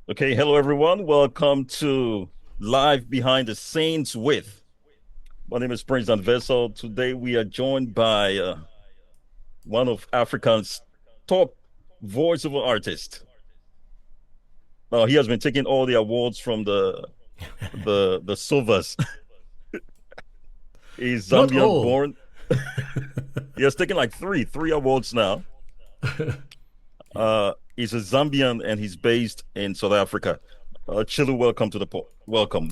Okay, hello everyone. Welcome to Live Behind the Scenes with. My name is Prince Vessel. Today we are joined by one of Africa's top voiceover artists. Now he has been taking all the awards from the Sovas. He's Not Zambian all. born. He has taken like three awards now. Yeah. He's a Zambian and he's based in South Africa. Chilu, welcome to the po. Welcome.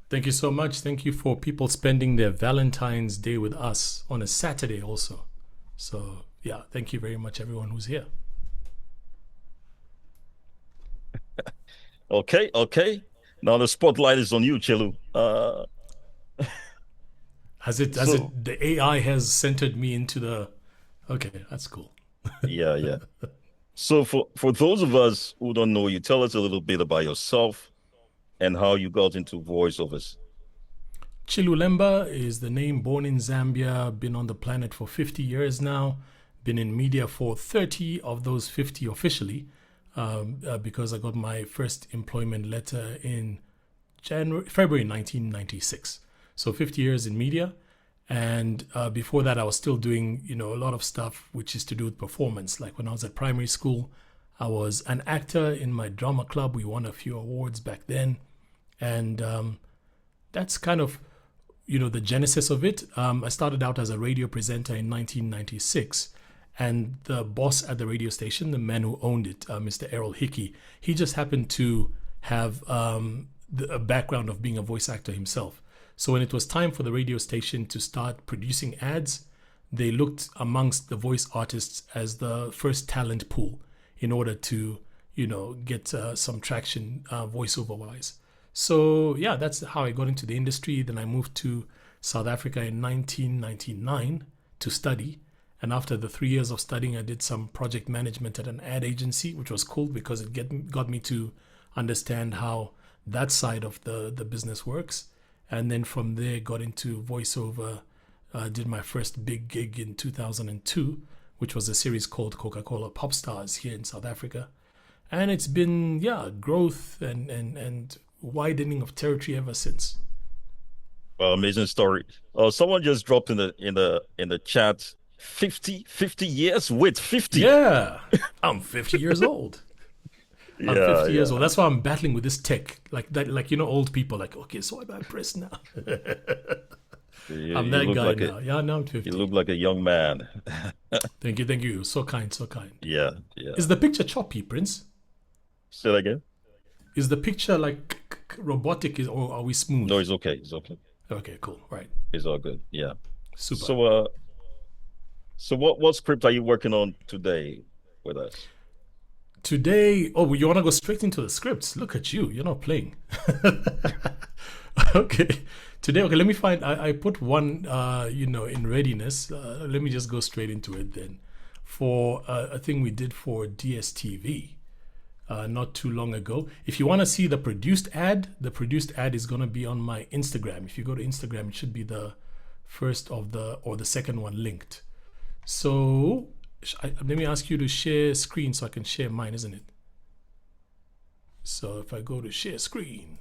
Thank you so much. Thank you for people spending their Valentine's Day with us on a Saturday also. So, yeah, thank you very much, everyone who's here. Okay. Now the spotlight is on you, Chilu. Has So it, the AI has centered me into the, okay, that's cool. yeah. So for those of us who don't know you, tell us a little bit about yourself and how you got into voiceovers. Chilu Lemba is the name, born in Zambia, been on the planet for 50 years now, been in media for 30 of those 50 officially, because I got my first employment letter in February 1996. So 50 years in media. And before that, I was still doing, a lot of stuff which is to do with performance. Like when I was at primary school, I was an actor in my drama club. We won a few awards back then. And that's kind of, the genesis of it. I started out as a radio presenter in 1996. And the boss at the radio station, the man who owned it, Mr. Errol Hickey, he just happened to have a background of being a voice actor himself. So when it was time for the radio station to start producing ads, they looked amongst the voice artists as the first talent pool in order to, get some traction voiceover wise. So yeah, that's how I got into the industry. Then I moved to South Africa in 1999 to study. And after the 3 years of studying, I did some project management at an ad agency, which was cool because it got me to understand how that side of the business works. And then from there, got into voiceover. Did my first big gig in 2002, which was a series called Coca-Cola Pop Stars here in South Africa. And it's been, yeah, growth and widening of territory ever since. Amazing story. Someone just dropped in the chat 50 years with 50. Yeah, I'm 50 years old. I'm Yeah, 50 years yeah. old. That's why I'm battling with this tech. Like that, like old people. Like, okay, so I'm press now. You, I'm you that look guy like a now. Yeah, now I'm you 50. look like a young man. Thank you. So kind, so kind. Yeah. Is the picture choppy, Prince? Say that again. Is the picture like robotic, or are we smooth? No, it's okay. It's okay. Okay, cool. Right. It's all good. Yeah. Super. So what script are you working on today with us? Today, oh, you want to go straight into the scripts? Look at you. You're not playing. Okay. Today, okay, let me find. I put one, in readiness. Let me just go straight into it then. For a thing we did for DSTV not too long ago. If you want to see the produced ad is going to be on my Instagram. If you go to Instagram, it should be the first of the second one linked. So let me ask you to share screen so I can share mine, isn't it? So if I go to share screen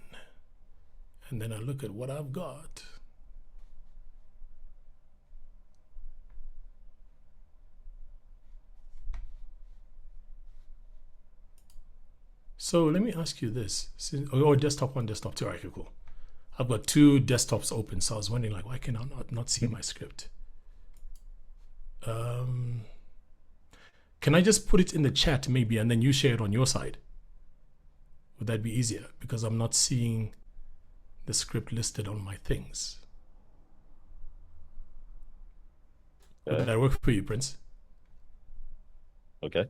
and then I look at what I've got. So let me ask you this. Desktop one, desktop two. All right, cool. I've got two desktops open, so I was wondering, like, why can I not see my script? Um, can I just put it in the chat maybe, and then you share it on your side? Would that be easier? Because I'm not seeing the script listed on my things. Would that work for you, Prince? Okay.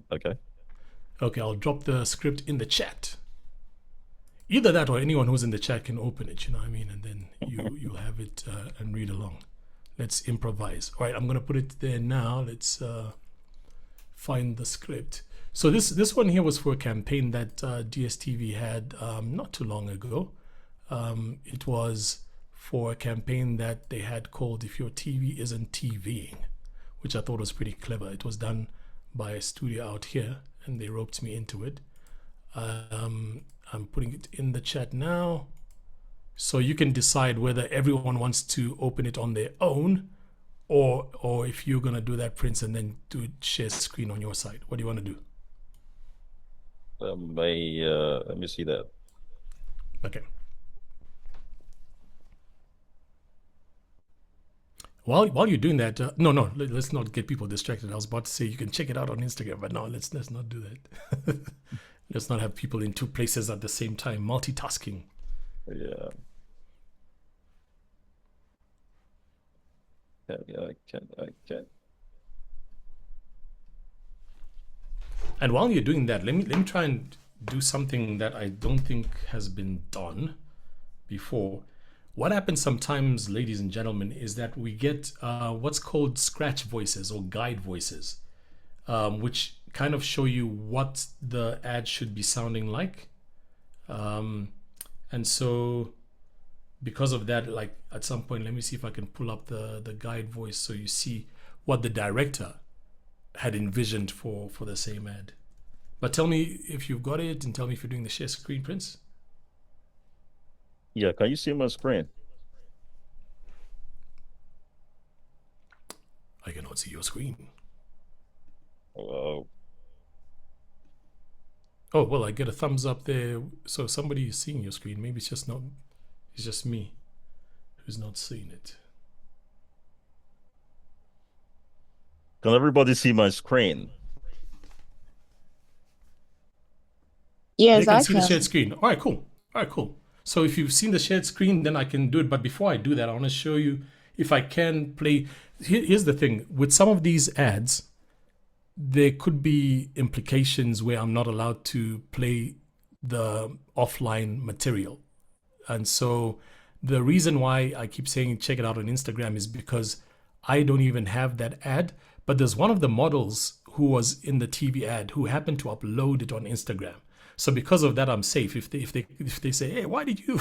Okay, I'll drop the script in the chat. Either that or anyone who's in the chat can open it, you know what I mean? And then you'll have it and read along. Let's improvise. All right, I'm going to put it there now. Let's find the script. So this one here was for a campaign that DSTV had not too long ago. It was for a campaign that they had called If Your TV Isn't TVing, which I thought was pretty clever. It was done by a studio out here, and they roped me into it. I'm putting it in the chat now. So you can decide whether everyone wants to open it on their own, or if you're gonna do that, Prince, and then do share screen on your side. What do you want to do? Let me see that. Okay. While you're doing that, no, let's not get people distracted. I was about to say you can check it out on Instagram, but no, let's not do that. Let's not have people in two places at the same time, multitasking. Yeah. I can. And while you're doing that, let me try and do something that I don't think has been done before. What happens sometimes, ladies and gentlemen, is that we get what's called scratch voices or guide voices, which kind of show you what the ad should be sounding like. And so because of that, like at some point, let me see if I can pull up the guide voice so you see what the director had envisioned for the same ad. But tell me if you've got it, and tell me if you're doing the share screen, Prince. Yeah, can you see my screen? I cannot see your screen. Oh, Oh, well, I get a thumbs up there. So somebody is seeing your screen. Maybe it's just me who's not seeing it. can everybody see my screen? They Yes, can I see the shared can. screen. All right, cool. All right, cool. So if you've seen the shared screen, then I can do it. But before I do that, I want to show you if I can play. Here's the thing. With some of these ads, there could be implications where I'm not allowed to play the offline material. And so the reason why I keep saying check it out on Instagram is because I don't even have that ad. But there's one of the models who was in the TV ad who happened to upload it on Instagram. So because of that, I'm safe. If they say, hey, why did you?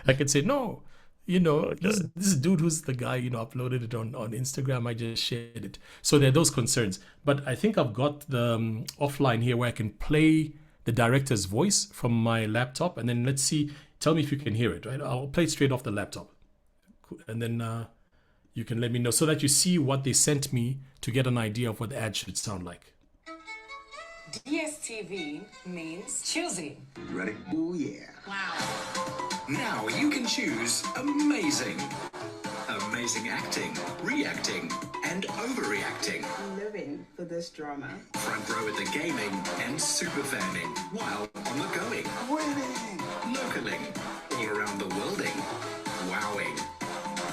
I can say no. Okay. This dude who's the guy, uploaded it on Instagram. I just shared it. So there are those concerns. But I think I've got the offline here where I can play the director's voice from my laptop, and then let's see. Tell me if you can hear it. Right? I'll play it straight off the laptop, and then you can let me know so that you see what they sent me to get an idea of what the ad should sound like. DSTV means choosing. Ready? Oh, yeah. Wow. Now you can choose amazing. Amazing acting, reacting, and overreacting. Living for this drama. Front row at the gaming and super fanning while on the going. Winning! Localing, all around the worlding. Wowing,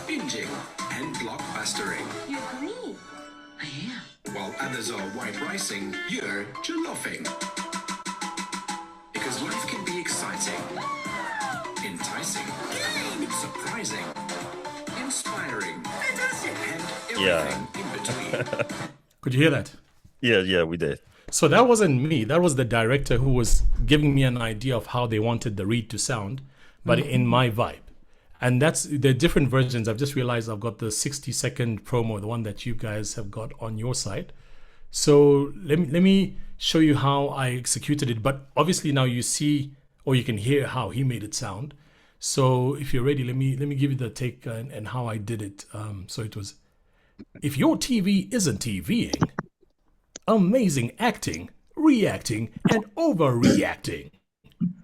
binging, and blockbustering. You're green. I am. While others are white ricing, you're jolloffing. Because life can be exciting, enticing, surprising, inspiring, and Yeah. everything in between. Could you hear that? Yeah, we did. So that wasn't me. That was the director who was giving me an idea of how they wanted the read to sound, but in my vibe. And that's the different versions. I've just realized I've got the 60-second promo, the one that you guys have got on your side. So let me show you how I executed it. But obviously now you see, or you can hear how he made it sound. So if you're ready, let me give you the take and how I did it. So it was, if your TV isn't TVing, amazing acting, reacting, and overreacting.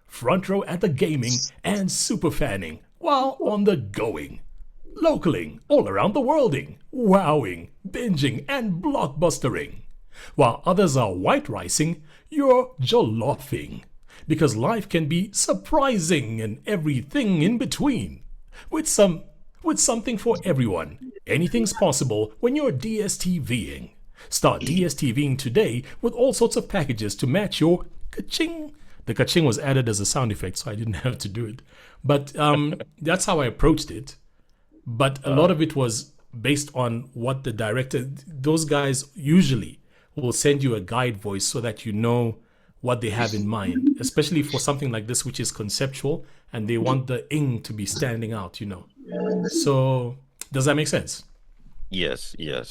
Front row at the gaming and super fanning while on the going. Localing all around the worlding, wowing, binging, and blockbustering. While others are white ricing, you're jolloffing. Because life can be surprising and everything in between. With something for everyone. Anything's possible when you're DSTVing. Start DSTVing today with all sorts of packages to match your ka-ching. The ka-ching was added as a sound effect, so I didn't have to do it. But that's how I approached it. But a lot of it was based on what the director, those guys usually will send you a guide voice so that you know what they have in mind, especially for something like this, which is conceptual, and they want the ing to be standing out, So does that make sense? Yes. Yeah.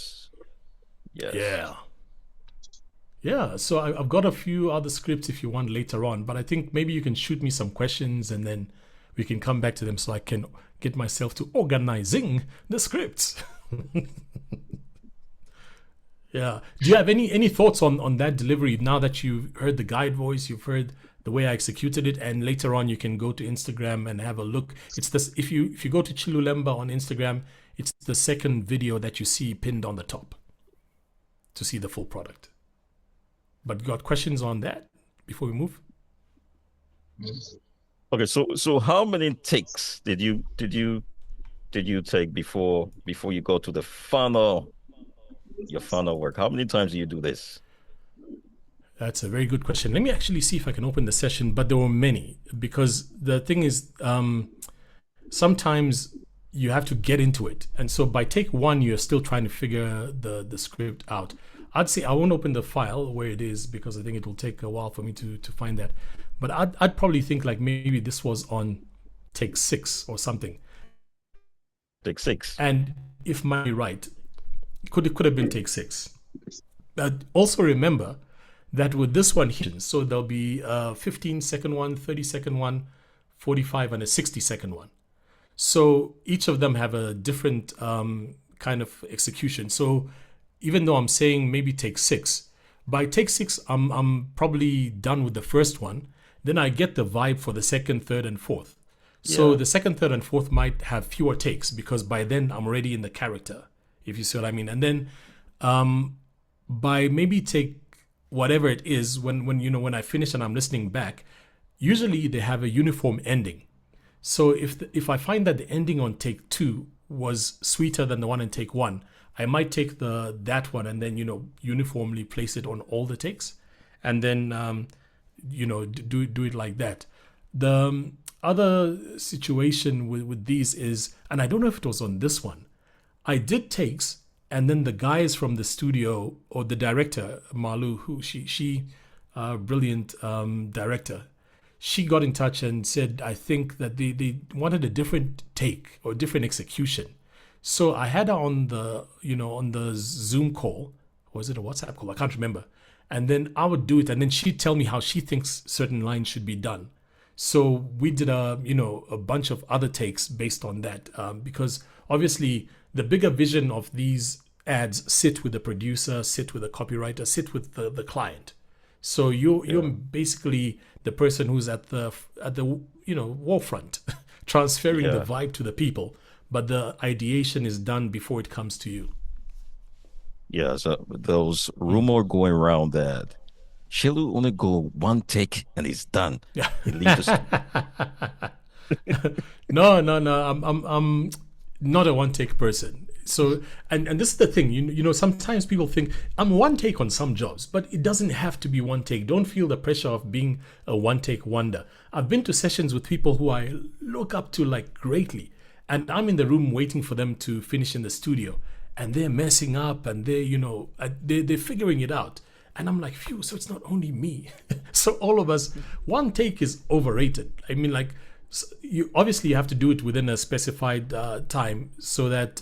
Yeah, so I've got a few other scripts if you want later on, but I think maybe you can shoot me some questions and then we can come back to them so I can get myself to organizing the scripts. Yeah. Do you have any thoughts on that delivery now that you've heard the guide voice, you've heard the way I executed it, and later on you can go to Instagram and have a look. It's this if you go to Chilu Lemba on Instagram, it's the second video that you see pinned on the top to see the full product. But you got questions on that before we move? Okay, so how many takes did you take before you go to the final your final work? How many times do you do this? That's a very good question. Let me actually see if I can open the session, but there were many because the thing is, sometimes you have to get into it. And so by take one, you're still trying to figure the script out. I'd say I won't open the file where it is because I think it will take a while for me to find that. But I'd probably think like maybe this was on take 6 or something. Take 6. And if my right, it could have been take 6. But also remember that with this one here, so there'll be a 15-second one, 30-second one, 45 and a 60-second one. So each of them have a different kind of execution. So even though I'm saying maybe take 6, by take 6, I'm probably done with the first one. Then I get the vibe for the second, third, and fourth. So the second, third, and fourth might have fewer takes because by then I'm already in the character, if you see what I mean. And then by maybe take whatever it is, when I finish and I'm listening back, usually they have a uniform ending. So if I find that the ending on take 2 was sweeter than the one in take 1, I might take that one and then uniformly place it on all the takes, and then do it like that. The other situation with these is, and I don't know if it was on this one, I did takes, and then the guys from the studio or the director Malu, who she brilliant director, she got in touch and said I think that they wanted a different take or different execution. So I had her on the Zoom call, or was it a WhatsApp call? I can't remember. And then I would do it, and then she'd tell me how she thinks certain lines should be done. So we did a bunch of other takes based on that, because obviously the bigger vision of these ads sit with the producer, sit with the copywriter, sit with the client. So you're basically the person who's at the war front, transferring the vibe to the people, but the ideation is done before it comes to you. Yeah, so those rumor going around that Chilu only go one take and he's done. Yeah. He leaves us. No. I'm not a one take person. So and this is the thing, sometimes people think I'm one take on some jobs, but it doesn't have to be one take. Don't feel the pressure of being a one take wonder. I've been to sessions with people who I look up to like greatly, and I'm in the room waiting for them to finish in the studio, and they're messing up and they're figuring it out. And I'm like, phew, so it's not only me. So all of us, one take is overrated. I mean, like, you obviously have to do it within a specified time so that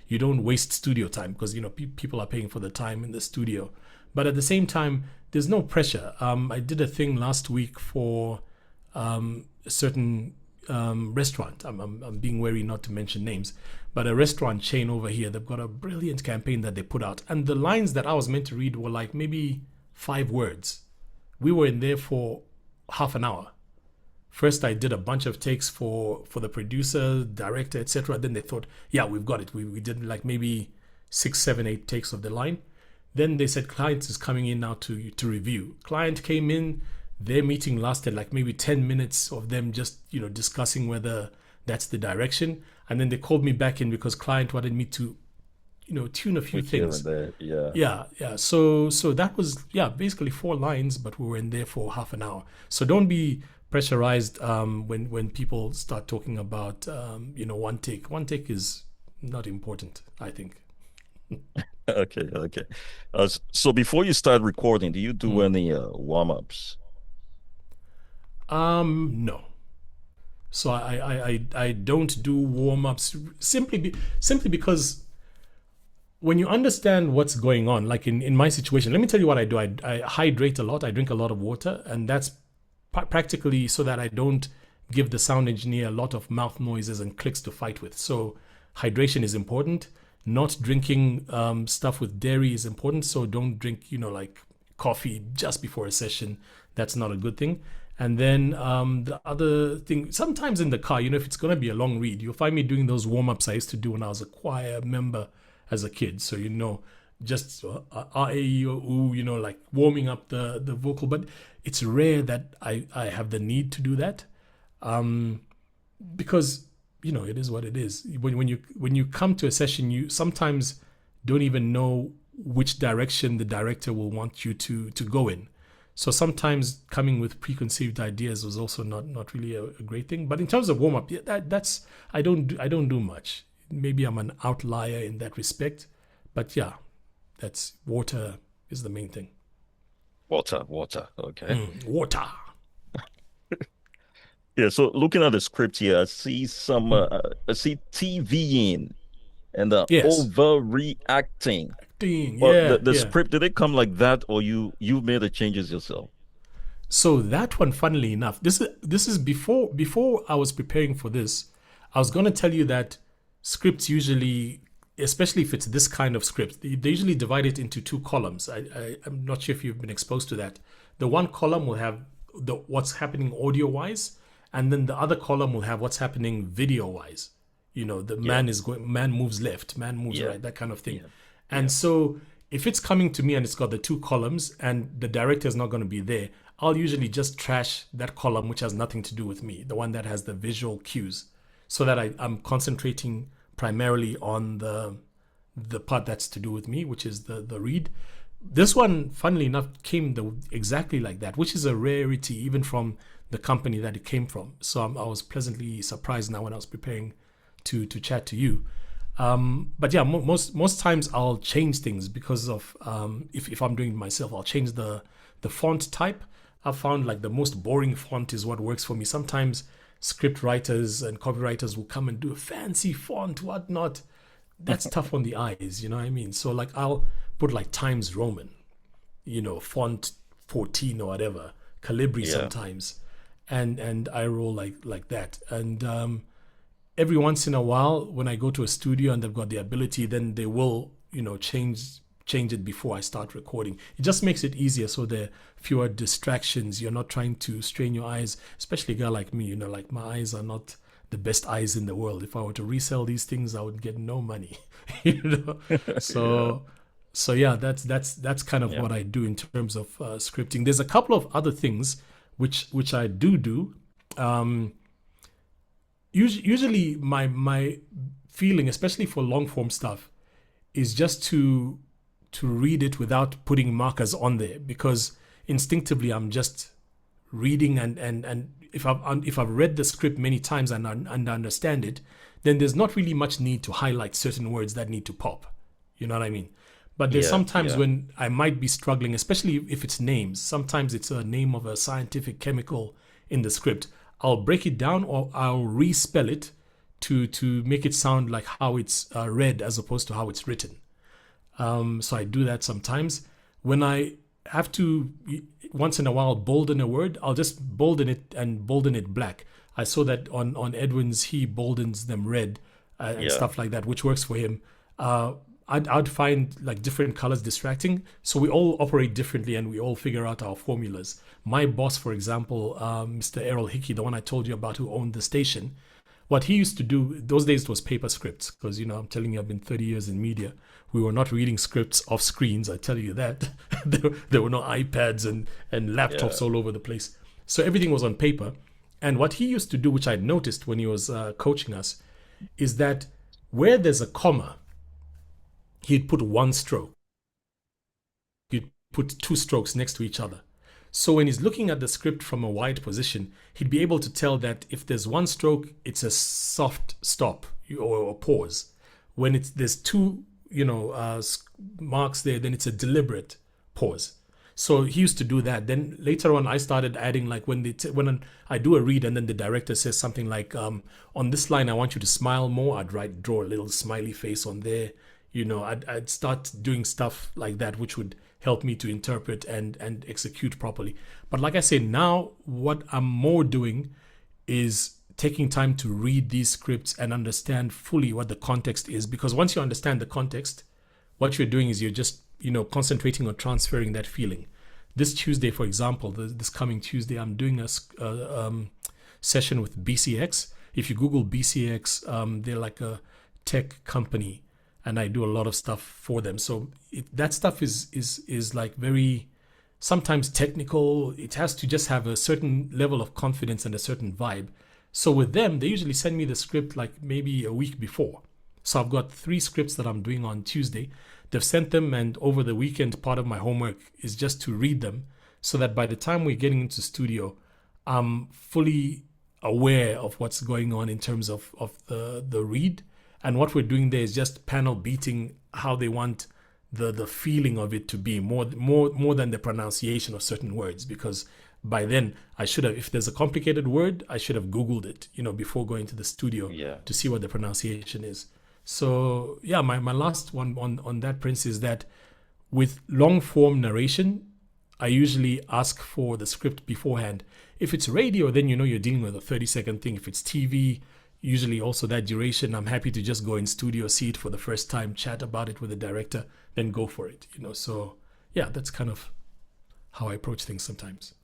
you don't waste studio time, because people are paying for the time in the studio. But at the same time, there's no pressure. I did a thing last week for a certain restaurant. I'm being wary not to mention names, but a restaurant chain over here. They've got a brilliant campaign that they put out, and the lines that I was meant to read were like maybe 5 words. We were in there for half an hour. First, I did a bunch of takes for the producer, director, etc. Then they thought, yeah, we've got it. We did like maybe 6, 7, 8 takes of the line. Then they said, client is coming in now to review. Client came in. Their meeting lasted like maybe 10 minutes of them just, discussing whether that's the direction. And then they called me back in because client wanted me to, tune a few things. Yeah. So that was, basically 4 lines, but we were in there for half an hour. So don't be pressurized when people start talking about, one take. One take is not important, I think. Okay. So before you start recording, do you do any warm-ups? No. So I don't do warm-ups simply because when you understand what's going on, like in my situation, let me tell you what I do. I hydrate a lot. I drink a lot of water, and that's practically so that I don't give the sound engineer a lot of mouth noises and clicks to fight with. So hydration is important. Not drinking stuff with dairy is important. So don't drink, like coffee just before a session. That's not a good thing. And then the other thing, sometimes in the car, if it's going to be a long read, you'll find me doing those warm ups I used to do when I was a choir member as a kid. So, just A, E, O, U, like warming up the vocal. But it's rare that I have the need to do that because, it is what it is. When you come to a session, you sometimes don't even know which direction the director will want you to go in. So sometimes coming with preconceived ideas was also not really a great thing. But in terms of warm up, yeah, that's I don't do much. Maybe I'm an outlier in that respect, but yeah, that's water is the main thing. Water, water. Okay. Water. Yeah. So looking at the script here, I see I see TVing and Yes. overreacting. Thing. Well, Yeah. the Yeah. script, did it come like that, or you made the changes yourself? So that one, funnily enough, this is before I was preparing for this. I was going to tell you that scripts usually, especially if it's this kind of script, they usually divide it into two columns. I'm not sure if you've been exposed to that. The one column will have what's happening audio wise, and then the other column will have what's happening video wise. The Yeah. man moves left, man moves Yeah. right, that kind of thing. Yeah. And so if it's coming to me and it's got the two columns and the director is not going to be there, I'll usually just trash that column which has nothing to do with me, the one that has the visual cues, so that I'm concentrating primarily on the part that's to do with me, which is the read. This one, funnily enough, came exactly like that, which is a rarity even from the company that it came from. So I was pleasantly surprised now when I was preparing to chat to you. But yeah, most times I'll change things because of if I'm doing it myself, I'll change the font type. I've found like the most boring font is what works for me. Sometimes script writers and copywriters will come and do a fancy font, whatnot. That's tough on the eyes, you know what I mean? So like I'll put like Times Roman, font 14 or whatever, Calibri Yeah. sometimes, and I roll like that. And every once in a while, when I go to a studio and they've got the ability, then they will, change it before I start recording. It just makes it easier, so there are fewer distractions. You're not trying to strain your eyes, especially a guy like me. Like my eyes are not the best eyes in the world. If I were to resell these things, I would get no money. you know. So so yeah, that's kind of Yeah. what I do in terms of scripting. There's a couple of other things which I do. Um, Usually my feeling, especially for long form stuff, is just to read it without putting markers on there, because instinctively I'm just reading, and if I've read the script many times and understand it, then there's not really much need to highlight certain words that need to pop. You know what I mean? But there's Yeah. sometimes Yeah. when I might be struggling, especially if it's names. Sometimes it's a name of a scientific chemical in the script. I'll break it down or I'll respell it to make it sound like how it's read as opposed to how it's written. So I do that sometimes. When I have to, once in a while, bolden a word, I'll just bolden it and bolden it black. I saw that on Edwin's, he boldens them red and Yeah. stuff like that, which works for him. I'd find like different colors distracting. So we all operate differently and we all figure out our formulas. My boss, for example, Mr. Errol Hickey, the one I told you about who owned the station, what he used to do, those days it was paper scripts, because I'm telling you, I've been 30 years in media. We were not reading scripts off screens, I tell you that. there were no iPads and laptops Yeah. all over the place. So everything was on paper. And what he used to do, which I'd noticed when he was coaching us, is that where there's a comma, he'd put one stroke. He'd put two strokes next to each other. So when he's looking at the script from a wide position, he'd be able to tell that if there's one stroke, it's a soft stop or a pause. When there's two, marks there, then it's a deliberate pause. So he used to do that. Then later on, I started adding, like when I do a read and then the director says something like, on this line, I want you to smile more. I'd draw a little smiley face on there. I'd start doing stuff like that, which would help me to interpret and execute properly. But like I say, now what I'm more doing is taking time to read these scripts and understand fully what the context is. Because once you understand the context, what you're doing is you're just, concentrating on transferring that feeling. This Tuesday, for example, this coming Tuesday, I'm doing session with BCX. If you Google BCX, they're like a tech company, and I do a lot of stuff for them. So that stuff is like very sometimes technical. It has to just have a certain level of confidence and a certain vibe. So with them, they usually send me the script like maybe a week before. So I've got 3 scripts that I'm doing on Tuesday. They've sent them, and over the weekend, part of my homework is just to read them so that by the time we're getting into studio, I'm fully aware of what's going on in terms of the read. And what we're doing there is just panel beating how they want the feeling of it to be more than the pronunciation of certain words, because by then I should have, if there's a complicated word, I should have Googled it, before going to the studio Yeah. to see what the pronunciation is. So yeah, my last one on that, Prince, is that with long form narration, I usually ask for the script beforehand. If it's radio, then you're dealing with a 30-second thing. If it's TV, usually also that duration, I'm happy to just go in studio, see it for the first time, chat about it with the director, then go for it. So yeah, that's kind of how I approach things sometimes.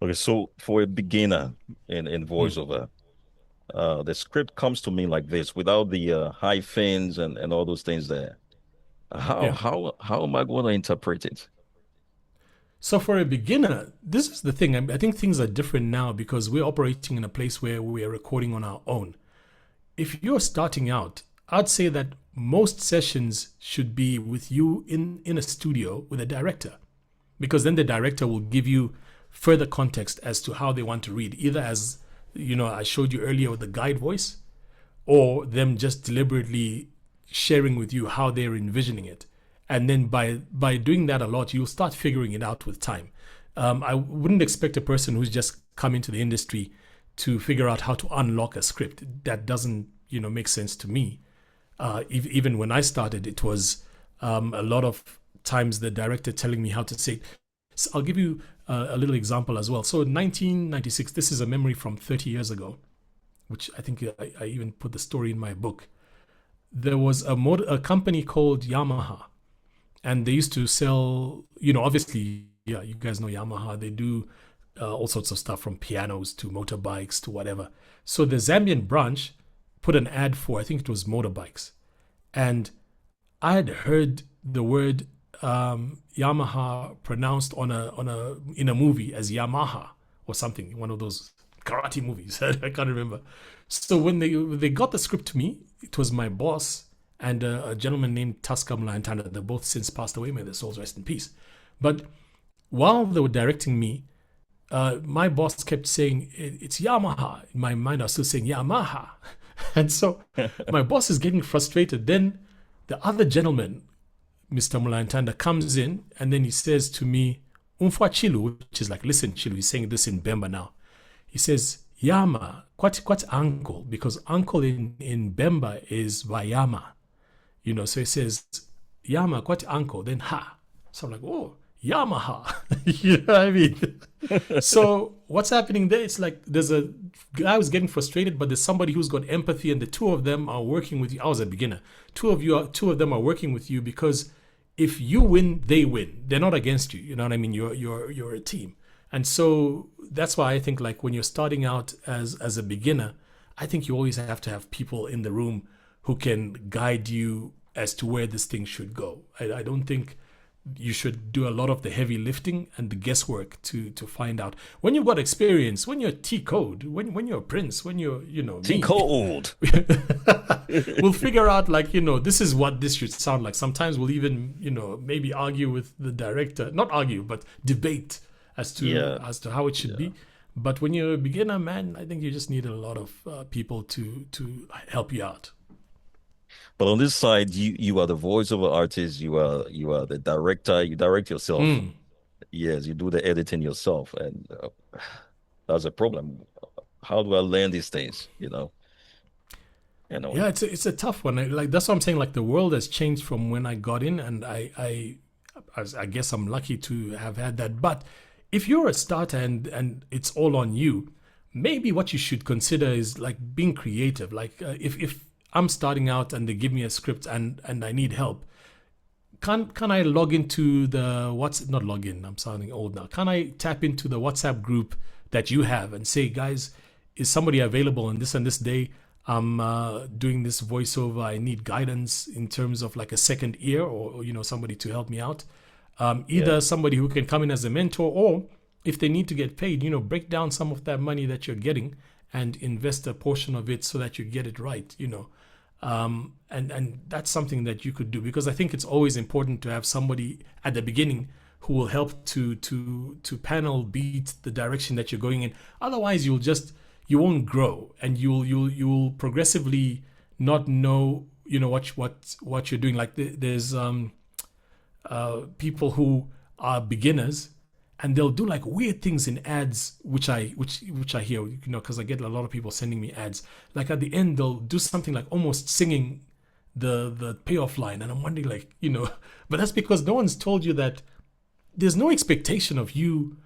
Okay, so for a beginner in Mm. voiceover, the script comes to me like this without the hyphens and all those things there. How Yeah. how how am I going to interpret it? So for a beginner, this is the thing. I think things are different now because we're operating in a place where we are recording on our own. If you're starting out, I'd say that most sessions should be with you in a studio with a director, because then the director will give you further context as to how they want to read, either as I showed you earlier with the guide voice, or them just deliberately sharing with you how they're envisioning it. And then by doing that a lot, you'll start figuring it out with time. I wouldn't expect a person who's just come into the industry to figure out how to unlock a script. That doesn't make sense to me. Even when I started, it was a lot of times the director telling me how to say it. So I'll give you a little example as well. So in 1996, this is a memory from 30 years ago, which I think I even put the story in my book. There was a company called Yamaha, and they used to sell, obviously, yeah, you guys know Yamaha. They do all sorts of stuff from pianos to motorbikes to whatever. So the Zambian branch put an ad for, I think it was motorbikes, and I had heard the word Yamaha pronounced in a movie as Yamaha or something, one of those karate movies. I can't remember. So when they got the script to me, it was my boss and a gentleman named Taska Mlantana. They're both since passed away. May their souls rest in peace. But while they were directing me, my boss kept saying it's Yamaha. In my mind, I was still saying Yamaha, and so my boss is getting frustrated. Then the other gentleman, Mr. Mulantanda, comes in and then he says to me, Umfwa Chilu, which is like, listen, Chilu, he's saying this in Bemba now. He says, Yama, what uncle? Because uncle in Bemba is Vayama. So he says, Yama, what uncle? Then ha. So I'm like, oh, Yamaha. You know what I mean? So what's happening there? It's like there's a guy who's getting frustrated, but there's somebody who's got empathy, and the two of them are working with you. I was a beginner. Two of them are working with you because if you win, they win. They're not against you. You know what I mean? You're a team. And so that's why I think, like, when you're starting out as a beginner, I think you always have to have people in the room who can guide you as to where this thing should go. I don't think you should do a lot of the heavy lifting and the guesswork to find out. When you've got experience, when you're T code, when you're a prince, when you're Too me, cold. we'll figure out, like, this is what this should sound like. Sometimes we'll even maybe argue with the director, not argue but debate as to Yeah, how it should yeah. be. But when you're a beginner, man, I think you just need a lot of people to help you out. But on this side, you are the voiceover artist, you are the director, you direct yourself. Mm. Yes, you do the editing yourself, and that's a problem. How do I learn these things? Anyway. Yeah, it's a tough one. Like that's what I'm saying. Like the world has changed from when I got in, and I guess I'm lucky to have had that. But if you're a starter and it's all on you, maybe what you should consider is like being creative. Like if I'm starting out and they give me a script and I need help, can I log into the what's not log in? I'm sounding old now. Can I tap into the WhatsApp group that you have and say, guys, is somebody available on this and this day? I'm doing this voiceover. I need guidance in terms of like a second ear or somebody to help me out. Either somebody who can come in as a mentor, or if they need to get paid, break down some of that money that you're getting and invest a portion of it so that you get it right. And that's something that you could do, because I think it's always important to have somebody at the beginning who will help to panel beat the direction that you're going in. Otherwise, you won't grow, and you'll progressively not know what you're doing. Like there's people who are beginners, and they'll do like weird things in ads, which I hear, because I get a lot of people sending me ads. Like at the end, they'll do something like almost singing the payoff line, and I'm wondering, like, but that's because no one's told you that there's no expectation of you,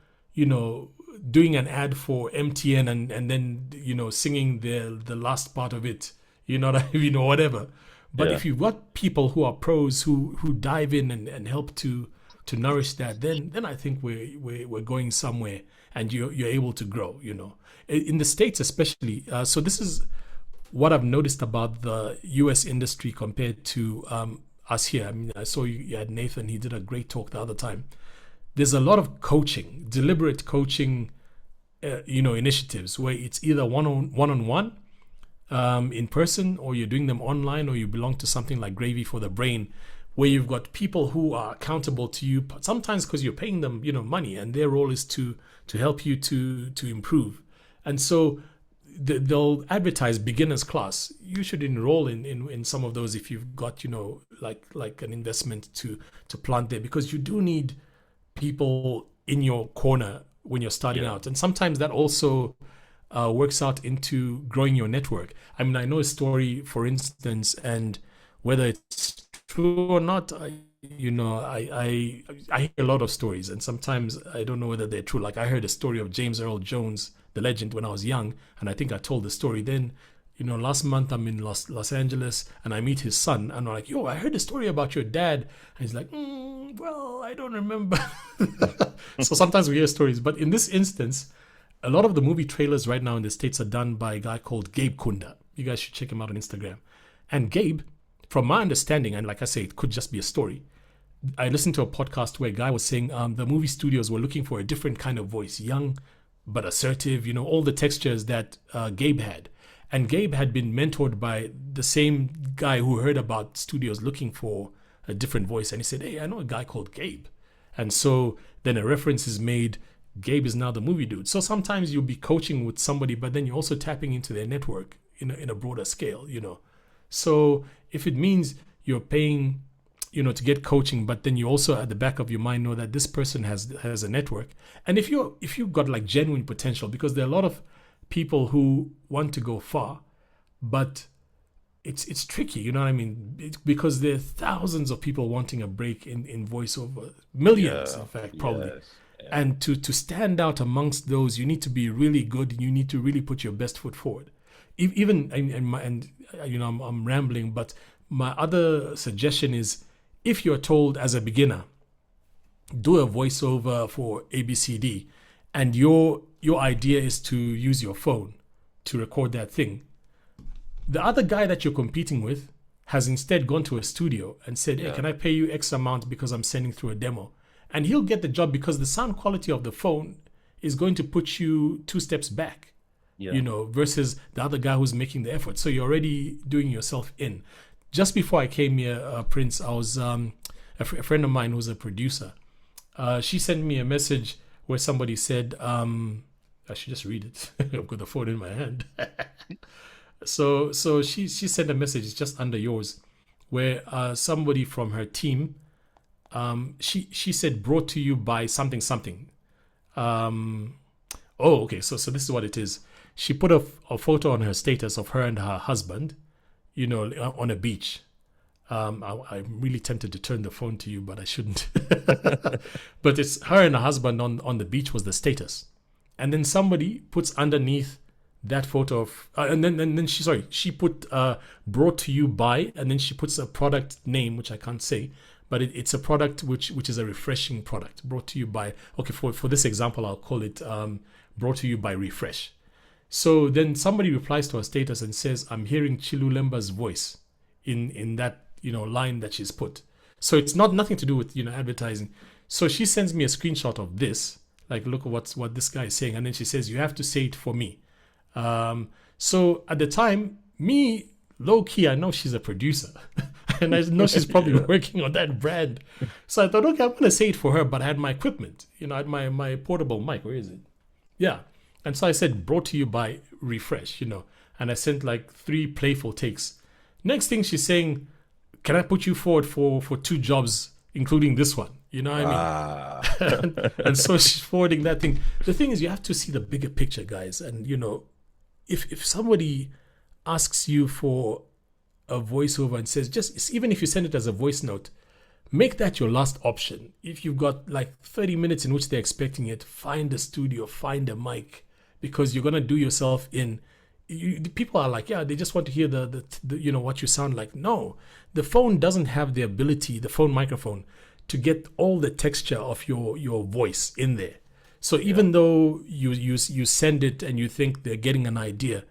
doing an ad for MTN and then singing the last part of it, whatever. But if you've got people who are pros who dive in and help to nourish that, then I think we're going somewhere, and you're able to grow. In the States especially. So this is what I've noticed about the U.S. industry compared to us here. I mean, I saw you had Nathan. He did a great talk the other time. There's a lot of coaching, deliberate coaching, initiatives where it's either one-on-one in person, or you're doing them online, or you belong to something like Gravy for the Brain, where you've got people who are accountable to you, sometimes because you're paying them, money, and their role is to help you to improve. And so they'll advertise beginners class. You should enroll in some of those if you've got, like an investment to plant there, because you do need people in your corner when you're starting out. And sometimes that also works out into growing your network. I mean, I know a story, for instance, and whether it's true or not, I hear a lot of stories, and sometimes I don't know whether they're true. Like I heard a story of James Earl Jones, the legend, when I was young, and I think I told the story then. Last month I'm in Los Angeles, and I meet his son, and I'm like, yo, I heard a story about your dad. And he's like, well, I don't remember. So sometimes we hear stories. But in this instance, a lot of the movie trailers right now in the States are done by a guy called Gabe Kunda. You guys should check him out on Instagram. And Gabe, from my understanding, and like I say, it could just be a story, I listened to a podcast where a guy was saying the movie studios were looking for a different kind of voice, young but assertive, all the textures that Gabe had. And Gabe had been mentored by the same guy who heard about studios looking for a different voice. And he said, hey, I know a guy called Gabe. And so then a reference is made. Gabe is now the movie dude. So sometimes you'll be coaching with somebody, but then you're also tapping into their network in a broader scale, So if it means you're paying, to get coaching, but then you also at the back of your mind know that this person has a network. And if you've got like genuine potential, because there are a lot of people who want to go far, but it's tricky, you know what I mean? Because there are thousands of people wanting a break in voiceover, millions, in fact, probably. Yes. Yeah. And to stand out amongst those, you need to be really good, and you need to really put your best foot forward. Even I'm rambling, but my other suggestion is, if you're told as a beginner, do a voiceover for ABCD, and your idea is to use your phone to record that thing, the other guy that you're competing with has instead gone to a studio and said, hey, can I pay you X amount because I'm sending through a demo? And he'll get the job because the sound quality of the phone is going to put you 2 steps back, versus the other guy who's making the effort. So you're already doing yourself in. Just before I came here, Prince, I was a friend of mine who's a producer. She sent me a message where somebody said, I should just read it. I've got the phone in my hand. So she sent a message, it's just under yours, where somebody from her team, she said, brought to you by something. Okay, so this is what it is. She put a photo on her status of her and her husband on a beach. I'm really tempted to turn the phone to you, but I shouldn't. But it's her and her husband on the beach was the status. And then somebody puts underneath that photo of, and then she put brought to you by, and then she puts a product name, which I can't say, but it's a product which is a refreshing product brought to you by, okay, for this example, I'll call it brought to you by Refresh. So then somebody replies to her status and says, I'm hearing Chilu Lemba's voice in that line that she's put. So it's nothing to do with advertising. So she sends me a screenshot of this, like, look at what this guy is saying, and then she says, you have to say it for me. So at the time, me, low key, I know she's a producer and I know she's probably working on that brand. So I thought, okay, I'm gonna say it for her, but I had my equipment, I had my portable mic. Where is it? Yeah. And so I said, brought to you by Refresh, and I sent like 3 playful takes. Next thing she's saying, can I put you forward for 2 jobs, including this one? You know what I mean? And so she's forwarding that thing. The thing is, you have to see the bigger picture, guys. And, if somebody asks you for a voiceover and says, even if you send it as a voice note, make that your last option. If you've got like 30 minutes in which they're expecting it, find a studio, find a mic, because you're going to do yourself in. People are like, yeah, they just want to hear the what you sound like. No, the phone doesn't have the ability, the phone microphone, to get all the texture of your voice in there. So even though you send it and you think they're getting an idea,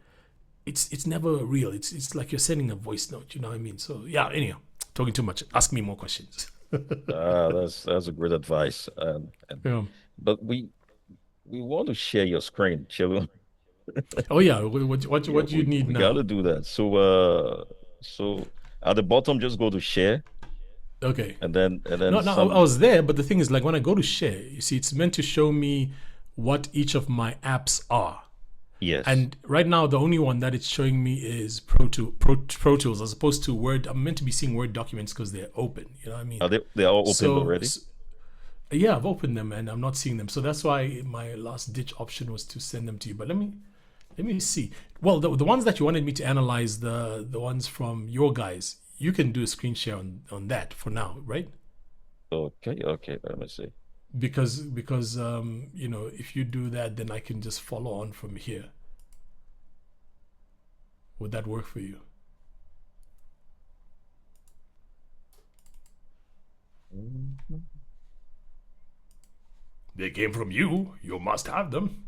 it's never real. It's like you're sending a voice note. You know what I mean? So yeah. Anyhow, talking too much. Ask me more questions. That's a great advice. Yeah. But we want to share your screen, Chilu. Oh yeah. What do you need we now? gotta do that. So at the bottom, just go to share, Okay. and then No, I was there, but the thing is, like, when I go to share, you see, it's meant to show me what each of my apps are. Yes. And right now, the only one that it's showing me is Pro Tools, as opposed to Word. I'm meant to be seeing Word documents because they're open. You know what I mean? Are they all open already? Yeah, I've opened them and I'm not seeing them. So that's why my last ditch option was to send them to you. But let me see. Well, the ones that you wanted me to analyze, the ones from your guys, you can do a screen share on that for now, right? Okay. Let me see. Because if you do that, then I can just follow on from here. Would that work for you? They came from you. You must have them.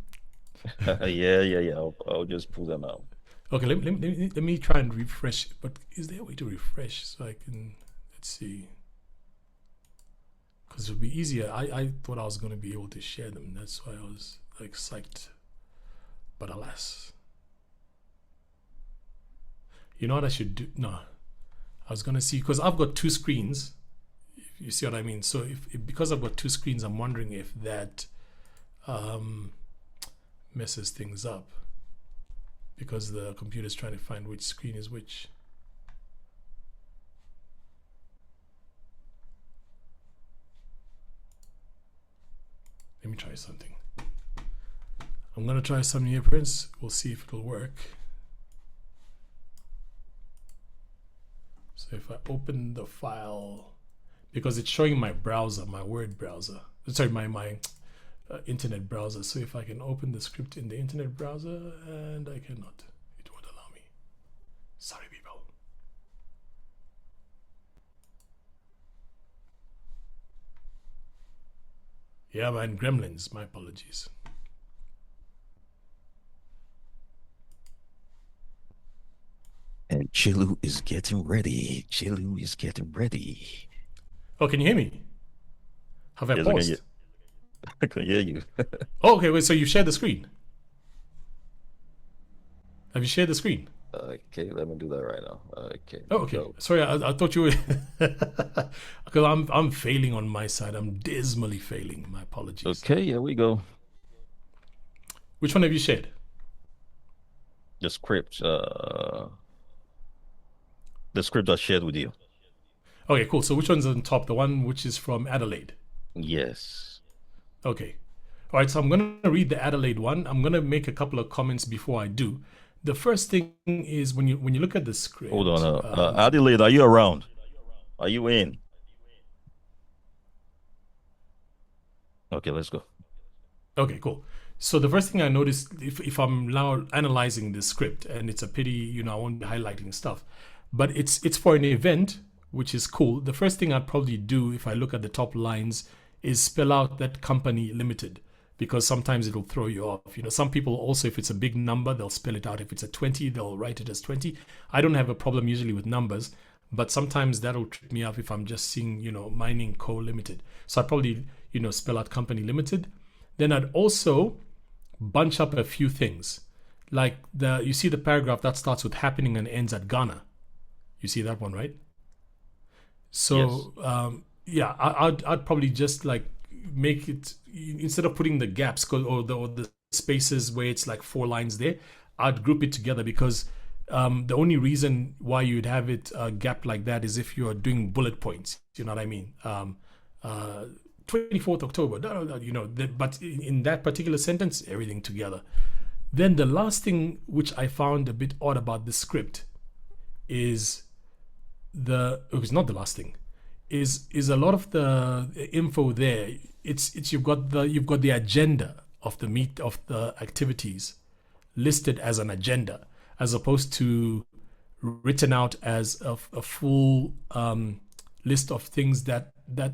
Yeah. I'll just pull them out. Okay, let me try and refresh. But is there a way to refresh so I can, let's see. Because it would be easier. I thought I was going to be able to share them. That's why I was like psyched. But alas. You know what I should do? No. I was going to see, because I've got 2 screens. You see what I mean? So if because I've got 2 screens, I'm wondering if that messes things up. Because the computer's trying to find which screen is which. Let me try something. I'm gonna try some new prints. We'll see if it'll work. So if I open the file, because it's showing my browser, my Word browser. Sorry, my internet browser. So if I can open the script in the internet browser, and I cannot, it won't allow me. Sorry, people. Yeah, man, gremlins. My apologies. And Chilu is getting ready. Chilu is getting ready. Oh, can you hear me? Have I Yes, paused? I can hear you. Oh, okay, wait, so you shared the screen? Have you shared the screen? Okay, let me do that right now. Okay. Oh, okay. Go. Sorry, I thought you were because I'm failing on my side. I'm dismally failing. My apologies. Okay, here we go. Which one have you shared? The script. The script I shared with you. Okay, cool. So which one's on top? The one which is from Adelaide. Yes. Okay. All right, so I'm going to read the Adelaide one. I'm going to make a couple of comments before I do. The first thing is when you look at the Hold script. on. Adelaide, are you around? Are you in? Okay, let's go. Okay, cool. So the first thing I noticed, if I'm now analyzing the script, and it's a pity, I won't be highlighting stuff, but it's for an event, which is cool. The first thing I'd probably do if I look at the top lines is spell out that company limited, because sometimes it'll throw you off. Some people also, if it's a big number, they'll spell it out. If it's a 20, they'll write it as 20. I don't have a problem usually with numbers, but sometimes that'll trip me up if I'm just seeing, mining co limited. So I'd probably, spell out company limited. Then I'd also bunch up a few things. Like you see the paragraph that starts with happening and ends at Ghana. You see that one, right? So yeah, I'd probably just like make it, instead of putting the gaps or the spaces where it's like 4 lines there, I'd group it together, because the only reason why you'd have it gapped like that is if you're doing bullet points. You know what I mean? 24th October, but in that particular sentence, everything together. Then the last thing which I found a bit odd about the script is it's not the last thing, is a lot of the info there. It's you've got the agenda of the activities listed as an agenda, as opposed to written out as a full list of things that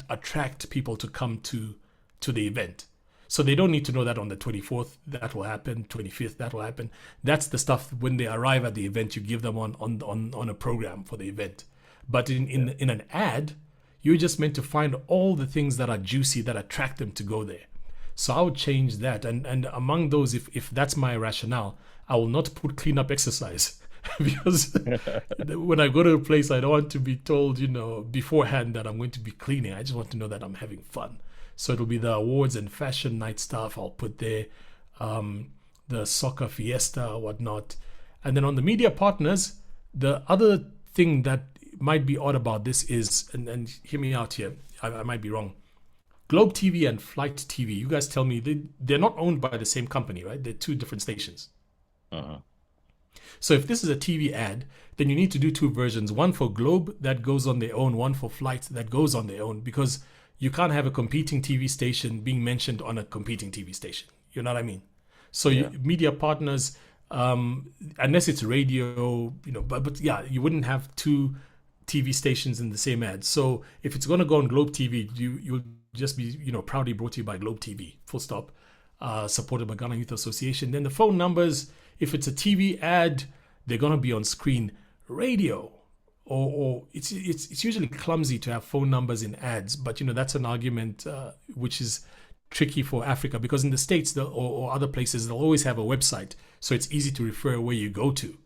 attract people to come to the event. So they don't need to know that on the 24th that will happen, 25th that will happen. That's the stuff when they arrive at the event, you give them on a program for the event. But in an ad, you're just meant to find all the things that are juicy, that attract them to go there. So I would change that. And among those, if that's my rationale, I will not put cleanup exercise. Because when I go to a place, I don't want to be told, beforehand that I'm going to be cleaning. I just want to know that I'm having fun. So it'll be the awards and fashion night stuff I'll put there, the soccer fiesta or whatnot. And then on the media partners, the other thing that might be odd about this is, and hear me out here, I might be wrong. Globe TV and Flight TV, you guys tell me, they're not owned by the same company, right? They're 2 different stations. Uh-huh. So if this is a TV ad, then you need to do 2 versions. One for Globe that goes on their own, one for Flight that goes on their own, because you can't have a competing TV station being mentioned on a competing TV station. You know what I mean? So media partners, unless it's radio, but yeah, you wouldn't have 2 TV stations in the same ad. So if it's going to go on Globe TV, you'll just be, proudly brought to you by Globe TV, full stop, supported by Ghana Youth Association. Then the phone numbers, if it's a TV ad, they're going to be on screen. Radio, or it's usually clumsy to have phone numbers in ads, but that's an argument which is tricky for Africa, because in the States or other places, they'll always have a website, so it's easy to refer where you go to,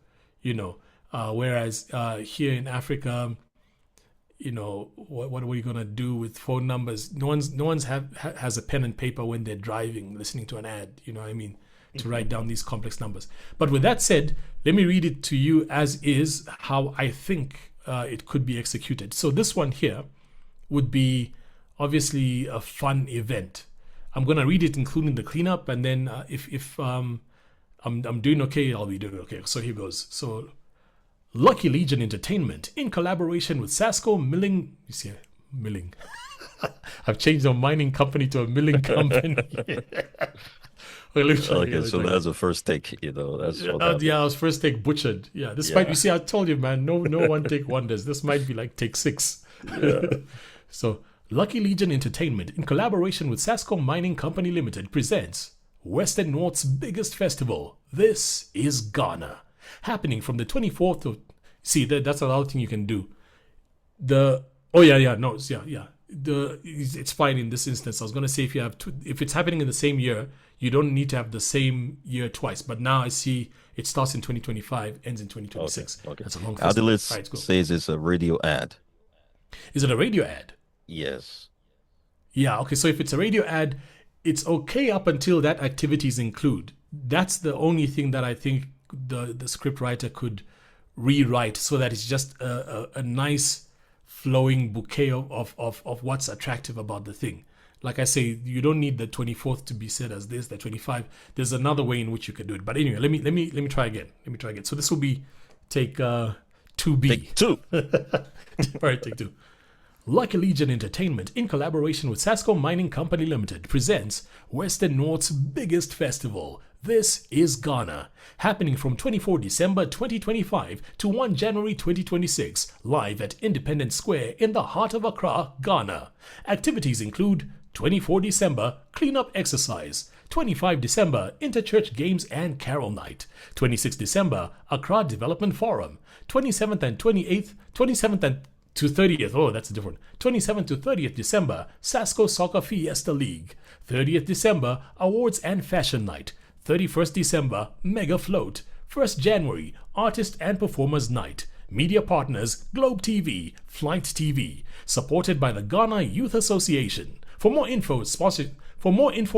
whereas here in Africa, what are we gonna do with phone numbers? No one's has a pen and paper when they're driving, listening to an ad. You know what I mean? To write down these complex numbers. But with that said, let me read it to you as is, how I think it could be executed. So this one here would be obviously a fun event. I'm gonna read it including the cleanup, and then if I'm doing okay, I'll be doing okay. So here goes. So Lucky Legion Entertainment, in collaboration with Sasco Milling. You see, milling. I've changed our mining company to a milling company. Okay, so that's the first take, that's what I was first take butchered. Yeah, this might, you see, I told you, man, no one take wonders. This might be like take 6. Yeah. So Lucky Legion Entertainment, in collaboration with Sasco Mining Company Limited, presents Western North's biggest festival. This is Ghana, happening from the 24th of. See, that's another thing you can do. It's fine in this instance. I was going to say if it's happening in the same year, you don't need to have the same year twice. But now I see it starts in 2025, ends in 2026. Okay. That's a long Adelaide right, says it's a radio ad. Is it a radio ad? Yes. Yeah, okay. So if it's a radio ad, it's okay up until that activities include. That's the only thing that I think the script writer could rewrite, so that it's just a nice flowing bouquet of what's attractive about the thing. like I say, you don't need the 24th to be said as this, the 25. There's another way in which you could do it. But anyway, let me try again. Let me try again. So this will be take 2B. Take two. All right, take 2. Lucky Legion Entertainment, in collaboration with Sasco Mining Company Limited, presents Western North's biggest festival. This is Ghana, happening from 24 December 2025 to 1 January 2026, live at Independence Square in the heart of Accra, Ghana. Activities include 24 December, cleanup exercise, 25 December, Interchurch Games and Carol Night, 26 December, Accra Development Forum, 27th and 28th, 27th and to 30th, oh, that's a different. 27th to 30th December, Sasco Soccer Fiesta League. 30th December, Awards and Fashion Night. 31st December, Mega Float. 1st January, Artist and Performers Night. Media partners, Globe TV, Flight TV. Supported by the Ghana Youth Association. For more info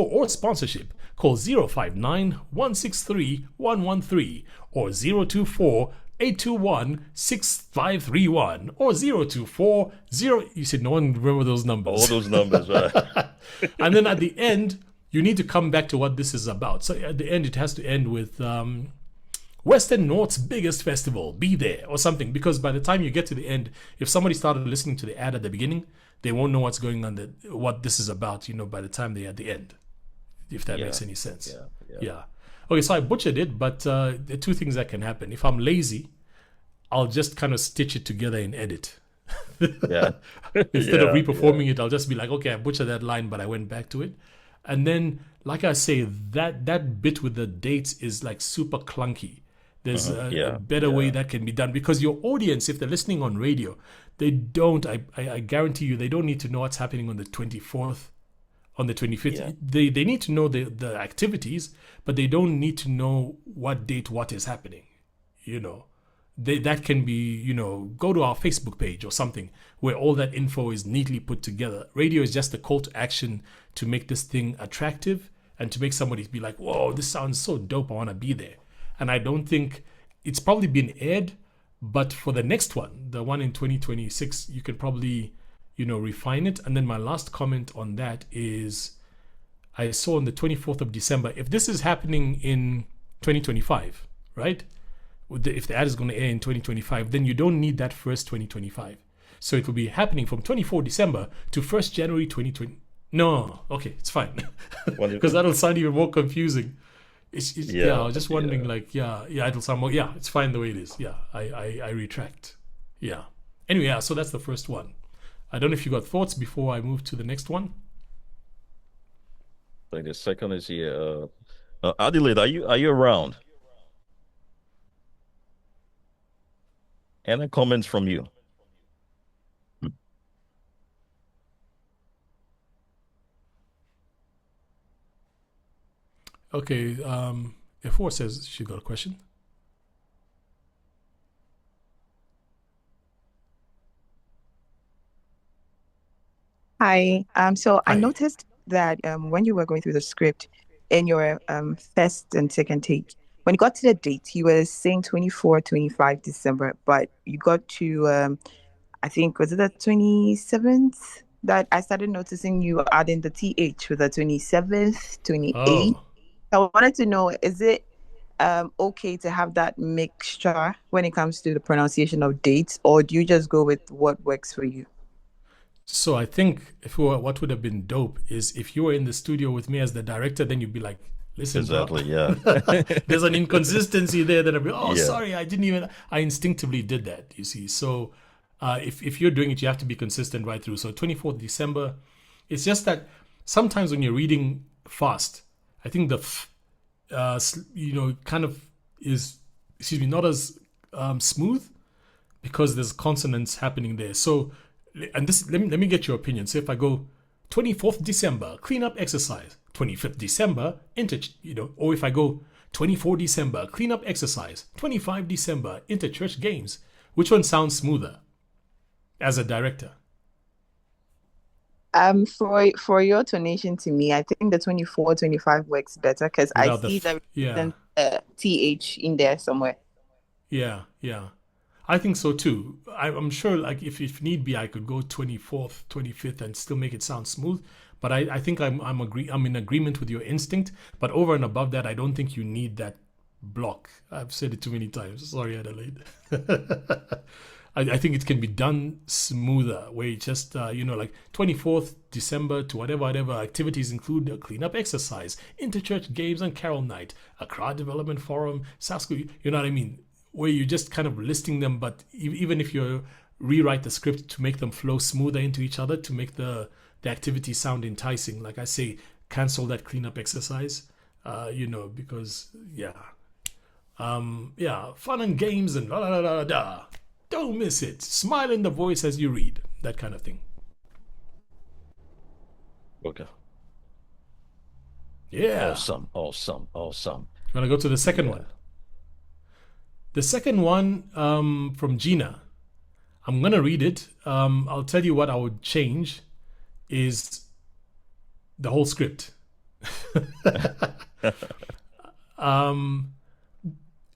or sponsorship, call 059 163 113 or 024 821 6531 or 024 0. You said no one remember those numbers. All those numbers, right? And then at the end, you need to come back to what this is about. So at the end, it has to end with Western North's biggest festival. Be there or something. Because by the time you get to the end, if somebody started listening to the ad at the beginning, they won't know what's going on, what this is about, by the time they're at the end. If that makes any sense. Yeah. Okay, so I butchered it, but there are two things that can happen. If I'm lazy, I'll just kind of stitch it together and edit. Yeah. Instead of reperforming it, I'll just be like, okay, I butchered that line, but I went back to it. And then, like I say, that bit with the dates is like super clunky. There's a better way that can be done, because your audience, if they're listening on radio, they don't, I guarantee you, they don't need to know what's happening on the 24th, on the 25th. Yeah. They need to know the activities, but they don't need to know what date what is happening. That can be, go to our Facebook page or something where all that info is neatly put together. Radio is just a call to action to make this thing attractive and to make somebody be like, whoa, this sounds so dope, I want to be there. And I don't think it's probably been aired, but for the next one, the one in 2026, you can probably, refine it. And then my last comment on that is, I saw on the 24th of December, if this is happening in 2025, right? If the ad is going to air in 2025, then you don't need that first 2025. So it will be happening from 24 December to 1st January 2020. No, okay, it's fine. Because that'll sound even more confusing. I was just wondering, it'll sound more, it's fine the way it is. Yeah, I retract. Yeah. Anyway, so that's the first one. I don't know if you got thoughts before I move to the next one. Like the second is here. Adelaide, are you around? Any comments from you? Okay, Efua says she got a question. Hi. So I Hi. noticed that when you were going through the script in your first and second take, when you got to the date, you were saying 24, 25 December, but you got to, I think, was it the 27th that I started noticing you adding the TH with the 27th, 28th. Oh, I wanted to know, is it okay to have that mixture when it comes to the pronunciation of dates, or do you just go with what works for you? so I think what would have been dope is if you were in the studio with me as the director, then you'd be like, listen, bro, Exactly, yeah. there's an inconsistency there that I'd be, Yeah. sorry, I instinctively did that, you see. So if you're doing it, you have to be consistent right through. So 24th December, it's just that sometimes when you're reading fast, I think kind of is, not as smooth because there's consonants happening there. So, and this, let me get your opinion. So if I go 24th December, cleanup exercise, 25th December, or if I go 24 December, cleanup exercise, 25 December, interchurch games, which one sounds smoother as a director? For your tonation to me, I think the 24, 25 works better because I Without see the yeah. TH in there somewhere. Yeah. I think so too. I'm sure, like if need be, I could go 24th, 25th, and still make it sound smooth. But I think I'm in agreement with your instinct. But over and above that, I don't think you need that block. I've said it too many times. Sorry, Adelaide. I think it can be done smoother, where you just, like 24th December to whatever activities include a cleanup exercise, interchurch games and carol night, a crowd development forum, SASCO, you know what I mean? Where you're just kind of listing them, but even if you rewrite the script to make them flow smoother into each other, to make the activity sound enticing, like I say, cancel that cleanup exercise, because, fun and games and la la la la la. Don't miss it. Smile in the voice as you read. That kind of thing. Okay. Yeah. Awesome. I'm going to go to the second one. The second one from Gina. I'm going to read it. I'll tell you what I would change is the whole script. I'm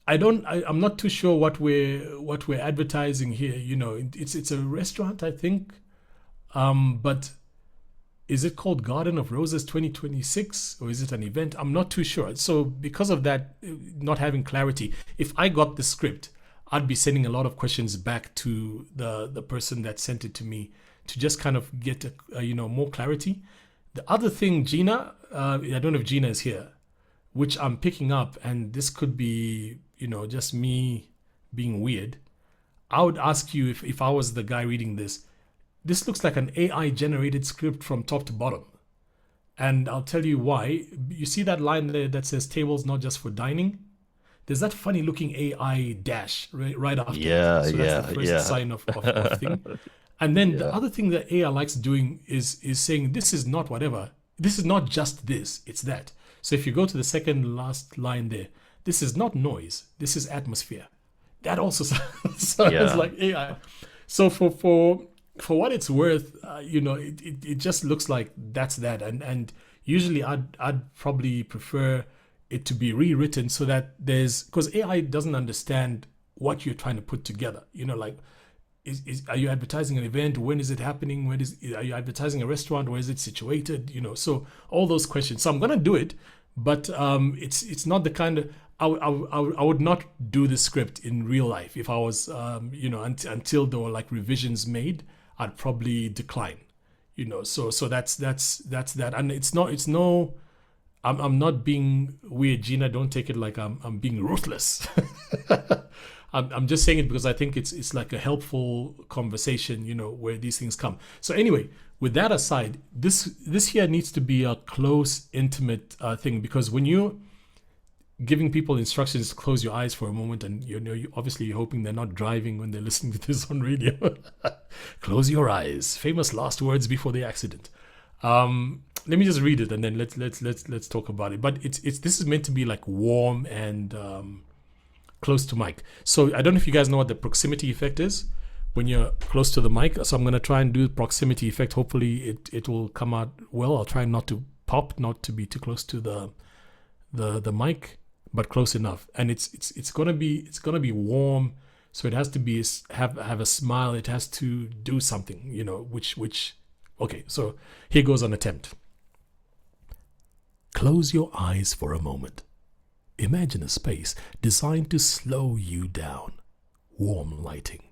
not too sure what we're advertising here. It's a restaurant, I think. But is it called Garden of Roses 2026 or is it an event? I'm not too sure. So because of that, not having clarity, if I got the script, I'd be sending a lot of questions back to the person that sent it to me to just kind of get more clarity. The other thing, Gina, I don't know if Gina is here, which I'm picking up, and this could be just me being weird. I would ask you, if I was the guy reading this looks like an AI generated script from top to bottom. And I'll tell you why. You see that line there that says tables not just for dining? There's that funny looking AI dash right after. Yeah, so that's the first sign of thing. And then the other thing that AI likes doing is saying, this is not whatever. This is not just this, it's that. So if you go to the second last line there, this is not noise, this is atmosphere. That also sounds like AI. So for what it's worth, it just looks like that's that. And usually I'd probably prefer it to be rewritten so that because AI doesn't understand what you're trying to put together. Are you advertising an event? When is it happening? Are you advertising a restaurant? Where is it situated? So all those questions. So I'm gonna do it, but it's not the kind of I would not do the script in real life. If I was until there were like revisions made, I'd probably decline. So that's that. And it's no. I'm not being weird, Gina. Don't take it like I'm being ruthless. I'm just saying it because I think it's like a helpful conversation, where these things come. So anyway, with that aside, this here needs to be a close, intimate thing, because when you're giving people instructions, close your eyes for a moment, and obviously you're hoping they're not driving when they're listening to this on radio. Close your eyes. Famous last words before the accident. Let me just read it and then let's talk about it. But this is meant to be like warm and close to mic. So I don't know if you guys know what the proximity effect is when you're close to the mic. So I'm going to try and do the proximity effect. Hopefully it will come out well. I'll try not to pop, not to be too close to the mic, but close enough. And it's going to be warm. So it has to be have a smile. It has to do something, which okay. So here goes an attempt. Close your eyes for a moment. Imagine a space designed to slow you down. Warm lighting,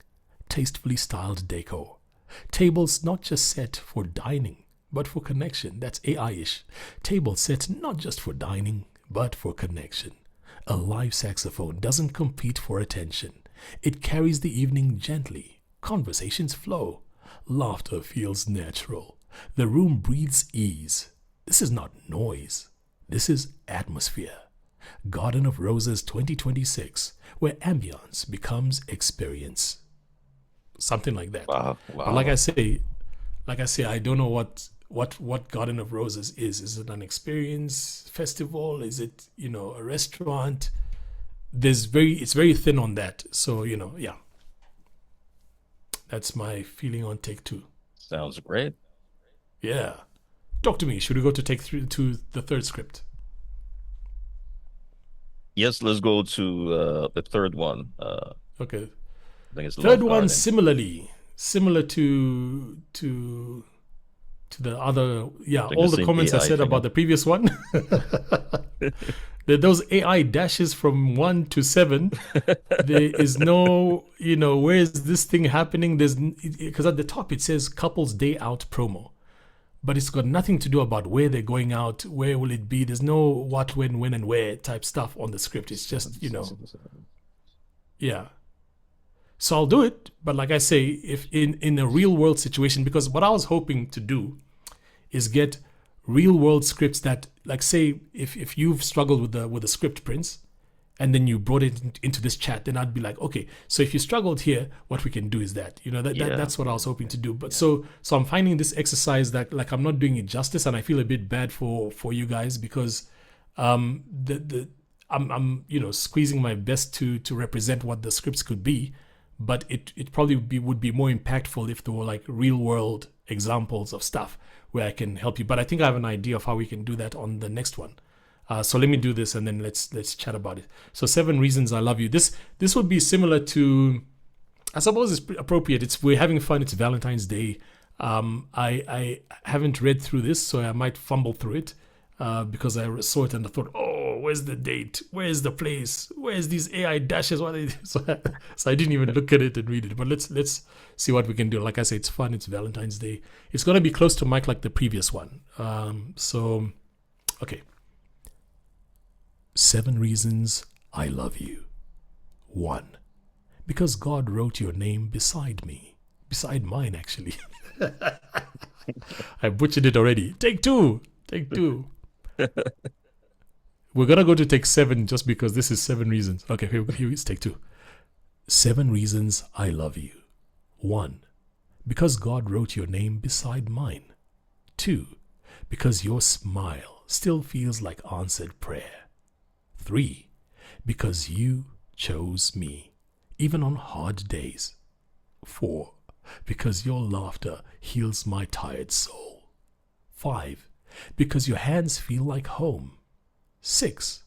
tastefully styled decor, tables not just set for dining, but for connection. That's AI-ish. Tables set not just for dining, but for connection. A live saxophone doesn't compete for attention. It carries the evening gently. Conversations flow. Laughter feels natural. The room breathes ease. This is not noise. This is atmosphere. Garden of Roses 2026, where ambience becomes experience. Something like that. Wow. But like I say, I don't know what Garden of Roses is. Is it an experience festival? Is it, a restaurant? It's very thin on that. So, yeah. That's my feeling on take 2. Sounds great. Yeah. Talk to me. Should we go to take 3 to the third script? Yes, let's go to the third one. Okay. I think it's Third Love one, Garden. similar to to the other, yeah, Like the all the same comments I AI said thing. about the previous one. Those AI dashes from 1 to 7, there is no, where is this thing happening? Because at the top it says couples day out promo, but it's got nothing to do about where they're going out, where will it be. There's no what, when, and where type stuff on the script. It's just, yeah. So I'll do it, but like I say, if in a real world situation, because what I was hoping to do is get real world scripts that, like, say if you've struggled with the script, Prince, and then you brought it into this chat, then I'd be like, okay, so if you struggled here, what we can do is that, that's what I was hoping to do. But so I'm finding this exercise that, like, I'm not doing it justice, and I feel a bit bad for you guys, because I'm squeezing my best to represent what the scripts could be, but it probably would be more impactful if there were like real world examples of stuff where I can help you. But I think I have an idea of how we can do that on the next one. So let me do this, and then let's chat about it. So 7 reasons I love you. This would be similar to, I suppose it's appropriate. We're having fun. It's Valentine's Day. I haven't read through this, so I might fumble through it because I saw it and I thought, oh, where's the date? Where's the place? Where's these AI dashes? What are they? So I didn't even look at it and read it. But let's see what we can do. Like I say, it's fun. It's Valentine's Day. It's gonna be close to Mike like the previous one. So okay. 7 reasons I love you. 1. Because God wrote your name beside me. Beside mine, actually. I butchered it already. Take 2. We're going to go to take 7 just because this is 7 reasons. Okay, here is take 2. 7 reasons I love you. 1. Because God wrote your name beside mine. 2. Because your smile still feels like answered prayer. 3. Because you chose me, even on hard days. 4. Because your laughter heals my tired soul. 5. Because your hands feel like home. 6.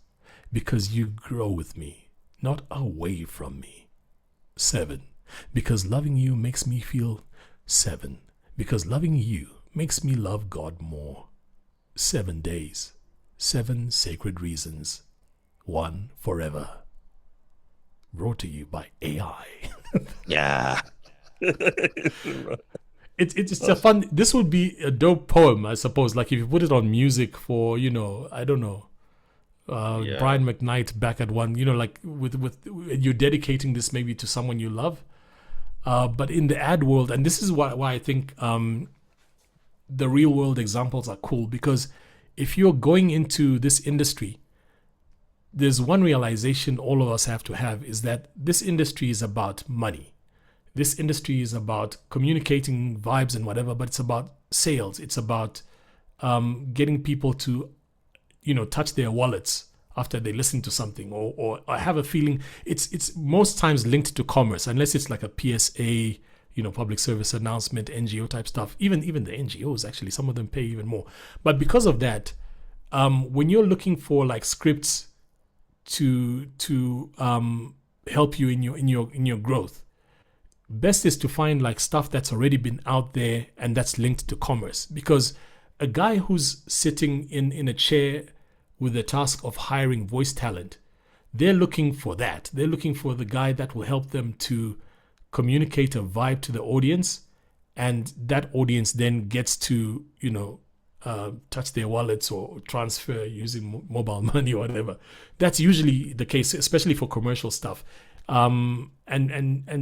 Because you grow with me, not away from me. 7. Because loving you makes me feel 7. Because loving you makes me love God more. 7 days, 7 sacred reasons. 1 forever. Brought to you by AI. Yeah. It's a fun. This would be a dope poem, I suppose. Like if you put it on music for, I don't know, Brian McKnight back at one. Like with you're dedicating this maybe to someone you love. But in the ad world, and this is why I think the real world examples are cool, because if you're going into this industry, there's one realization all of us have to have, is that this industry is about money. This industry is about communicating vibes and whatever, but it's about sales. It's about getting people to, touch their wallets after they listen to something, or I have a feeling it's most times linked to commerce, unless it's like a PSA, public service announcement, NGO type stuff. Even the NGOs, actually, some of them pay even more. But because of that, when you're looking for like scripts to help you in your growth, best is to find like stuff that's already been out there and that's linked to commerce. Because a guy who's sitting in a chair with the task of hiring voice talent, they're looking for that. They're looking for the guy that will help them to communicate a vibe to the audience, and that audience then gets to touch their wallets or transfer using mobile money or whatever. That's usually the case, especially for commercial stuff. And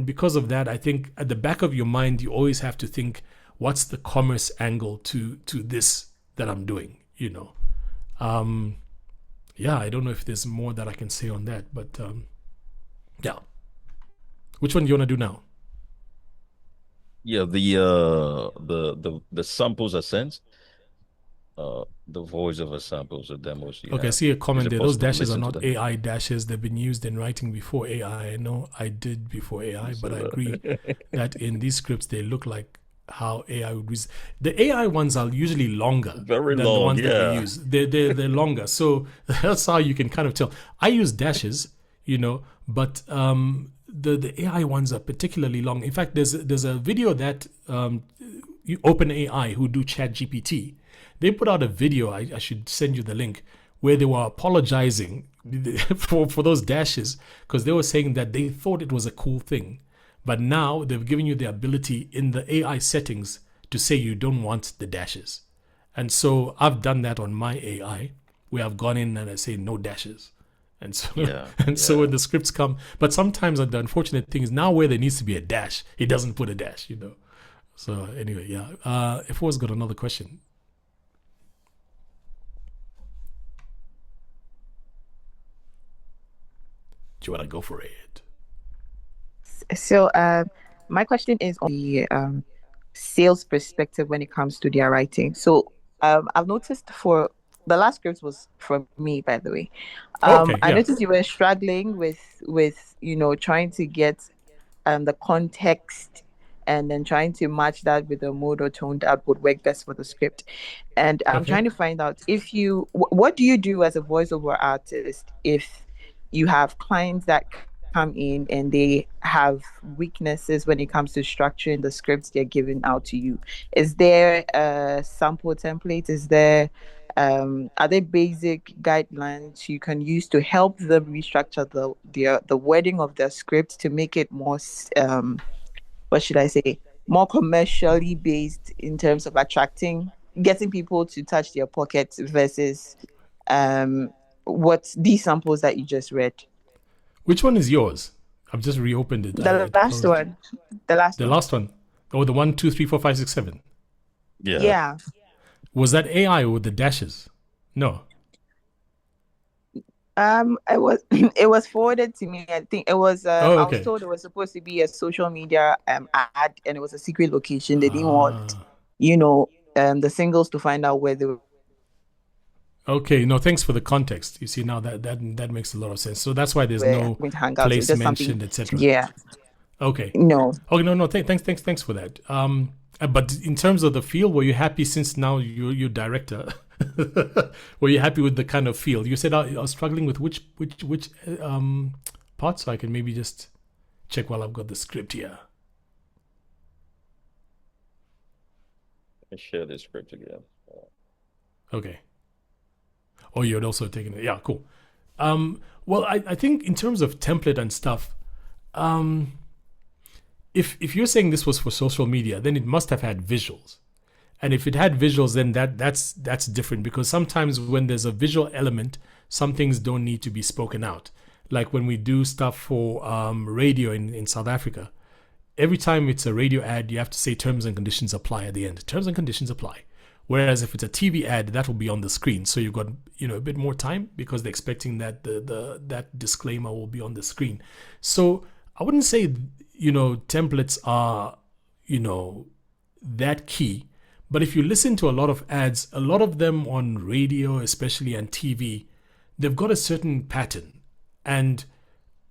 because of that, I think at the back of your mind, you always have to think, what's the commerce angle to this that I'm doing? I don't know if there's more that I can say on that, but yeah. Which one do you want to do now? Yeah, the samples are sent. The voiceover samples, the demos you Okay, I have. see a Is comment it there. Those possible to dashes are listen to not them? AI dashes. They've been used in writing before AI. I know I did before AI, but I agree that in these scripts, they look like how AI would use. The AI ones are usually longer Very than the long, ones that we yeah. use. They're longer. So that's how you can kind of tell. I use dashes, but the AI ones are particularly long. In fact, there's a video that OpenAI, who do ChatGPT, they put out a video. I should send you the link, where they were apologizing for those dashes, because they were saying that they thought it was a cool thing, but now they've given you the ability in the AI settings to say you don't want the dashes. And so I've done that on my AI, where I've gone in and I say no dashes. And so, so when the scripts come, but sometimes the unfortunate thing is now where there needs to be a dash, it doesn't put a dash, So anyway, Efua's got another question. Do you want to go for it? So, my question is on the sales perspective when it comes to their writing. So, I've noticed for the last script was from me, by the way. Okay, I yeah. noticed you were struggling with trying to get the context and then trying to match that with the mood or tone that would work best for the script. And I'm Okay. trying to find out what do you do as a voiceover artist if you have clients that come in and they have weaknesses when it comes to structuring the scripts they're giving out to you? Is there a sample template? Are there basic guidelines you can use to help them restructure the wording of their script to make it more what should I say, more commercially based in terms of getting people to touch their pockets versus what these samples that you just read? Which one is yours? I've just reopened it. The It last closed. one. The last The one. last one. Oh, the 1, 2, 3, 4, 5, 6, 7. Yeah. Yeah. Was that AI with the dashes? No. It was it was forwarded to me. I think it was Oh, I was okay. told it was supposed to be a social media ad, and it was a secret location. They didn't want, Ah. the singles to find out where they were Okay. No, thanks for the context. You see, now that makes a lot of sense. So that's why there's no going to hang out. So it's place just something mentioned, etc. yeah. Okay. No. Okay. No. Thanks for that. But in terms of the feel, were you happy since now you're director? Were you happy with the kind of feel? You said I was struggling with which part, so I can maybe just check while I've got the script here. I share this script again. Okay. Oh, you're also taking it. Yeah, cool. Well, I think in terms of template and stuff, if you're saying this was for social media, then it must have had visuals. And if it had visuals, then that's different, because sometimes when there's a visual element, some things don't need to be spoken out. Like when we do stuff for radio in South Africa, every time it's a radio ad, you have to say terms and conditions apply at the end. Terms and conditions apply. Whereas if it's a TV ad, that will be on the screen, so you've got a bit more time, because they're expecting that that disclaimer will be on the screen. So I wouldn't say templates are that key. But if you listen to a lot of ads, a lot of them on radio, especially, and TV, they've got a certain pattern. And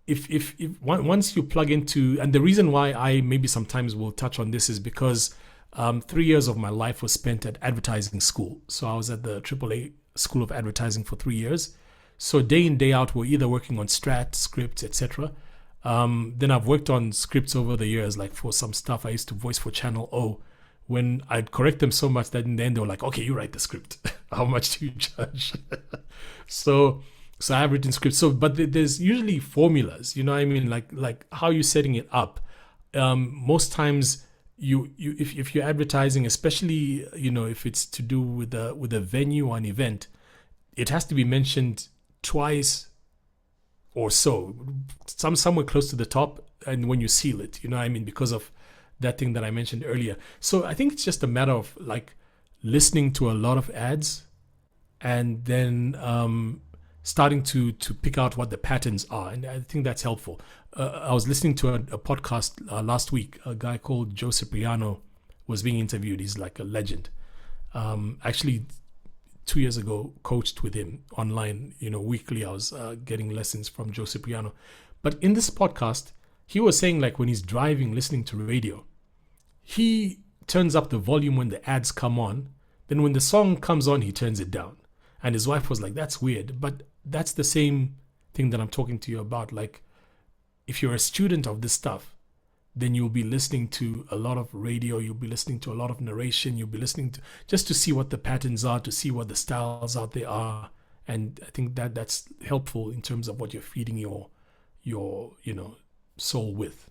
if once you plug into, and the reason why I maybe sometimes will touch on this is because 3 years of my life was spent at advertising school. So I was at the AAA School of Advertising for 3 years. So day in, day out, we're either working on strat, scripts, etc. Then I've worked on scripts over the years, like for some stuff I used to voice for Channel O, when I'd correct them so much that in the end they were like, okay, you write the script. How much do you charge? So I've written scripts. So, but there's usually formulas, I mean, like how you're setting it up. Most times if you're advertising, especially, if it's to do with a venue or an event, it has to be mentioned twice or so, somewhere close to the top, and when you seal it, I mean, because of that thing that I mentioned earlier. So I think it's just a matter of like listening to a lot of ads and then starting to pick out what the patterns are. And I think that's helpful. I was listening to a podcast last week. A guy called Joe Cipriano was being interviewed. He's like a legend. Actually, 2 years ago, coached with him online, weekly. I was getting lessons from Joe Cipriano. But in this podcast, he was saying, like, when he's driving, listening to radio, he turns up the volume when the ads come on. Then when the song comes on, he turns it down. And his wife was like, that's weird. But that's the same thing that I'm talking to you about. Like, if you're a student of this stuff, then you'll be listening to a lot of radio, you'll be listening to a lot of narration, you'll be listening to just to see what the patterns are, to see what the styles out there are. And I think that that's helpful in terms of what you're feeding your soul with.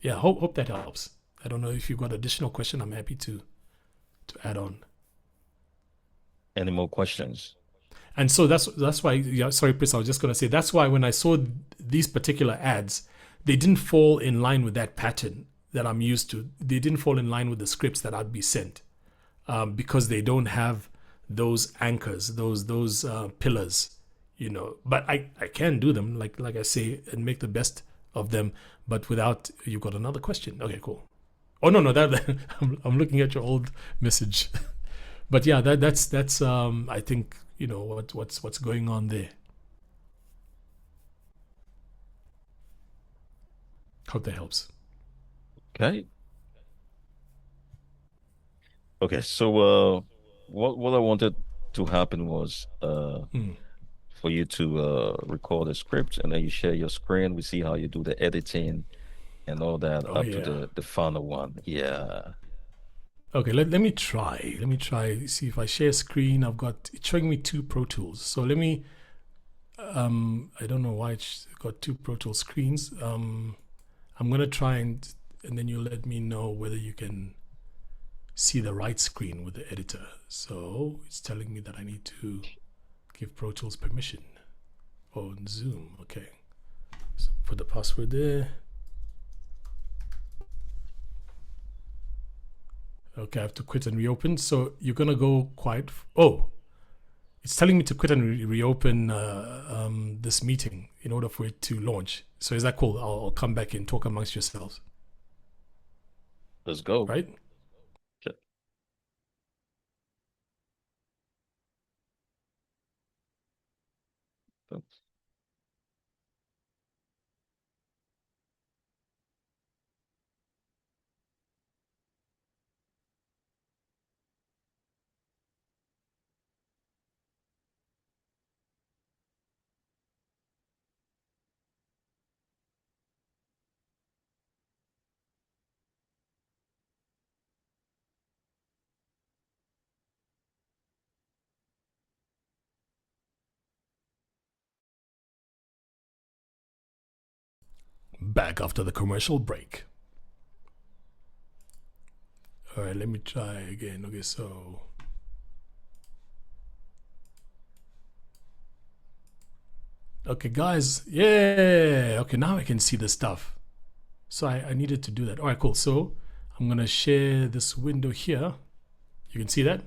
Yeah, hope that helps. I don't know if you've got additional question. I'm happy to add on. Any more questions? And so that's why. Yeah, sorry, Chris. I was just gonna say that's why when I saw these particular ads, they didn't fall in line with that pattern that I'm used to. They didn't fall in line with the scripts that I'd be sent, because they don't have those anchors, those pillars, But I can do them, like I say, and make the best of them. But without, you've got another question. Okay, cool. Oh no, that I'm looking at your old message. But yeah, that's I think what's going on there. Hope that helps. Okay. Okay, so what I wanted to happen was for you to record a script, and then you share your screen. We see how you do the editing and all that up to the final one. Yeah. Okay, let me try. Let me try. See if I share screen. It's showing me 2 Pro Tools. So let me. I don't know why it's got 2 Pro Tools screens. I'm gonna try and then you let me know whether you can see the right screen with the editor. So it's telling me that I need to give Pro Tools permission. Oh, Zoom. Okay. So put the password there. Okay, I have to quit and reopen. So you're gonna go quiet. Oh, it's telling me to quit and reopen this meeting in order for it to launch. So is that cool? I'll come back and talk amongst yourselves. Let's go. Right? Okay. Thanks. Back after the commercial break. All right, let me try again. Okay, so okay, guys. Yeah. Okay, now I can see the stuff. So I needed to do that. All right, cool. So I'm gonna share this window here. You can see that.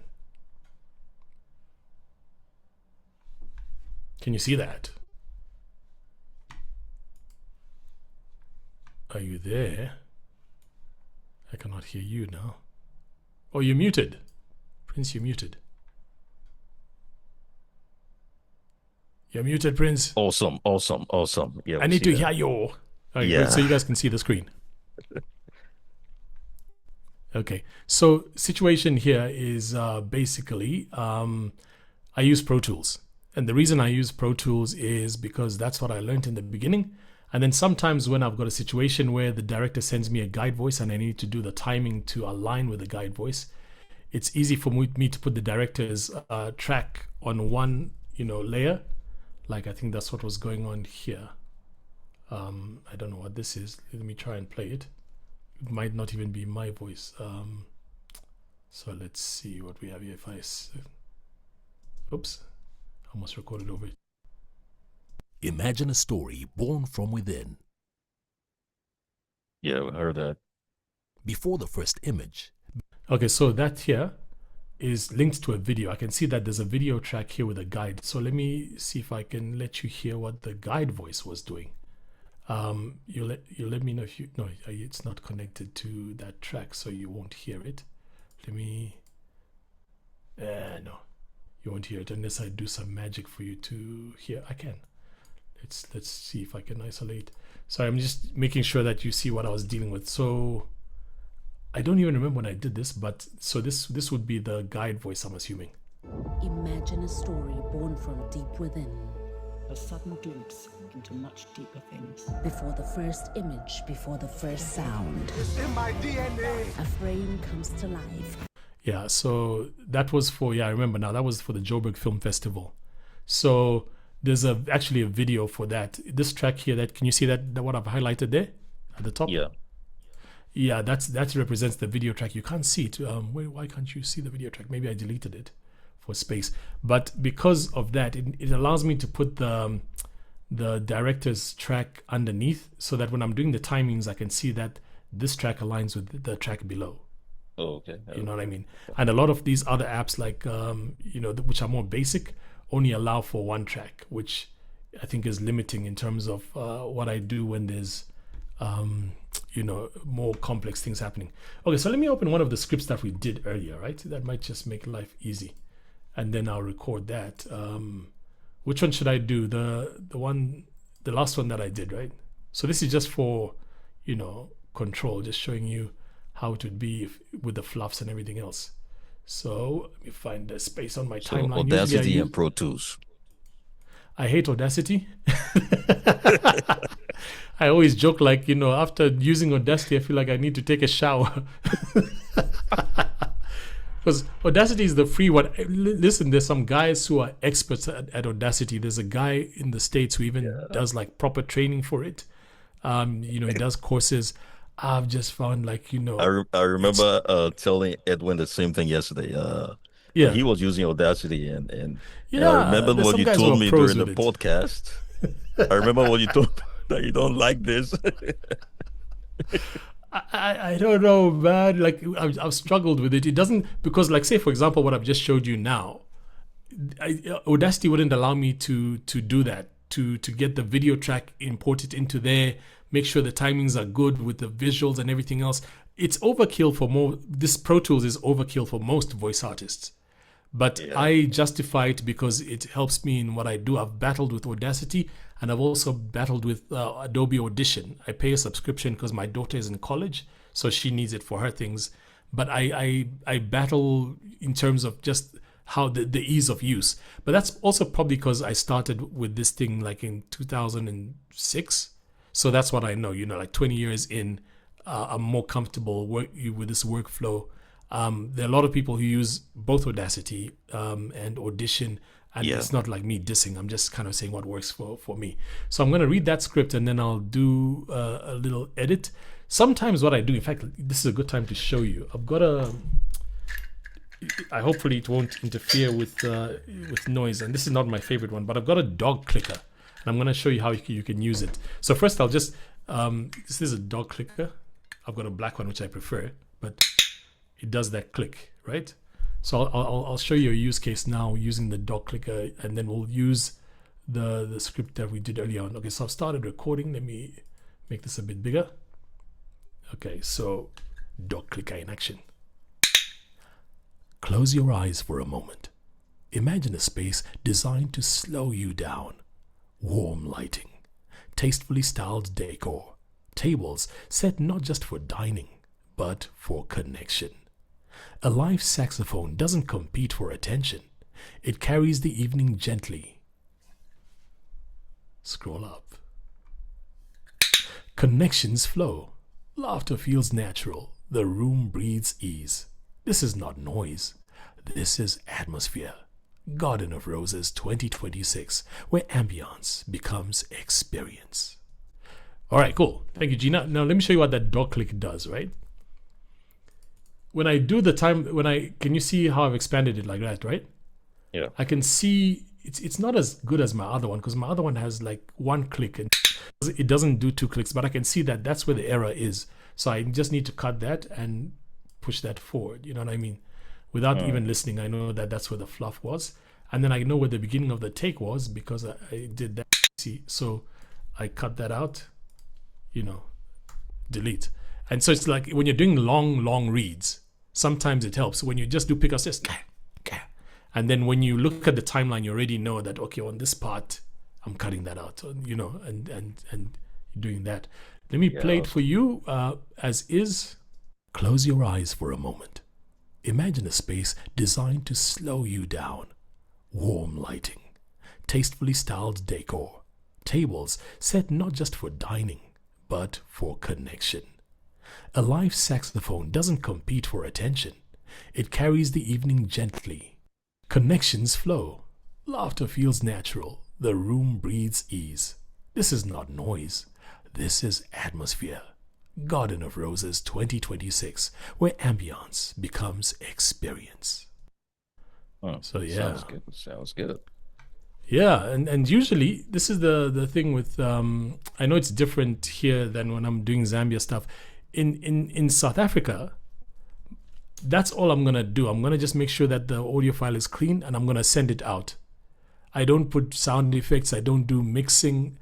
Can you see that? Are you there? I cannot hear you now. Oh, you're muted. Prince, you're muted. You're muted, Prince. Awesome. Yeah. I need to hear you. Okay, yeah. Good, so you guys can see the screen. Okay, so situation here is basically I use Pro Tools. And the reason I use Pro Tools is because that's what I learned in the beginning. And then sometimes when I've got a situation where the director sends me a guide voice and I need to do the timing to align with the guide voice, it's easy for me to put the director's track on one, layer. Like I think that's what was going on here. I don't know what this is. Let me try and play it. It might not even be my voice. So let's see what we have here. If I, oops, almost recorded over it. Imagine a story born from within. Yeah, we heard that. Before the first image. Okay, so that here is linked to a video. I can see that there's a video track here with a guide. So let me see if I can let you hear what the guide voice was doing. You let me know if you no, it's not connected to that track, so you won't hear it. Let me. No, you won't hear it unless I do some magic for you to hear. I can. Let's see if I can isolate. Sorry, I'm just making sure that you see what I was dealing with. So I don't even remember when I did this, but so this would be the guide voice, I'm assuming. Imagine a story born from deep within. a sudden glimpse into much deeper things. Before the first image, before the first sound, It's in my DNA. a frame comes to life. Yeah, so that was for, I remember now, that was for the Joburg Film Festival. So there's actually a video for that. This track here, that can you see that what I've highlighted there at the top? Yeah. Yeah, that represents the video track. You can't see it. Why can't you see the video track? Maybe I deleted it for space. But because of that, it allows me to put the director's track underneath, so that when I'm doing the timings, I can see that this track aligns with the track below. Oh, okay. You know what I mean? And a lot of these other apps, like which are more basic, only allow for one track, which I think is limiting in terms of what I do when there's more complex things happening. Okay, so let me open one of the scripts that we did earlier, right? That might just make life easy, and then I'll record that. Which one should I do? The last one that I did, right? So this is just for control, just showing you how it would be with the fluffs and everything else. So let me find the space on my timeline. Audacity and Pro Tools. I hate Audacity. I always joke, like, after using Audacity, I feel like I need to take a shower. Because Audacity is the free one. Listen, there's some guys who are experts at Audacity. There's a guy in the States who even does like proper training for it. He does courses. I've just found I remember telling Edwin the same thing yesterday. He was using Audacity, and I remember what you told me during the podcast. I remember what you told me, that you don't like this. I don't know, man. Like, I've struggled with it. It doesn't, because, like, say for example, what I've just showed you now, Audacity wouldn't allow me to do that, to get the video track imported into there, make sure the timings are good with the visuals and everything else. It's overkill for this Pro Tools is overkill for most voice artists. But I justify it because it helps me in what I do. I've battled with Audacity, and I've also battled with Adobe Audition. I pay a subscription because my daughter is in college, so she needs it for her things. But I battle in terms of just how the ease of use. But that's also probably because I started with this thing like in 2006. So that's what I know, like 20 years in, I'm more comfortable with this workflow. There are a lot of people who use both Audacity and Audition, and it's not like me dissing. I'm just kind of saying what works for me. So I'm going to read that script, and then I'll do a little edit. Sometimes what I do, in fact, this is a good time to show you. I've got hopefully it won't interfere with noise, and this is not my favorite one, but I've got a dog clicker, and I'm going to show you how you can use it. So first I'll just, this is a dog clicker. I've got a black one, which I prefer, but it does that click, right? So I'll show you a use case now using the dog clicker, and then we'll use the script that we did earlier on. Okay, so I've started recording. Let me make this a bit bigger. Okay, so dog clicker in action. Close your eyes for a moment. Imagine a space designed to slow you down. Warm lighting, tastefully styled decor, tables set not just for dining, but for connection. A live saxophone doesn't compete for attention. It carries the evening gently. Scroll up. Connections flow. Laughter feels natural. The room breathes ease. This is not noise. This is atmosphere. Garden of Roses 2026, where ambience becomes experience. All right, cool. Thank you, Gina. Now let me show you what that dog click does, right? When I do the time, can you see how I've expanded it like that, right? Yeah. I can see it's not as good as my other one, because my other one has like one click and it doesn't do two clicks, but I can see that that's where the error is. So I just need to cut that and push that forward. You know what I mean? Without even listening, I know that that's where the fluff was. And then I know where the beginning of the take was because I did that. See, so I cut that out, delete. And so it's like when you're doing long reads, sometimes it helps. When you just do pick up, just and then when you look at the timeline, you already know that, okay, on this part, I'm cutting that out, and doing that. Let me play it for you as is. Close your eyes for a moment. Imagine a space designed to slow you down. Warm lighting, tastefully styled decor. Tables set not just for dining, but for connection. A live saxophone doesn't compete for attention. It carries the evening gently. Connections flow. Laughter feels natural. The room breathes ease. This is not noise. This is atmosphere. Garden of Roses 2026, where ambience becomes experience. Oh, So yeah. Sounds good. Sounds good. Yeah, and usually this is the thing with I know it's different here than when I'm doing Zambia stuff. In South Africa, that's all I'm gonna do. I'm gonna just make sure that the audio file is clean and I'm gonna send it out. I don't put sound effects, I don't do mixing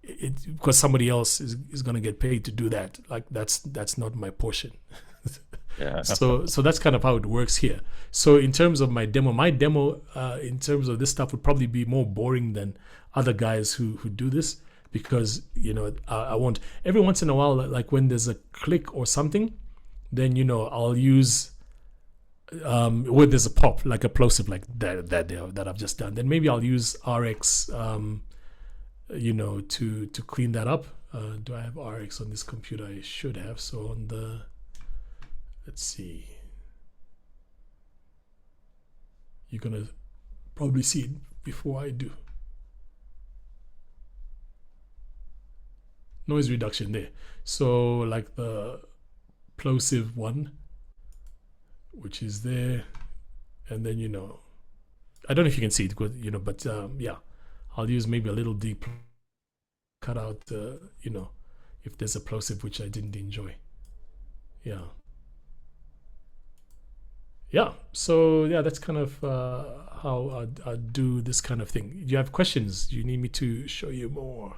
because somebody else is gonna get paid to do that. Like that's not my portion. Yeah. So that's kind of how it works here. So in terms of my demo in terms of this stuff would probably be more boring than other guys who do this, because I won't, every once in a while, like when there's a click or something, then I'll use where there's a pop, like a plosive like that I've just done, then maybe I'll use RX to clean that up. Do I have RX on this computer? I should have. So on the, let's see, you're gonna probably see it before I do. Noise reduction there. So like the plosive one, which is there, and then I don't know if you can see it, but yeah, I'll use maybe a little deep cut out if there's a plosive which I didn't enjoy. Yeah, so yeah, that's kind of how I do this kind of thing. Do you have questions? Do you need me to show you more?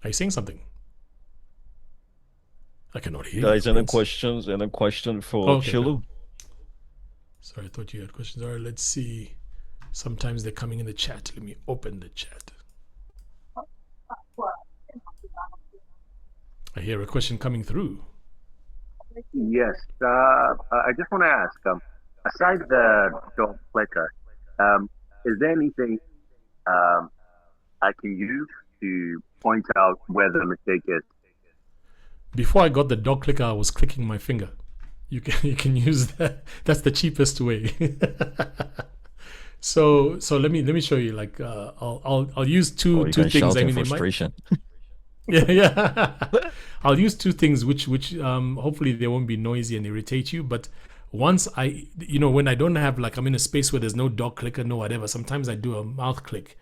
Are you saying something? I cannot hear Guys, you. any questions? Any question for Okay. Chilu? Sorry, I thought you had questions. All right, let's see. Sometimes they're coming in the chat. Let me open the chat. I hear a question coming through. Yes, I just want to ask, aside the dog clicker, is there anything I can use to point out where the mistake is? Before I got the dog clicker, I was clicking my finger. You can use that. That's the cheapest way. So let me show you. Like I'll use two things. I mean, frustration. Yeah. I'll use two things which hopefully they won't be noisy and irritate you. But once when I don't have, like, I'm in a space where there's no dog clicker, no whatever, sometimes I do a mouth click.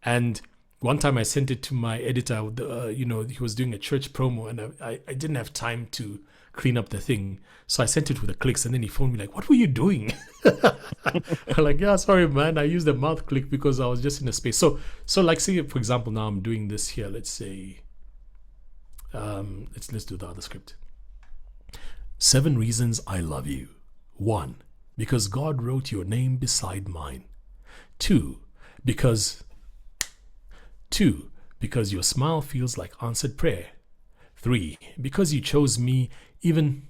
And one time I sent it to my editor, he was doing a church promo, and I didn't have time to clean up the thing. So I sent it with the clicks, and then he phoned me like, "What were you doing?" I'm like, "Yeah, sorry, man. I used the mouth click because I was just in a space." So like, say, for example, now I'm doing this here. Let's say, let's do the other script. 7 reasons I love you. 1, because God wrote your name beside mine. 2, because your smile feels like answered prayer. 3, because you chose me even.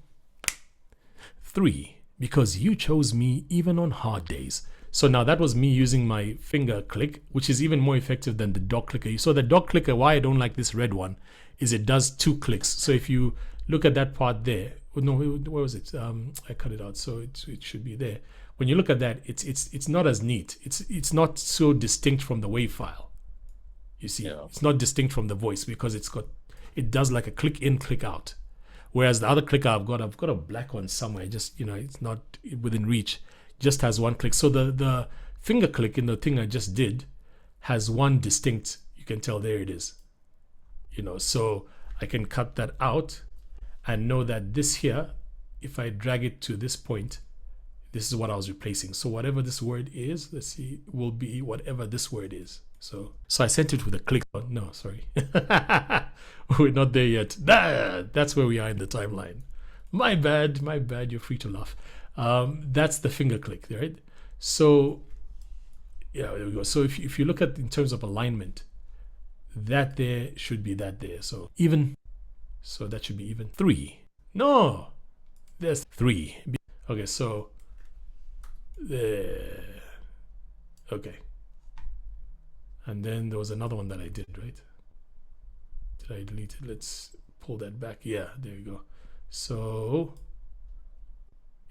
3, because you chose me even on hard days. So now that was me using my finger click, which is even more effective than the dog clicker. So the dog clicker, why I don't like this red one, is it does 2 clicks. So if you look at that part there, no, where was it? I cut it out, so it should be there. When you look at that, it's not as neat. It's not so distinct from the WAV file. You see, It's not distinct from the voice because it does like a click in, click out. Whereas the other clicker I've got a black one somewhere. Just it's not within reach. Just has 1 click. So the finger click in the thing I just did has 1 distinct. You can tell there it is. So I can cut that out and know that this here, if I drag it to this point, this is what I was replacing. So whatever this word is, let's see, will be whatever this word is. So I sent it with a click. No, sorry. We're not there yet. That's where we are in the timeline. My bad. You're free to laugh. That's the finger click, right? So yeah, there we go. So if you look at in terms of alignment, that there should be that there. So even. So that should be even. 3. No. there's 3. Okay, so okay, and then there was another one that I did, right? Did I delete it? Let's pull that back. Yeah, there you go. So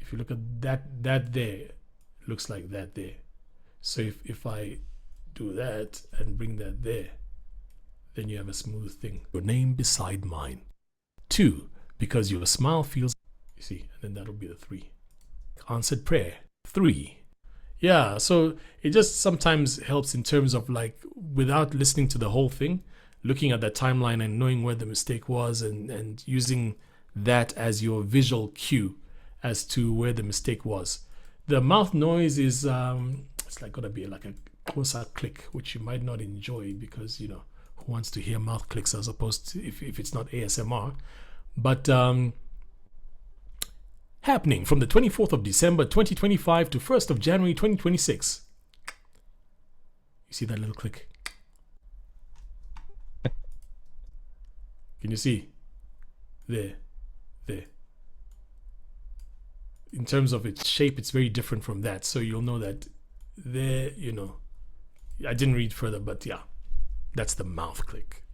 if you look at that there looks like that there. So if I do that and bring that there, then you have a smooth thing. Your name beside mine. 2, because your smile feels, you see, and then that'll be the 3. Answered prayer. 3. Yeah, so it just sometimes helps in terms of like, without listening to the whole thing, looking at that timeline and knowing where the mistake was, and using that as your visual cue as to where the mistake was. The mouth noise is it's like gonna be like a closer click, which you might not enjoy because, you know, who wants to hear mouth clicks as opposed to if it's not ASMR. But happening from the 24th of December 2025 to 1st of January 2026. You see that little click? Can you see? There. In terms of its shape, it's very different from that. So you'll know that there, you know, I didn't read further, but yeah, that's the mouth click.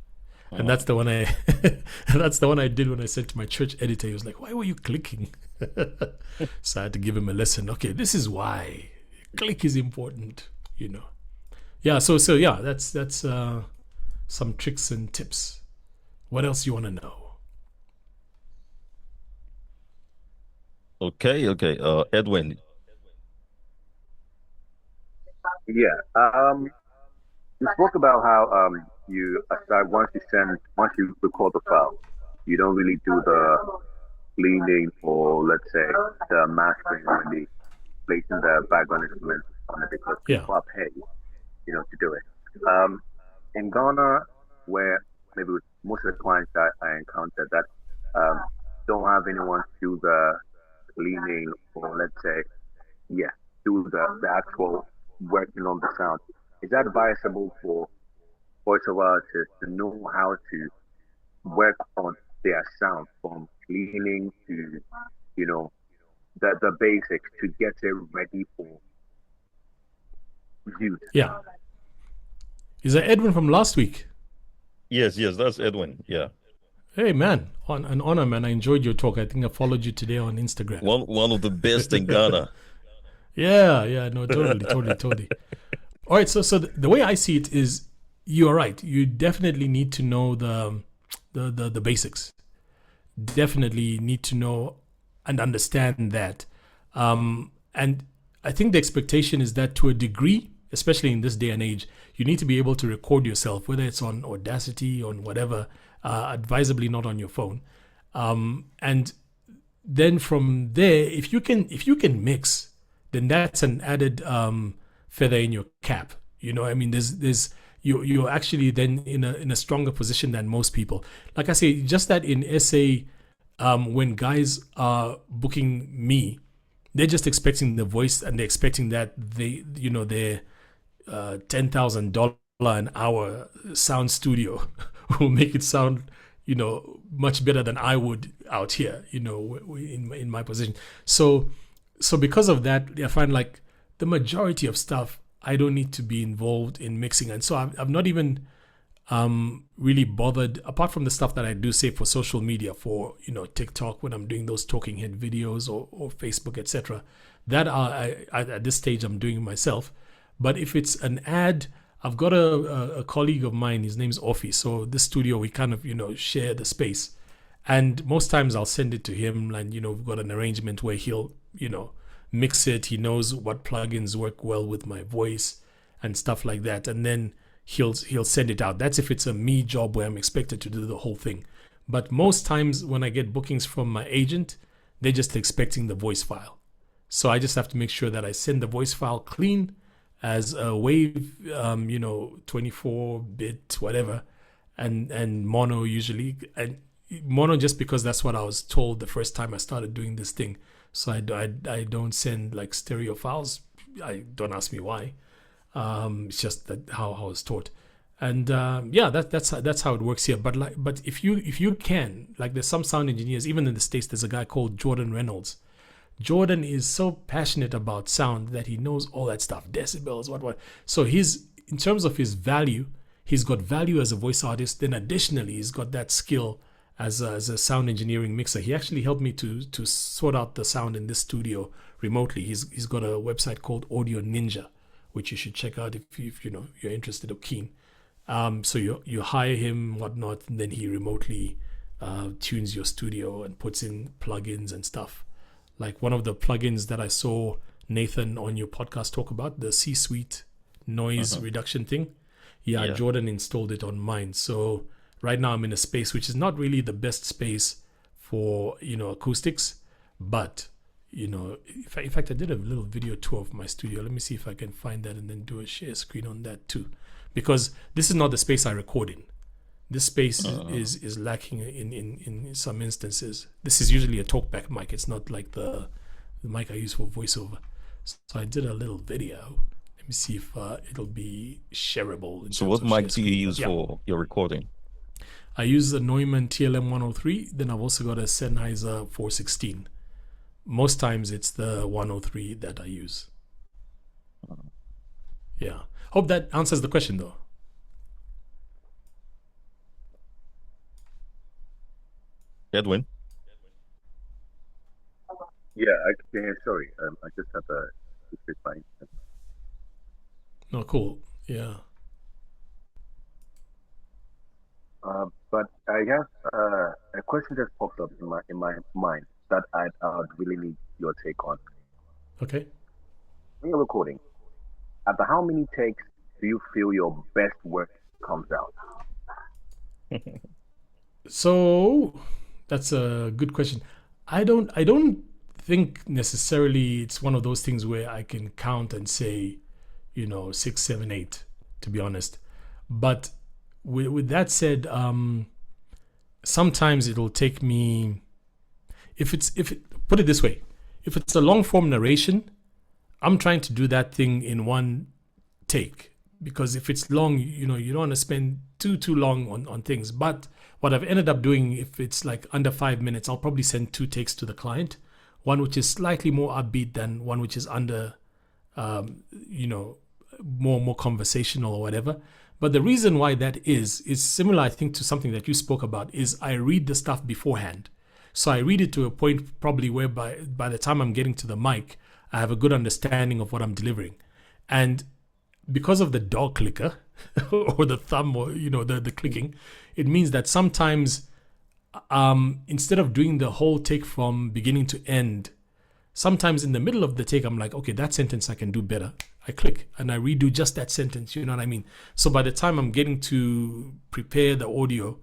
And that's the one I did when I said to my church editor. He was like, "Why were you clicking?" So I had to give him a lesson. Okay, this is why click is important, you know. Yeah, so yeah, that's some tricks and tips. What else you want to know? Okay. Edwin. Yeah. You spoke about how you once you record the file, you don't really do the cleaning or let's say the mastering or the placing the background instruments on it because people are paid, you know, to do it. In Ghana, where maybe with most of the clients that I encountered that don't have anyone to do the cleaning or let's say, do the actual working on the sound. Is that advisable for voiceover artists to know how to work on their sound from cleaning to, you know, the basics to get it ready for use? Yeah. Is that Edwin from last week? Yes, that's Edwin. Yeah. Hey man, an honor, man. I enjoyed your talk. I think I followed you today on Instagram. One of the best in Ghana. Yeah, no, totally. All right, so the way I see it is, you are right. You definitely need to know the basics. Definitely need to know and understand that. And I think the expectation is that to a degree, especially in this day and age, you need to be able to record yourself, whether it's on Audacity, on whatever, advisably not on your phone. And then from there, if you can mix, then that's an added feather in your cap. You know, I mean, you're actually then in a stronger position than most people. Like I say, just that in SA, when guys are booking me, they're just expecting the voice and they're expecting that their $10,000 an hour sound studio will make it sound, you know, much better than I would out here, you know, in my position. So because of that, I find like the majority of stuff I don't need to be involved in mixing, and so I've not even really bothered, apart from the stuff that I do say for social media, for, you know, TikTok when I'm doing those talking head videos or Facebook, etc. That I at this stage I'm doing myself. But if it's an ad, I've got a colleague of mine. His name's Offie. So this studio, we kind of, you know, share the space, and most times I'll send it to him, and, you know, we've got an arrangement where he'll, you know, mix it. He knows what plugins work well with my voice and stuff like that, and then he'll send it out. That's if it's a me job where I'm expected to do the whole thing. But most times when I get bookings from my agent, they're just expecting the voice file. So I just have to make sure that I send the voice file clean as a wave, 24-bit, whatever, and mono usually. And mono just because that's what I was told the first time I started doing this thing. So I don't send like stereo files. Don't ask me why. It's just that how I was taught. And yeah, that's how it works here. But if you can, like, there's some sound engineers, even in the States, there's a guy called Jordan Reynolds. Jordan is so passionate about sound that he knows all that stuff, decibels, what. So in terms of his value, he's got value as a voice artist. Then additionally, he's got that skill as a sound engineering mixer. He actually helped me to sort out the sound in this studio remotely. He's got a website called Audio Ninja, which you should check out if you're interested or keen. So you hire him, whatnot, and then he remotely tunes your studio and puts in plugins and stuff. Like one of the plugins that I saw Nathan on your podcast talk about, the C-Suite noise reduction thing. Yeah, Jordan installed it on mine. So right now I'm in a space which is not really the best space for, acoustics, but, in fact, I did a little video tour of my studio. Let me see if I can find that and then do a share screen on that too. Because this is not the space I record in. This space is lacking in some instances. This is usually a talkback mic. It's not like the mic I use for voiceover. So I did a little video. Let me see if it'll be shareable. So what mic do you use for your recording? I use a Neumann TLM 103. Then I've also got a Sennheiser 416. Most times it's the 103 that I use. Yeah. Hope that answers the question though. Edwin? Yeah, I can hear. Sorry, I just have a line. No, cool. Yeah. But I guess a question just popped up in my mind that I would really need your take on. Okay. When you're recording, after how many takes do you feel your best work comes out? So that's a good question. I don't think necessarily it's one of those things where I can count and say, 6, 7, 8, to be honest. But with that said, sometimes it'll take me, put it this way, if it's a long form narration, I'm trying to do that thing in one take, because if it's long, you don't want to spend too long on things. But what I've ended up doing, if it's like under 5 minutes, I'll probably send 2 takes to the client, one which is slightly more upbeat than one which is under more conversational or whatever. But the reason why that is similar, I think, to something that you spoke about, is I read the stuff beforehand. So I read it to a point probably where by the time I'm getting to the mic, I have a good understanding of what I'm delivering. And because of the dog clicker or the thumb or, the clicking, it means that sometimes instead of doing the whole take from beginning to end, sometimes in the middle of the take, I'm like, okay, that sentence I can do better. I click and I redo just that sentence, you know what I mean? So by the time I'm getting to prepare the audio,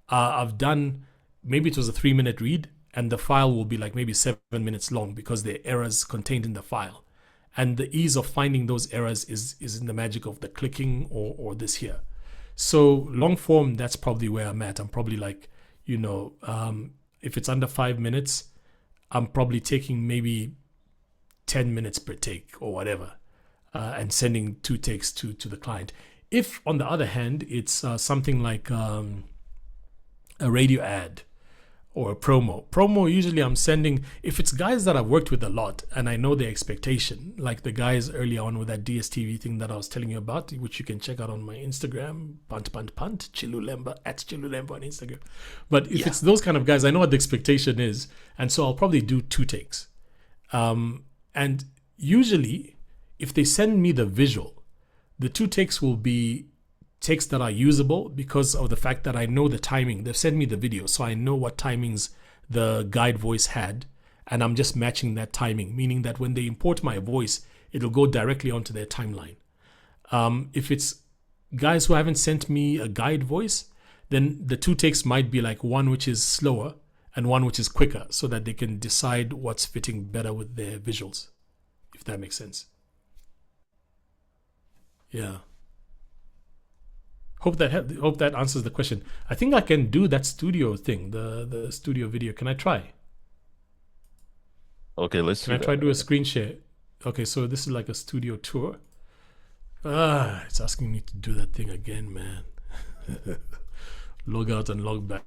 I've done, maybe it was a 3-minute read, and the file will be like maybe 7 minutes long because there are errors contained in the file. And the ease of finding those errors is in the magic of the clicking or this here. So long form, that's probably where I'm at. I'm probably like, if it's under 5 minutes, I'm probably taking maybe 10 minutes per take or whatever, and sending 2 takes to the client. If, on the other hand, it's something like a radio ad or a promo, usually I'm sending, if it's guys that I've worked with a lot and I know their expectation, like the guys early on with that DSTV thing that I was telling you about, which you can check out on my Instagram, punt, Chilu Lemba, at Chilu Lemba on Instagram. But if it's those kind of guys, I know what the expectation is, and so I'll probably do 2 takes. And usually, if they send me the visual, the 2 takes will be takes that are usable because of the fact that I know the timing. They've sent me the video, so I know what timings the guide voice had, and I'm just matching that timing, meaning that when they import my voice, it'll go directly onto their timeline. If it's guys who haven't sent me a guide voice, then the 2 takes might be like one which is slower and one which is quicker, so that they can decide what's fitting better with their visuals, if that makes sense. Yeah. Hope that answers the question. I think I can do that studio thing, the studio video. Can I try? Okay, let's see. Can I try to do a screen share? Okay, so this is like a studio tour. It's asking me to do that thing again, man. Log out and log back.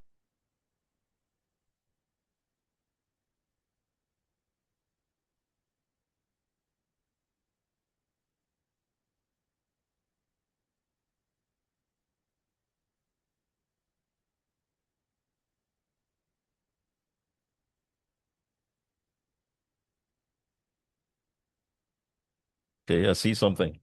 Okay, I see something.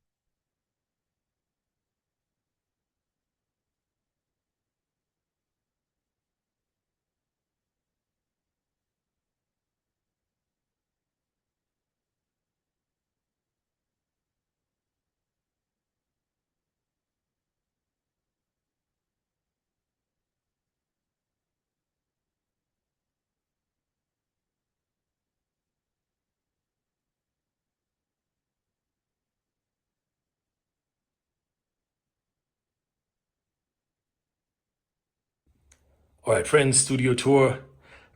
All right, friends, studio tour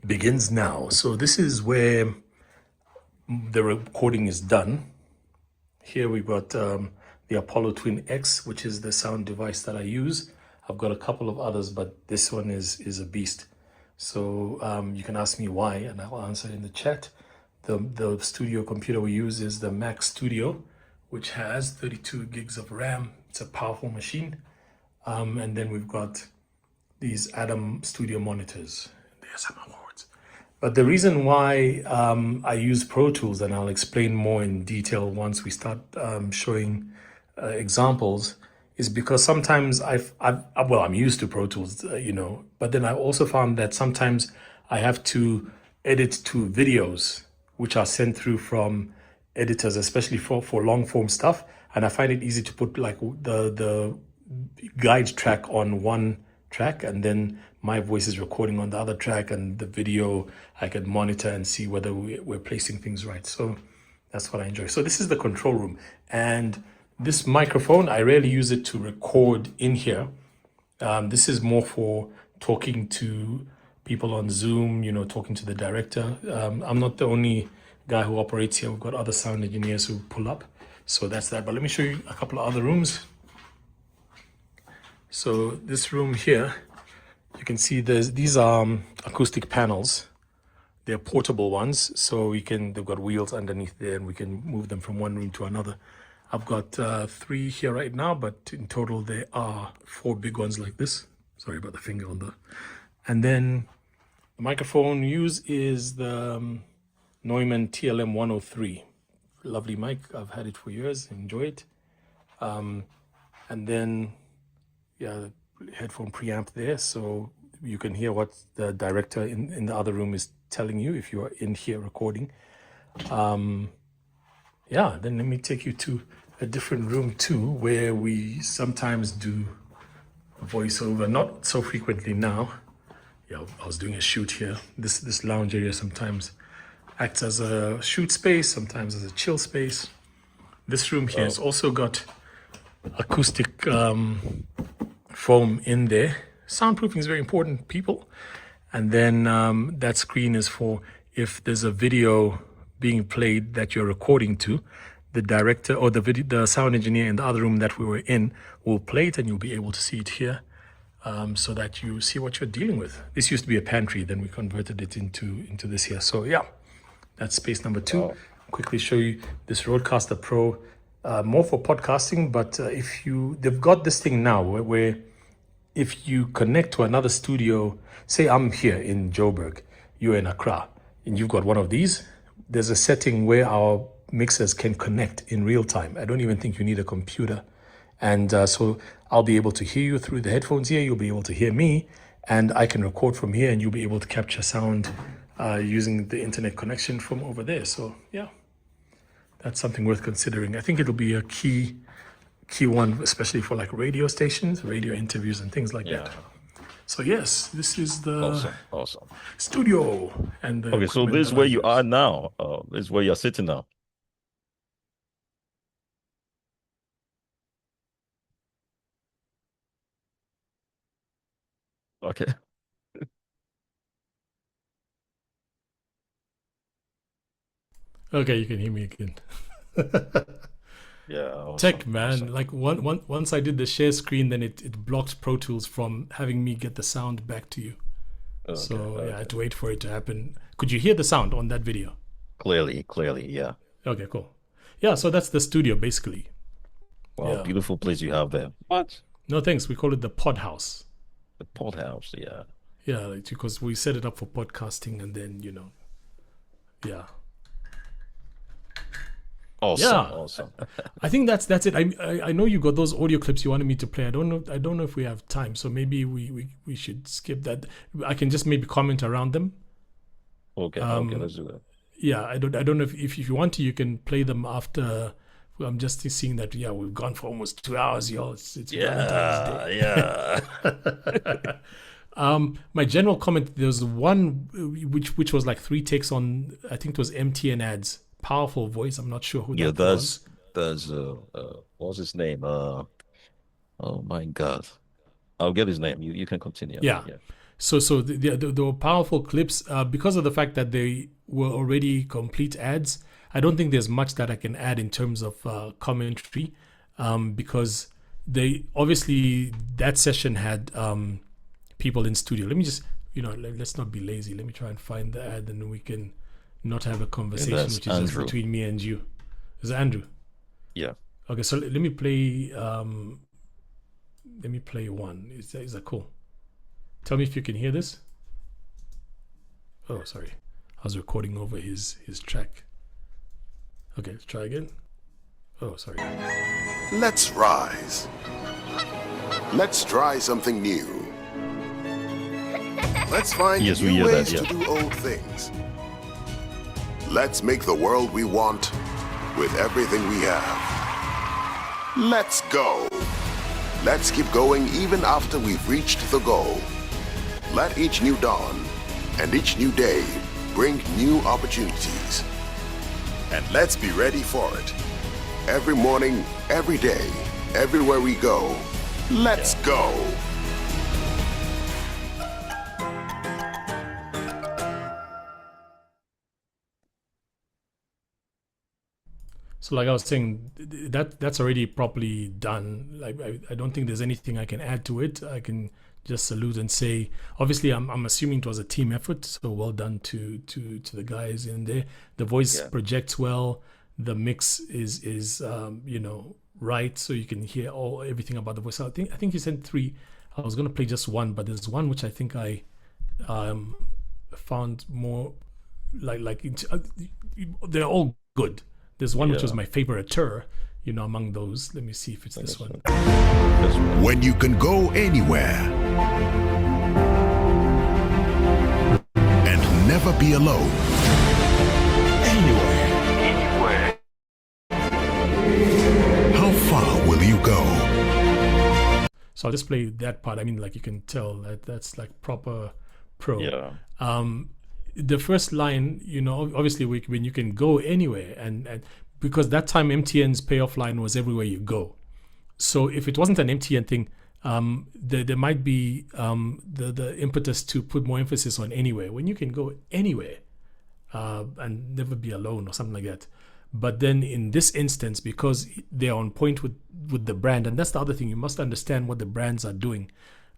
begins now. So this is where the recording is done. Here we've got the Apollo Twin X, which is the sound device that I use. I've got a couple of others, but this one is a beast. So you can ask me why, and I'll answer in the chat. The studio computer we use is the Mac Studio, which has 32 gigs of RAM. It's a powerful machine. And then we've got these Atom Studio monitors. There's some awards. But the reason why I use Pro Tools, and I'll explain more in detail once we start showing examples, is because sometimes well, I'm used to Pro Tools, but then I also found that sometimes I have to edit to videos, which are sent through from editors, especially for long form stuff. And I find it easy to put like the guide track on one track, and then my voice is recording on the other track, and the video I can monitor and see whether we're placing things right. So that's what I enjoy. So this is the control room, and this microphone, I rarely use it to record in here. This is more for talking to people on Zoom, talking to the director. I'm not the only guy who operates here. We've got other sound engineers who pull up. So that's that. But let me show you a couple of other rooms. So this room here, you can see these are acoustic panels. They're portable ones, so they've got wheels underneath there, and we can move them from one room to another. I've got 3 here right now, but in total there are 4 big ones like this. Sorry about the finger on the. And then the microphone used is the Neumann TLM 103. Lovely mic. I've had it for years. Enjoy it. And then, yeah, headphone preamp there, so you can hear what the director in the other room is telling you if you are in here recording. Yeah, then let me take you to a different room too, where we sometimes do voiceover, not so frequently now. Yeah, I was doing a shoot here. This lounge area sometimes acts as a shoot space, sometimes as a chill space. This room here has also got acoustic foam in there. Soundproofing is very important, people. And then that screen is for if there's a video being played that you're recording to, the director or the sound engineer in the other room that we were in will play it, and you'll be able to see it here, so that you see what you're dealing with. This used to be a pantry, then we converted it into this here. So yeah, that's space number 2. Quickly show you this Rodecaster Pro, more for podcasting, but they've got this thing now where if you connect to another studio, say I'm here in Joburg, you're in Accra, and you've got one of these, there's a setting where our mixers can connect in real time. I don't even think you need a computer. And so I'll be able to hear you through the headphones here. You'll be able to hear me, and I can record from here, and you'll be able to capture sound using the internet connection from over there. So yeah, that's something worth considering. I think it'll be a key one, especially for like radio stations, radio interviews, and things like that. So yes, this is the Awesome. studio. And Okay, so this is where you are now. This is where you're sitting now. Okay. Okay, you can hear me again. Yeah, Tech, awesome, man. awesome. Like once I did the share screen, then it blocked Pro Tools from having me get the sound back to you. Okay, So yeah, I had okay. to wait for it to happen. Could you hear the sound on that video? Clearly, yeah. Okay, cool. Yeah, so that's the studio basically. Wow, Yeah. beautiful place you have there. What? No thanks. We call it the Pod House. The Port House, yeah. Yeah, like, because we set it up for podcasting, and then yeah. Awesome, Yeah, awesome. I think that's it. I know you got those audio clips you wanted me to play. I don't know if we have time, so maybe we should skip that. I can just maybe comment around them. Okay, let's do that. Yeah, I don't know if you want to, you can play them after. I'm just seeing that we've gone for almost 2 hours, y'all. It's Valentine's Day. Yeah. My general comment, there's one which was like 3 takes on, I think it was MTN ads. Powerful voice. I'm not sure who Yeah, that was. there's what's his name? Oh my God. I'll get his name. You can continue. Yeah. Yeah. So there were powerful clips because of the fact that they were already complete ads. I don't think there's much that I can add in terms of commentary because they obviously that session had people in studio. Let me just let's not be lazy. Let me try and find the ad, and we can not have a conversation that's which is just Andrew. between me and you. Is it Andrew? Yeah. Okay, so let me play one. Is that cool? Tell me if you can hear this. Oh, sorry. I was recording over his track. Okay, let's try again. Oh, sorry. Let's rise. Let's try something new. Let's find Yes, we new hear that, ways yeah. to do old things. Let's make the world we want with everything we have. Let's go. Let's keep going even after we've reached the goal. Let each new dawn and each new day bring new opportunities. And let's be ready for it. Every morning, every day, everywhere we go, let's go. So like I was saying, that's already properly done. Like I don't think there's anything I can add to it. I can just salute and say, obviously I'm assuming it was a team effort, so well done to the guys in there. The voice projects well. The mix is right, so you can hear everything about the voice. I think you sent 3. I was gonna play just one, but there's one which I think I found more they're all good. There's one which was my favorite among those. Let me see if it's this one. When you can go anywhere and never be alone. Anywhere. How far will you go? So I'll just play that part. I mean, like you can tell that's like proper pro. Yeah. The first line, obviously when you can go anywhere, and because that time MTN's payoff line was everywhere you go. So if it wasn't an MTN thing, there might be the impetus to put more emphasis on anywhere. When you can go anywhere and never be alone or something like that. But then in this instance, because they're on point with the brand, and that's the other thing, you must understand what the brands are doing.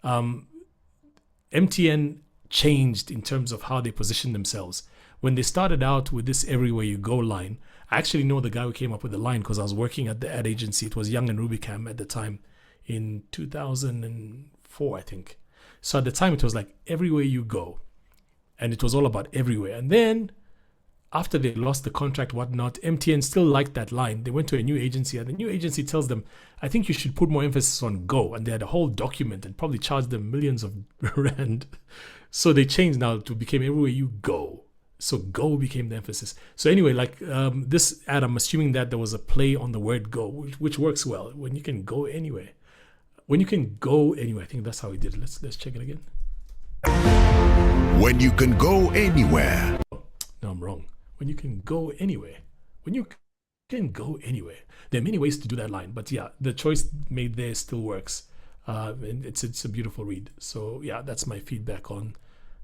MTN changed in terms of how they position themselves. When they started out with this everywhere you go line, I actually know the guy who came up with the line because I was working at the ad agency. It was Young and Rubicam at the time in 2004, I think. So at the time it was like everywhere you go, and it was all about everywhere. And then after they lost the contract, whatnot, MTN still liked that line. They went to a new agency, and the new agency tells them, I think you should put more emphasis on go. And they had a whole document and probably charged them millions of rand. So they changed now to became everywhere you go. So go became the emphasis. So anyway, like this ad, I'm assuming that there was a play on the word go, which works well. When you can go anywhere. When you can go anywhere. I think that's how he did it. Let's check it again. When you can go anywhere. No, I'm wrong. When you can go anywhere. When you can go anywhere. There are many ways to do that line, but yeah, the choice made there still works. And it's a beautiful read. So yeah, that's my feedback on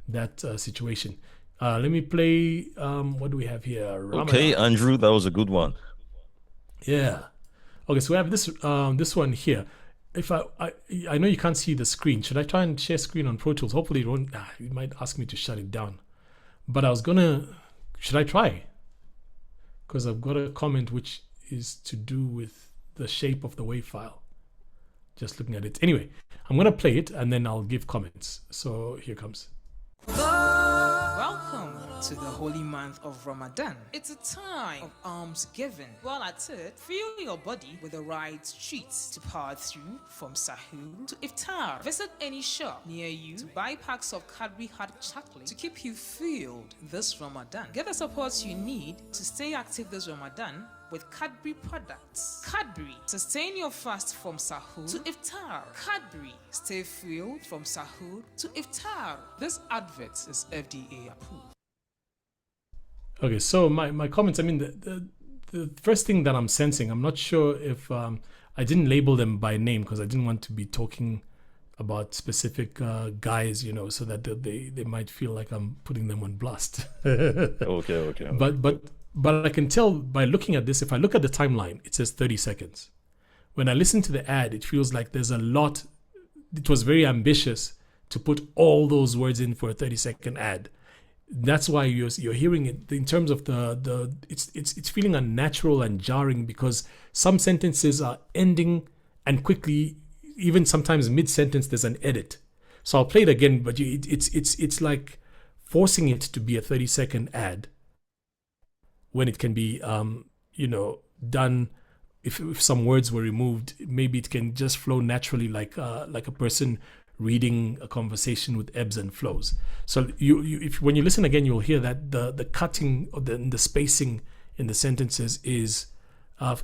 that situation. Let me play. What do we have here? Ramadan. Okay, Andrew, that was a good one. Yeah. Okay, so we have this one here. If I know you can't see the screen. Should I try and share screen on Pro Tools? Hopefully it won't. You might ask me to shut it down. But I was gonna. Should I try? Because I've got a comment which is to do with the shape of the WAV file. Just looking at it. Anyway, I'm gonna play it and then I'll give comments. So here comes. Welcome to the holy month of Ramadan. It's a time of alms giving. While at it, fill your body with the right treats to power through from Sahur to Iftar. Visit any shop near you to buy packs of Cadbury hot chocolate to keep you filled this Ramadan. Get the support you need to stay active this Ramadan with Cadbury products. Cadbury, sustain your fast from Sahur to Iftar. Cadbury, stay filled from Sahur to Iftar. This advert is FDA approved. Okay, so my comments, I mean, the first thing that I'm sensing, I'm not sure if I didn't label them by name because I didn't want to be talking about specific guys, you know, so that they might feel like I'm putting them on blast. Okay. But I can tell by looking at this, if I look at the timeline, it says 30 seconds. When I listen to the ad, it feels like there's a lot. It was very ambitious to put all those words in for a 30-second ad. That's why you're hearing it in terms of it's feeling unnatural and jarring because some sentences are ending and quickly, even sometimes mid-sentence, there's an edit. So I'll play it again, but it's like forcing it to be a 30-second ad when it can be, done. If some words were removed, maybe it can just flow naturally like a person reading a conversation with ebbs and flows. So when you listen again, you'll hear that the cutting or the spacing in the sentences is,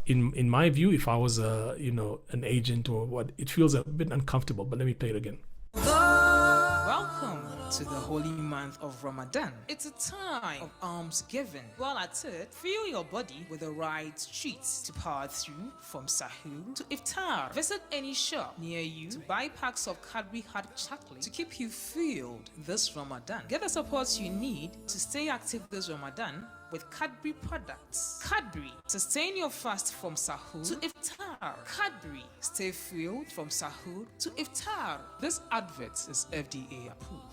in my view, if I was an agent or what, it feels a bit uncomfortable. But let me play it again. Welcome to the holy month of Ramadan. It's a time of alms giving. While at it, fill your body with the right treats to power through from Sahur to Iftar. Visit any shop near you to buy packs of Cadbury hot chocolate to keep you filled this Ramadan. Get the support you need to stay active this Ramadan with Cadbury products. Cadbury, sustain your fast from Sahur to Iftar. Cadbury, stay filled from Sahur to Iftar. This advert is FDA approved.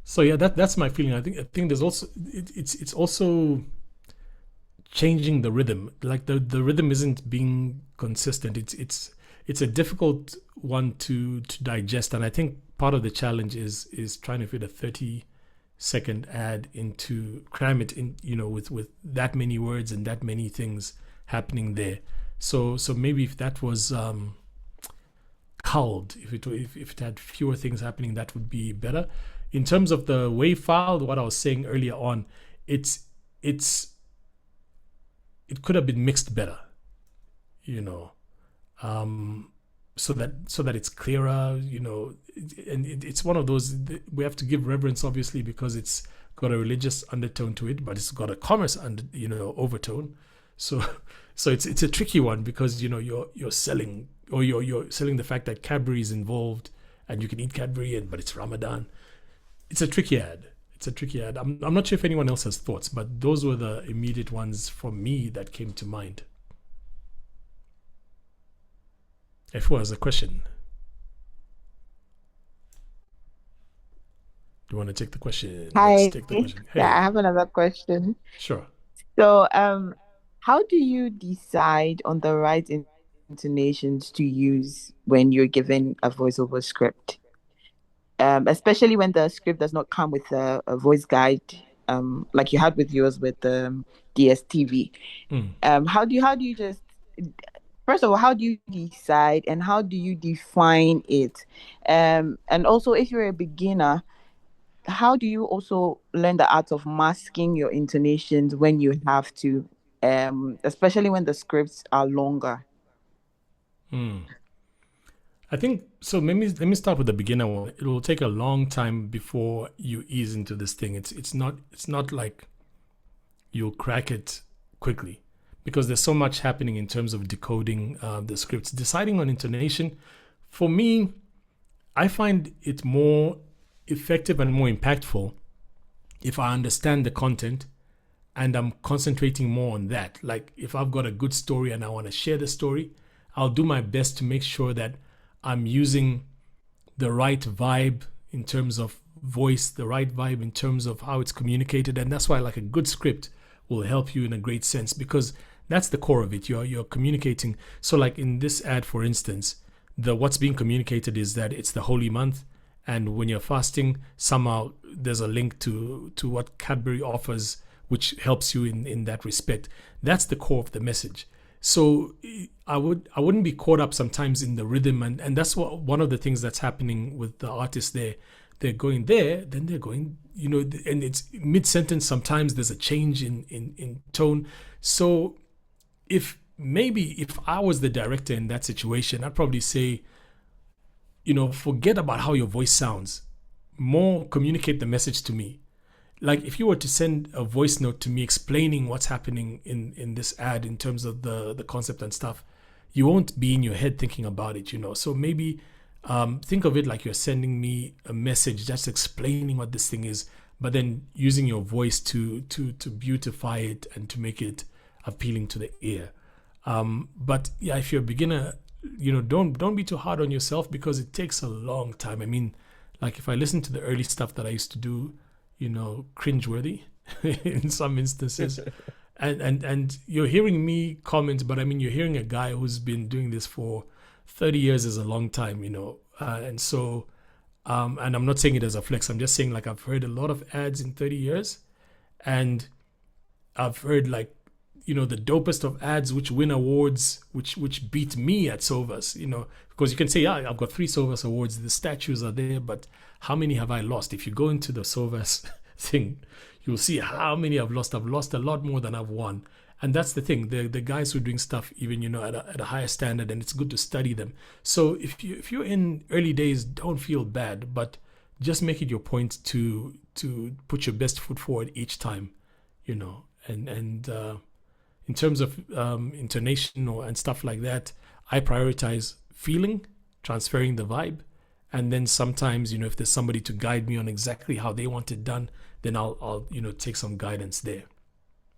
So yeah, that's my feeling. I think there's also it's also changing the rhythm. Like the rhythm isn't being consistent. It's a difficult one to digest, and I think part of the challenge is trying to fit a 30-second ad into, cram it in, with that many words and that many things happening there. So maybe if that was culled, if it had fewer things happening, that would be better. In terms of the WAV file, what I was saying earlier on, it could have been mixed better, so that it's clearer, and it's one of those, we have to give reverence, obviously, because it's got a religious undertone to it, but it's got a commerce overtone. So it's a tricky one because you're selling, or you're selling the fact that Cadbury is involved and you can eat Cadbury, but it's Ramadan. It's a tricky ad. I'm not sure if anyone else has thoughts, but those were the immediate ones for me that came to mind. Efua has a question. Do you want to take the question? Hi. Let's take the question. Hey. Yeah, I have another question. Sure. So, how do you decide on the right intonations to use when you're given a voiceover script? Especially when the script does not come with a voice guide, like you had with yours with DSTV. How do you just, first of all, how do you decide and how do you define it? And also, if you're a beginner, how do you also learn the art of masking your intonations when you have to, especially when the scripts are longer? I think so. Maybe let me start with the beginner one. It will take a long time before you ease into this thing. It's not like you'll crack it quickly because there's so much happening in terms of decoding the scripts. Deciding on intonation, for me, I find it more effective and more impactful if I understand the content and I'm concentrating more on that. Like if I've got a good story and I want to share the story, I'll do my best to make sure that I'm using the right vibe in terms of voice, the right vibe in terms of how it's communicated. And that's why like a good script will help you in a great sense, because that's the core of it. You're communicating. So like in this ad, for instance, what's being communicated is that it's the holy month, and when you're fasting, somehow there's a link to what Cadbury offers, which helps you in that respect. That's the core of the message. So I wouldn't be caught up sometimes in the rhythm, and that's one of the things that's happening with the artists there. They're going there, then they're going, and it's mid-sentence. Sometimes there's a change in tone. So if I was the director in that situation, I'd probably say, forget about how your voice sounds. More communicate the message to me. Like if you were to send a voice note to me explaining what's happening in this ad in terms of the concept and stuff, you won't be in your head thinking about it, So maybe think of it like you're sending me a message just explaining what this thing is, but then using your voice to beautify it and to make it appealing to the ear. But yeah, if you're a beginner, don't be too hard on yourself, because it takes a long time. I mean, like if I listen to the early stuff that I used to do, cringeworthy in some instances. and you're hearing me comment, but I mean, you're hearing a guy who's been doing this for 30 years is a long time, and so, and I'm not saying it as a flex. I'm just saying like I've heard a lot of ads in 30 years, and I've heard like, the dopest of ads which win awards, which beat me at Sovas, because you can say, yeah, I've got 3 Sovas awards, the statues are there, but how many have I lost? If you go into the Sovas thing, you'll see how many I've lost. I've lost a lot more than I've won. And that's the thing. The guys who are doing stuff even, at a higher standard, and it's good to study them. So if you're in early days, don't feel bad, but just make it your point to put your best foot forward each time, and in terms of intonation and stuff like that, I prioritize feeling, transferring the vibe, and then sometimes, if there's somebody to guide me on exactly how they want it done, then I'll take some guidance there.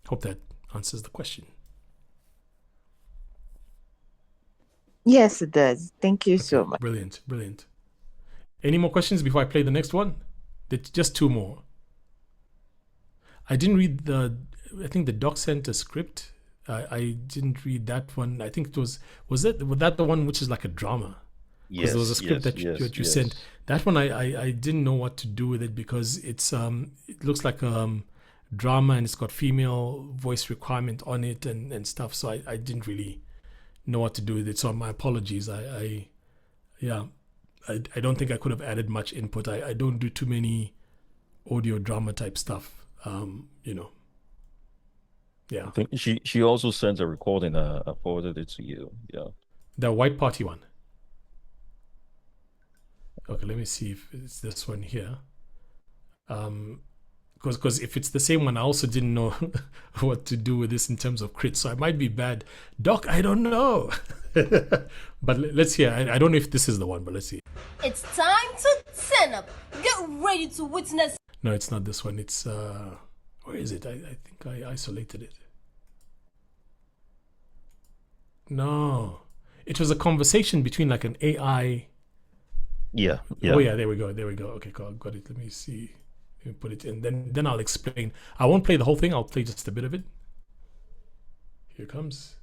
Hope that answers the question. Yes, it does. Thank you so much. Brilliant. Any more questions before I play the next one? Just 2 more. I didn't read I think the doc sent a script. I didn't read that one. I think it was that the one which is like a drama? Because there was a script that you sent. That one I didn't know what to do with it, because it looks like drama, and it's got female voice requirement on it and stuff. So I didn't really know what to do with it. So my apologies. I don't think I could have added much input. I don't do too many audio drama type stuff. Yeah. I think she also sent a recording. I forwarded it to you. Yeah. The White Party one. Okay, let me see if it's this one here. Because if it's the same one, I also didn't know what to do with this in terms of crit, so I might be bad. Doc, I don't know. But let's hear. I don't know if this is the one, but let's see. It's time to turn up. Get ready to witness. No, it's not this one. It's where is it? I think I isolated it. No, it was a conversation between like an AI. Yeah. Oh yeah, there we go. Okay, cool. Got it. Let me see. Let me put it in. Then I'll explain. I won't play the whole thing. I'll play just a bit of it. Here it comes.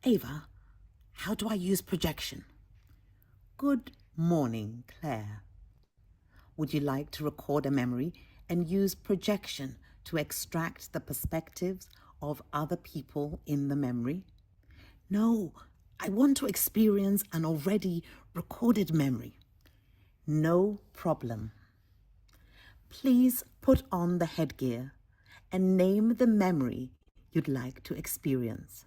Ava, how do I use projection? Good morning, Claire. Would you like to record a memory and use projection to extract the perspectives of other people in the memory? No, I want to experience an already recorded memory. No problem. Please put on the headgear and name the memory you'd like to experience.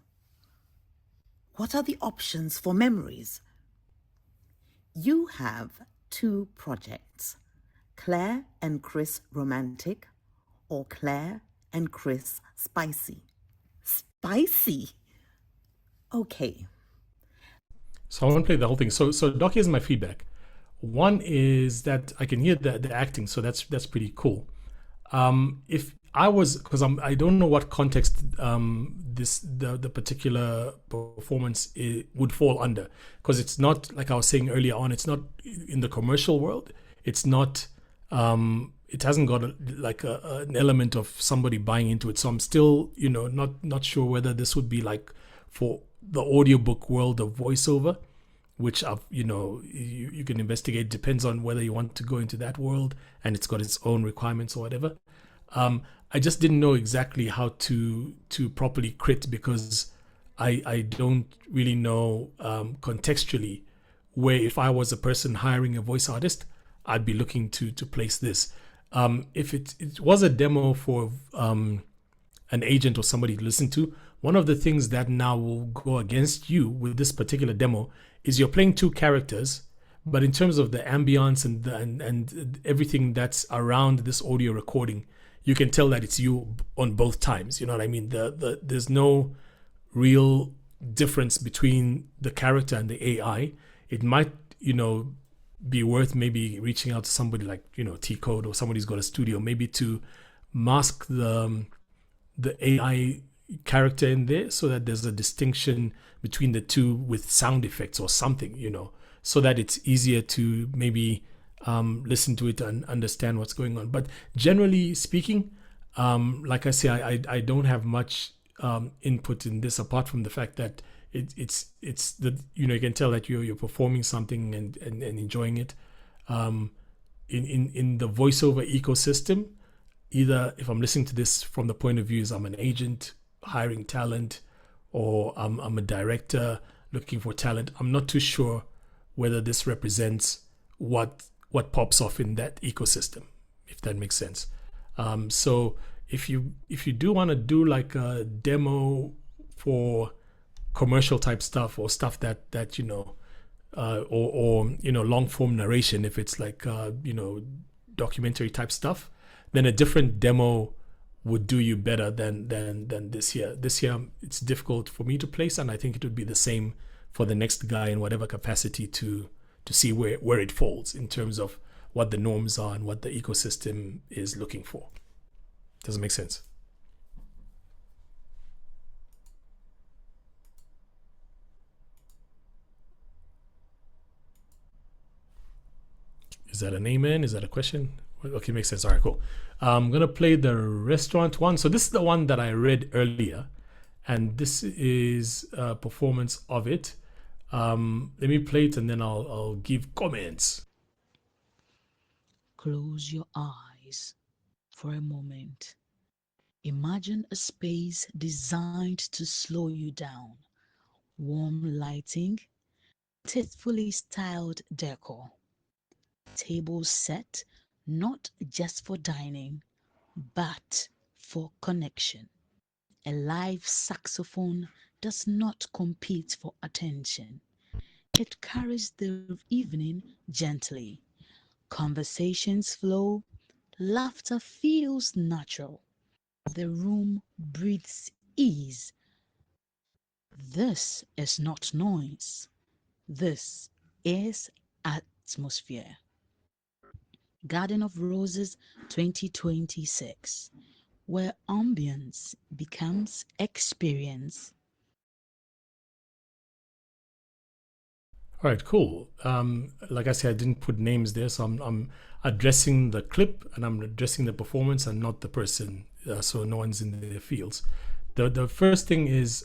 What are the options for memories? You have 2 projects, Claire and Chris Romantic or Claire and Chris Spicy. Spicy? Okay. So I want to play the whole thing. So Doc, here's my feedback. One is that I can hear the acting, so that's pretty cool. If I was, because I don't know what context the particular performance would fall under, because it's not, like I was saying earlier on, it's not in the commercial world. It's not it hasn't got an element of somebody buying into it. So I'm still, not sure whether this would be like for the audiobook world of voiceover, which you can investigate. Depends on whether you want to go into that world, and it's got its own requirements or whatever. I just didn't know exactly how to properly crit, because I don't really know contextually where, if I was a person hiring a voice artist, I'd be looking to place this. If it was a demo for an agent or somebody to listen to, one of the things that now will go against you with this particular demo is you're playing two characters, but in terms of the ambience and everything that's around this audio recording, you can tell that it's you on both times. You know what I mean? There's no real difference between the character and the AI. It might, be worth maybe reaching out to somebody like, T-Code, or somebody who's got a studio, maybe to mask the AI character in there, so that there's a distinction between the two with sound effects or something, so that it's easier to maybe listen to it and understand what's going on. But generally speaking, like I say, I don't have much input in this, apart from the fact that it's the, you can tell that you're performing something and enjoying it. In the voiceover ecosystem, either if I'm listening to this from the point of view as I'm an agent hiring talent, or I'm a director looking for talent, I'm not too sure whether this represents what pops off in that ecosystem, if that makes sense. So if you do want to do like a demo for commercial type stuff, or stuff that or long form narration, if it's like documentary type stuff, then a different demo would do you better than this year. This year it's difficult for me to place, and I think it would be the same for the next guy in whatever capacity to see where it falls in terms of what the norms are and what the ecosystem is looking for. Does it make sense? Is that an amen? Is that a question? Okay, makes sense. All right, cool. I'm going to play the restaurant one. So this is the one that I read earlier, and this is a performance of it. Let me play it, and then I'll give comments. Close your eyes for a moment. Imagine a space designed to slow you down. Warm lighting, tastefully styled decor. Tables set not just for dining, but for connection. A live saxophone does not compete for attention. It carries the evening gently. Conversations flow, laughter feels natural. The room breathes ease. This is not noise. This is atmosphere. Garden of Roses 2026, where ambience becomes experience. All right, cool. Like I said, I didn't put names there, so I'm addressing the clip and I'm addressing the performance and not the person, so no one's in their fields. The first thing is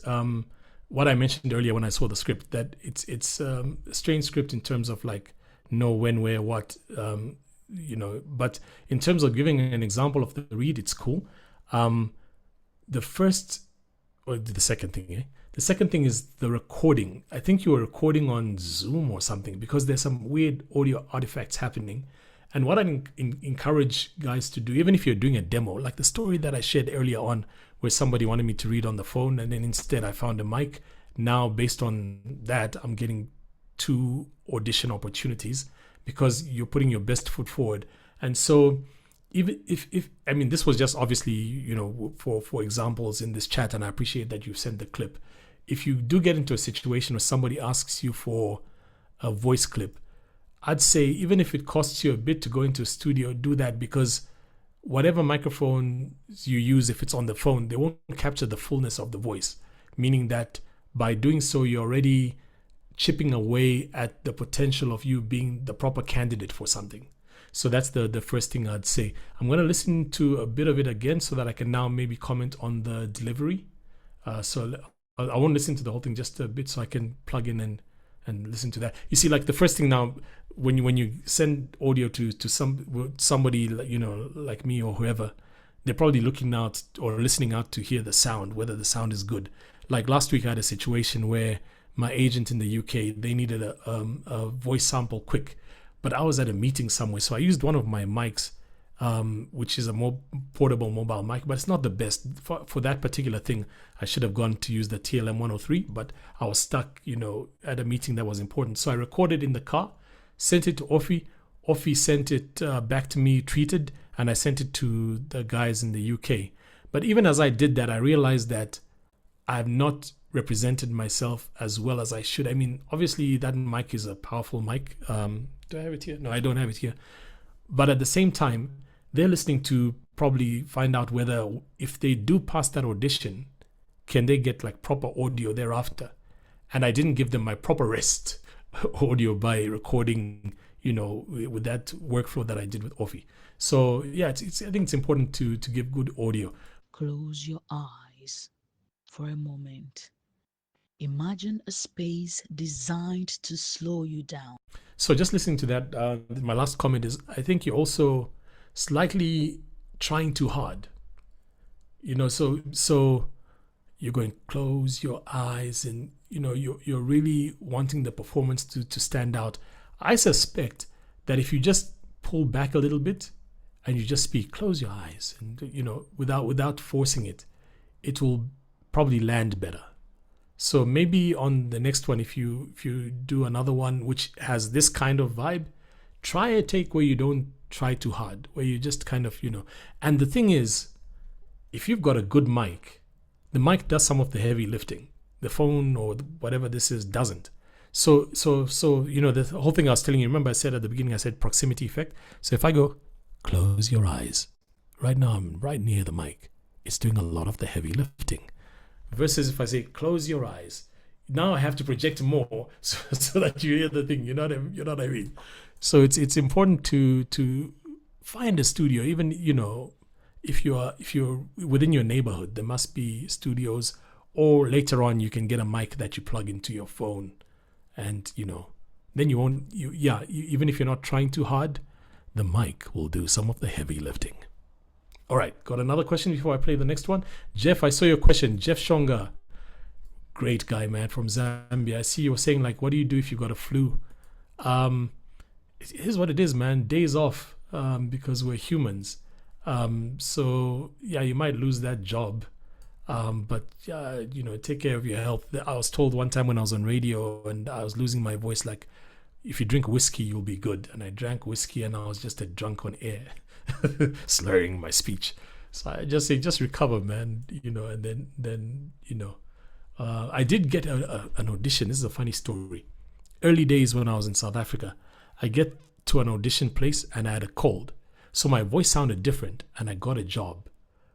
what I mentioned earlier when I saw the script, that it's a strange script in terms of like know when, where, what, but in terms of giving an example of the read, it's cool. The second thing, The second thing is the recording. I think you were recording on Zoom or something, because there's some weird audio artifacts happening. And what I encourage guys to do, even if you're doing a demo, like the story that I shared earlier on, where somebody wanted me to read on the phone, and then instead I found a mic. Now, based on that, I'm getting 2 audition opportunities, because you're putting your best foot forward. And so even if I mean, this was just obviously, for examples in this chat, and I appreciate that you sent the clip. If you do get into a situation where somebody asks you for a voice clip, I'd say even if it costs you a bit to go into a studio, do that, because whatever microphone you use, if it's on the phone, they won't capture the fullness of the voice, meaning that by doing so, you're already chipping away at the potential of you being the proper candidate for something. So that's the first thing I'd say. I'm going to listen to a bit of it again so that I can now maybe comment on the delivery. So I won't listen to the whole thing, just a bit, so I can plug in and listen to that. You see, like the first thing now, when you send audio to somebody, you know, like me or whoever, they're probably looking out or listening out to hear the sound, whether the sound is good. Like last week, I had a situation where my agent in the UK, they needed a voice sample quick, but I was at a meeting somewhere, so I used one of my mics, which is a more portable mobile mic, but it's not the best for that particular thing. I should have gone to use the TLM 103, but I was stuck, you know, at a meeting that was important. So I recorded in the car, sent it to Offie. Offie sent it back to me treated, and I sent it to the guys in the UK. But even as I did that, I realized that I've not represented myself as well as I should. I mean, obviously that mic is a powerful mic. Do I have it here? No, I don't have it here. But at the same time, they're listening to probably find out whether if they do pass that audition, can they get like proper audio thereafter? And I didn't give them my proper rest audio by recording, you know, with that workflow that I did with Offie. So yeah, I think it's important to give good audio. Close your eyes for a moment. Imagine a space designed to slow you down. So just listening to that, my last comment is, I think you're also slightly trying too hard. You know, so you're going, close your eyes, and you know, you're really wanting the performance to stand out. I suspect that if you just pull back a little bit and you just speak, close your eyes, and you know, without forcing it, it will probably land better. So maybe on the next one, if you do another one which has this kind of vibe, try a take where you don't try too hard, where you just kind of, you know. And the thing is, if you've got a good mic, the mic does some of the heavy lifting. The phone or whatever this is doesn't. So you know, the whole thing I was telling you, remember I said at the beginning, I said proximity effect. So if I go, close your eyes, right now I'm right near the mic, it's doing a lot of the heavy lifting. Versus if I say, close your eyes, now I have to project more so that you hear the thing. You know what I mean? So it's important to find a studio. Even, you know, if you're within your neighborhood, there must be studios, or later on you can get a mic that you plug into your phone, and you know, then you won't. Even if you're not trying too hard, the mic will do some of the heavy lifting. All right, got another question before I play the next one. Jeff, I saw your question. Jeff Shonga, great guy, man, from Zambia. I see you were saying, like, what do you do if you got a flu? Here's what it is, man. Days off, because we're humans. So, yeah, you might lose that job. But, you know, take care of your health. I was told one time when I was on radio and I was losing my voice, like, if you drink whiskey, you'll be good. And I drank whiskey and I was just a drunk on air. Slurring my speech. So I just say, just recover, man, you know. And then you know, I did get an audition. This is a funny story. Early days when I was in South Africa, I get to an audition place and I had a cold, so my voice sounded different, and I got a job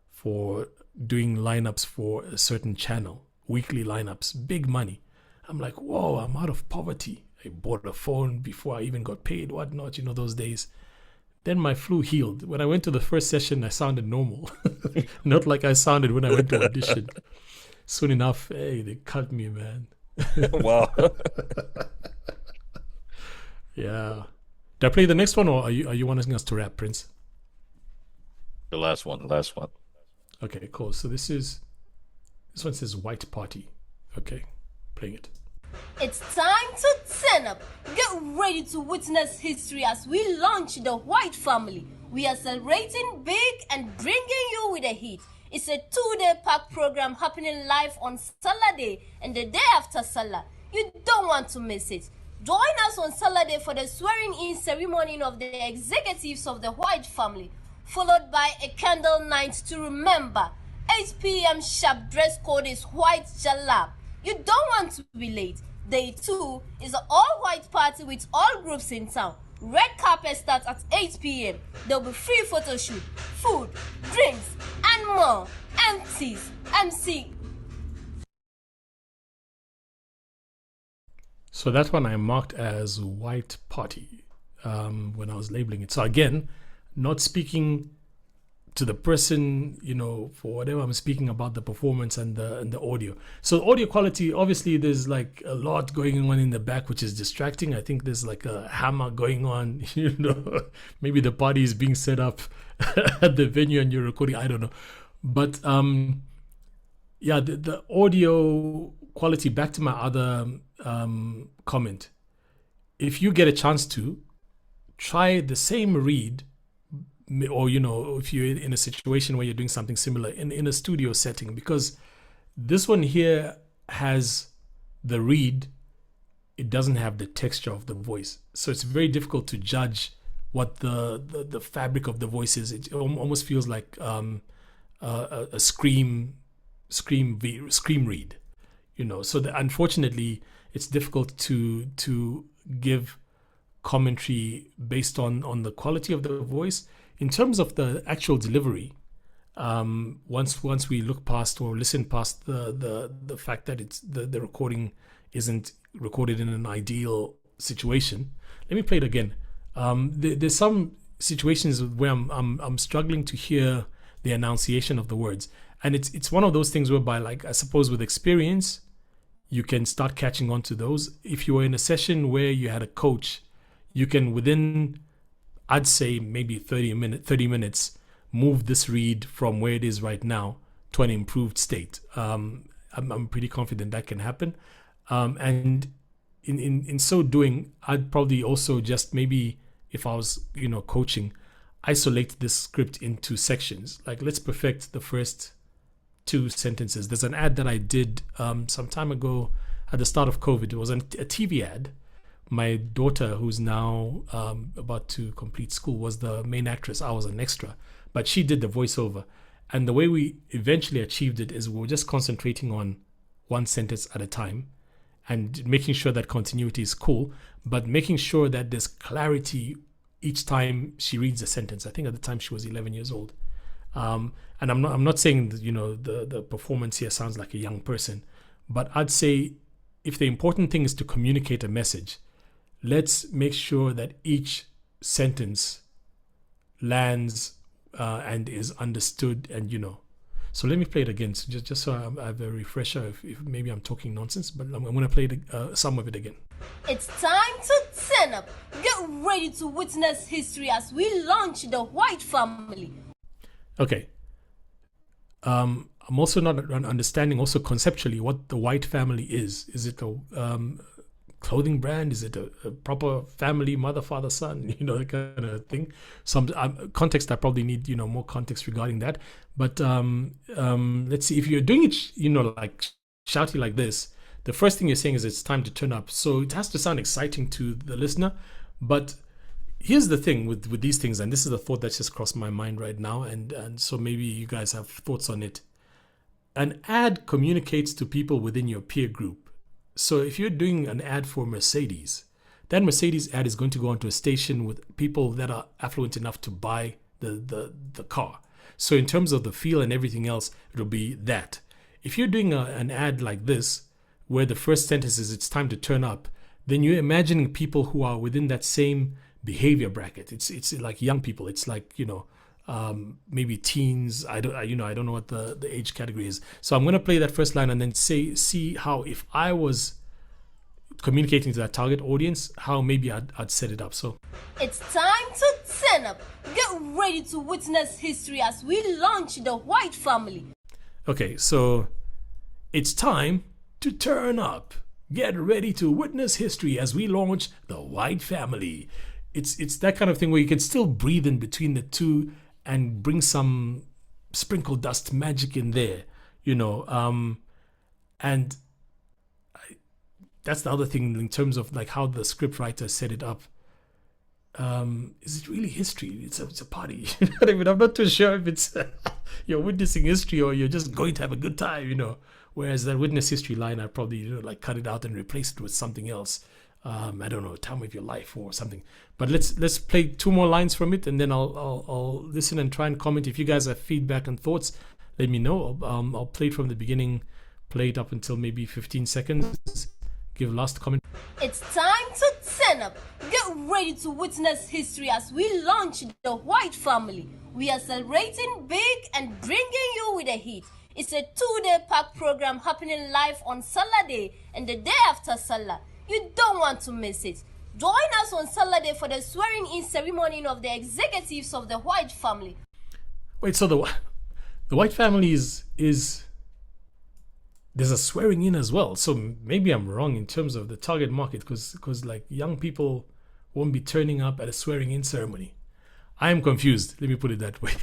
for doing lineups for a certain channel, weekly lineups, big money. I'm like, whoa, I'm out of poverty. I bought a phone before I even got paid, whatnot, you know, those days. Then my flu healed. When I went to the first session, I sounded normal. Not like I sounded when I went to audition. Soon enough, hey, they cut me, man. Wow. Yeah. Did I play the next one, or are you wanting us to rap, Prince? The last one. Okay, cool. So this one says White Party. Okay, playing it. It's time to turn up. Get ready to witness history as we launch the White Family. We are celebrating big and bringing you with a hit. It's a 2-day packed program happening live on Salah Day and the day after Salah. You don't want to miss it. Join us on Salah Day for the swearing-in ceremony of the executives of the White Family, followed by a candle night to remember. 8 p.m. sharp, dress code is white jalab. You don't want to be late. Day 2 is an all-white party with all groups in town. Red carpet starts at 8 p.m. There'll be free photo shoot, food, drinks, and more. MCs, MC. So that one I marked as white party when I was labeling it. So again, not speaking to the person, for whatever I'm speaking about, the performance and the audio. So audio quality, obviously there's like a lot going on in the back, which is distracting. I think there's like a hammer going on, maybe the party is being set up at the venue and you're recording, I don't know. But the audio quality, back to my other comment. If you get a chance to, try the same read, or if you're in a situation where you're doing something similar in a studio setting, because this one here has the read, it doesn't have the texture of the voice, so it's very difficult to judge what the fabric of the voice is. It almost feels like a scream read, so unfortunately it's difficult to give commentary based on the quality of the voice. In terms of the actual delivery, once we look past or listen past the fact that it's the recording isn't recorded in an ideal situation, let me play it again. There's some situations where I'm struggling to hear the enunciation of the words, and it's one of those things whereby, like, I suppose with experience you can start catching on to those. If you were in a session where you had a coach, you can, within, I'd say, maybe 30 minutes, move this read from where it is right now to an improved state. I'm pretty confident that can happen. And in so doing, I'd probably also just, maybe if I was, coaching, isolate this script into sections. Like, let's perfect the first 2 sentences. There's an ad that I did some time ago at the start of COVID. It was a TV ad. My daughter, who's now about to complete school, was the main actress. I was an extra, but she did the voiceover. And the way we eventually achieved it is we were just concentrating on one sentence at a time and making sure that continuity is cool, but making sure that there's clarity each time she reads a sentence. I think at the time she was 11 years old. And I'm not saying that, the performance here sounds like a young person, but I'd say if the important thing is to communicate a message, let's make sure that each sentence lands and is understood, and So let me play it again, so just so I have a refresher. If maybe I'm talking nonsense, but I'm going to play some of it again. It's time to turn up. Get ready to witness history as we launch the White Family. Okay. I'm also not understanding also conceptually what the White Family is. Is it a clothing brand? Is it a proper family, mother, father, son, that kind of thing? Some context, I probably need more context regarding that. But let's see, if you're doing it like shouty like this, the first thing you're saying is it's time to turn up, so it has to sound exciting to the listener. But here's the thing with these things, and this is a thought that's just crossed my mind right now, and so maybe you guys have thoughts on it. An ad communicates to people within your peer group. So if you're doing an ad for Mercedes, that Mercedes ad is going to go onto a station with people that are affluent enough to buy the car. So in terms of the feel and everything else, it'll be that. If you're doing an ad like this, where the first sentence is it's time to turn up, then you're imagining people who are within that same behavior bracket. It's like young people. It's like, maybe teens. I don't know what the age category is. So I'm going to play that first line and then see how, if I was communicating to that target audience, how maybe I'd set it up. So it's time to turn up. Get ready to witness history as we launch the White Family. Okay, so it's time to turn up. Get ready to witness history as we launch the White Family. It's that kind of thing where you can still breathe in between the two and bring some sprinkle dust magic in there, and that's the other thing in terms of like how the script writer set it up. Is it really history? It's a party. I'm not too sure if it's you're witnessing history or you're just going to have a good time, Whereas that witness history line, I'd probably like cut it out and replace it with something else. I don't know, time of your life or something. But let's play 2 more lines from it, and then I'll listen and try and comment. If you guys have feedback and thoughts, let me know. I'll play it from the beginning, play it up until maybe 15 seconds. Give last comment. It's time to turn up. Get ready to witness history as we launch the White Family. We are celebrating big and bringing you with a hit. It's a 2-day packed program happening live on Salah Day and the day after Salah. You don't want to miss it. Join us on Saturday for the swearing-in ceremony of the executives of the White Family. Wait, so the White Family is there's a swearing in as well. So maybe I'm wrong in terms of the target market, because like young people won't be turning up at a swearing in ceremony. I am confused. Let me put it that way.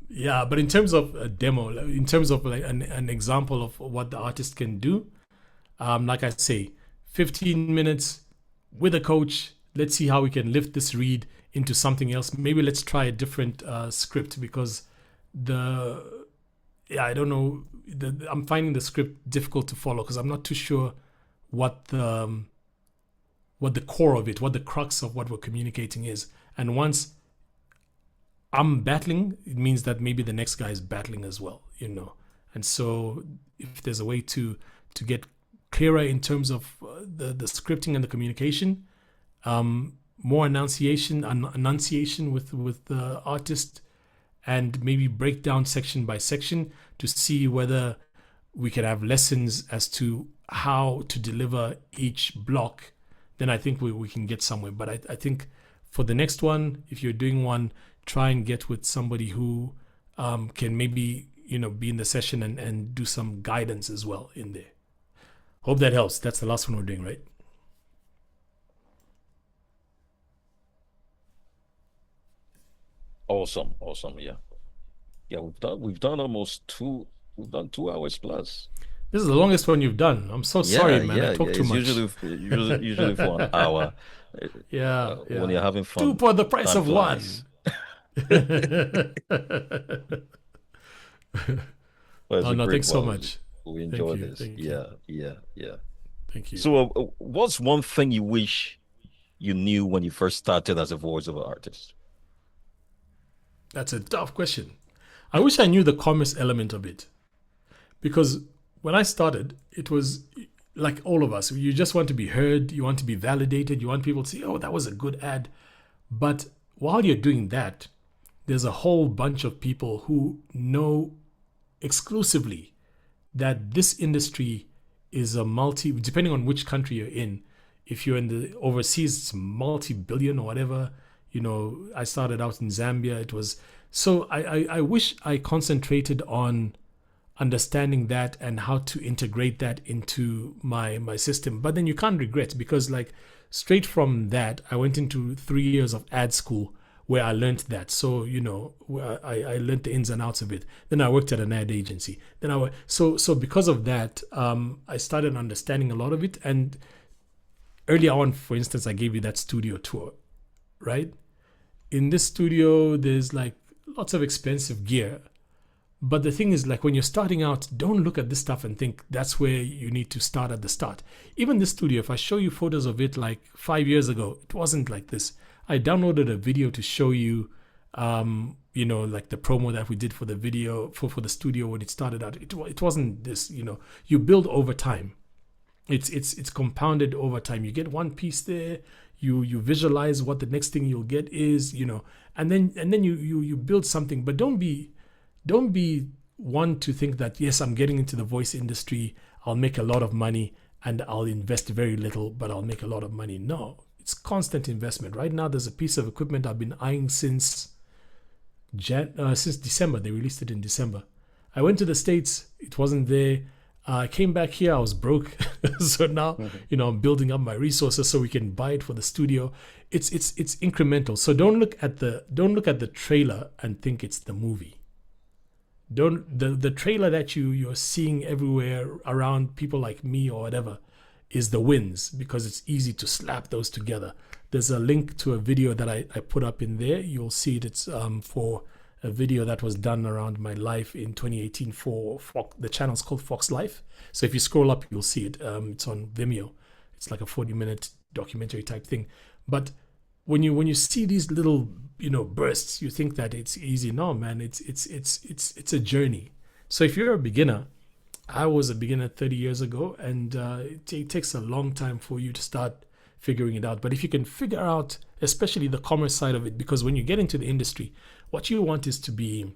Yeah, but in terms of a demo, in terms of like an example of what the artist can do, like I say, 15 minutes with a coach. Let's see how we can lift this read into something else. Maybe let's try a different script, because I don't know. I'm finding the script difficult to follow because I'm not too sure what the core of it, what the crux of what we're communicating is. And once I'm battling, it means that maybe the next guy is battling as well, you know. And so if there's a way to get clearer in terms of the scripting and the communication, more enunciation with the artist, and maybe break down section by section to see whether we can have lessons as to how to deliver each block, then I think we can get somewhere. But I think for the next one, if you're doing one, try and get with somebody who can maybe, you know, be in the session and do some guidance as well in there. Hope that helps. That's the last one we're doing, right? Awesome. Yeah, we've done almost 2 hours plus. This is the longest one you've done. I'm so sorry, man. I talk too much. Usually for an hour. Yeah. When you're having fun. 2 for the price of 1. Well, no, thanks so much. We enjoyed this. Yeah. Thank you. So, what's one thing you wish you knew when you first started as a voiceover artist? That's a tough question. I wish I knew the commerce element of it, because when I started, it was like all of us. You just want to be heard. You want to be validated. You want people to say, "Oh, that was a good ad." But while you're doing that, there's a whole bunch of people who know exclusively that this industry is depending on which country you're in. If you're in the overseas, it's multi-billion or whatever. You know, I started out in Zambia. It was so. I wish I concentrated on understanding that and how to integrate that into my system. But then you can't regret, because like straight from that, I went into 3 years of ad school where I learned that. So, you know, I learned the ins and outs of it. Then I worked at an ad agency. Then so because of that, I started understanding a lot of it. And early on, for instance, I gave you that studio tour, right? In this studio, there's like lots of expensive gear. But the thing is, like, when you're starting out, don't look at this stuff and think that's where you need to start at the start. Even this studio, if I show you photos of it like 5 years ago, it wasn't like this. I downloaded a video to show you, you know, like the promo that we did for the video, for the studio when it started out. It wasn't this, you know, you build over time. It's compounded over time. You get one piece there, you visualize what the next thing you'll get is, you know, and then you build something. But don't be one to think that, yes, I'm getting into the voice industry, I'll make a lot of money and I'll invest very little, but I'll make a lot of money. No, it's constant investment. Right now, there's a piece of equipment I've been eyeing since December. They released it in December. I went to the States, it wasn't there. I came back here, I was broke. So now, you know, I'm building up my resources so we can buy it for the studio. It's incremental. So don't look at the trailer and think it's the movie. The trailer that you're seeing everywhere around people like me or whatever is the wins, because it's easy to slap those together. There's a link to a video that I put up in there. You'll see it. It's for a video that was done around my life in 2018 for the channel's called Fox Life. So if you scroll up, you'll see it. It's on Vimeo. It's like a 40-minute documentary type thing. But when you see these little bursts, you think that it's easy. No, man, it's a journey. So if you're a beginner, I was a beginner 30 years ago, and it takes a long time for you to start figuring it out. But if you can figure out, especially the commerce side of it, because when you get into the industry, what you want is to be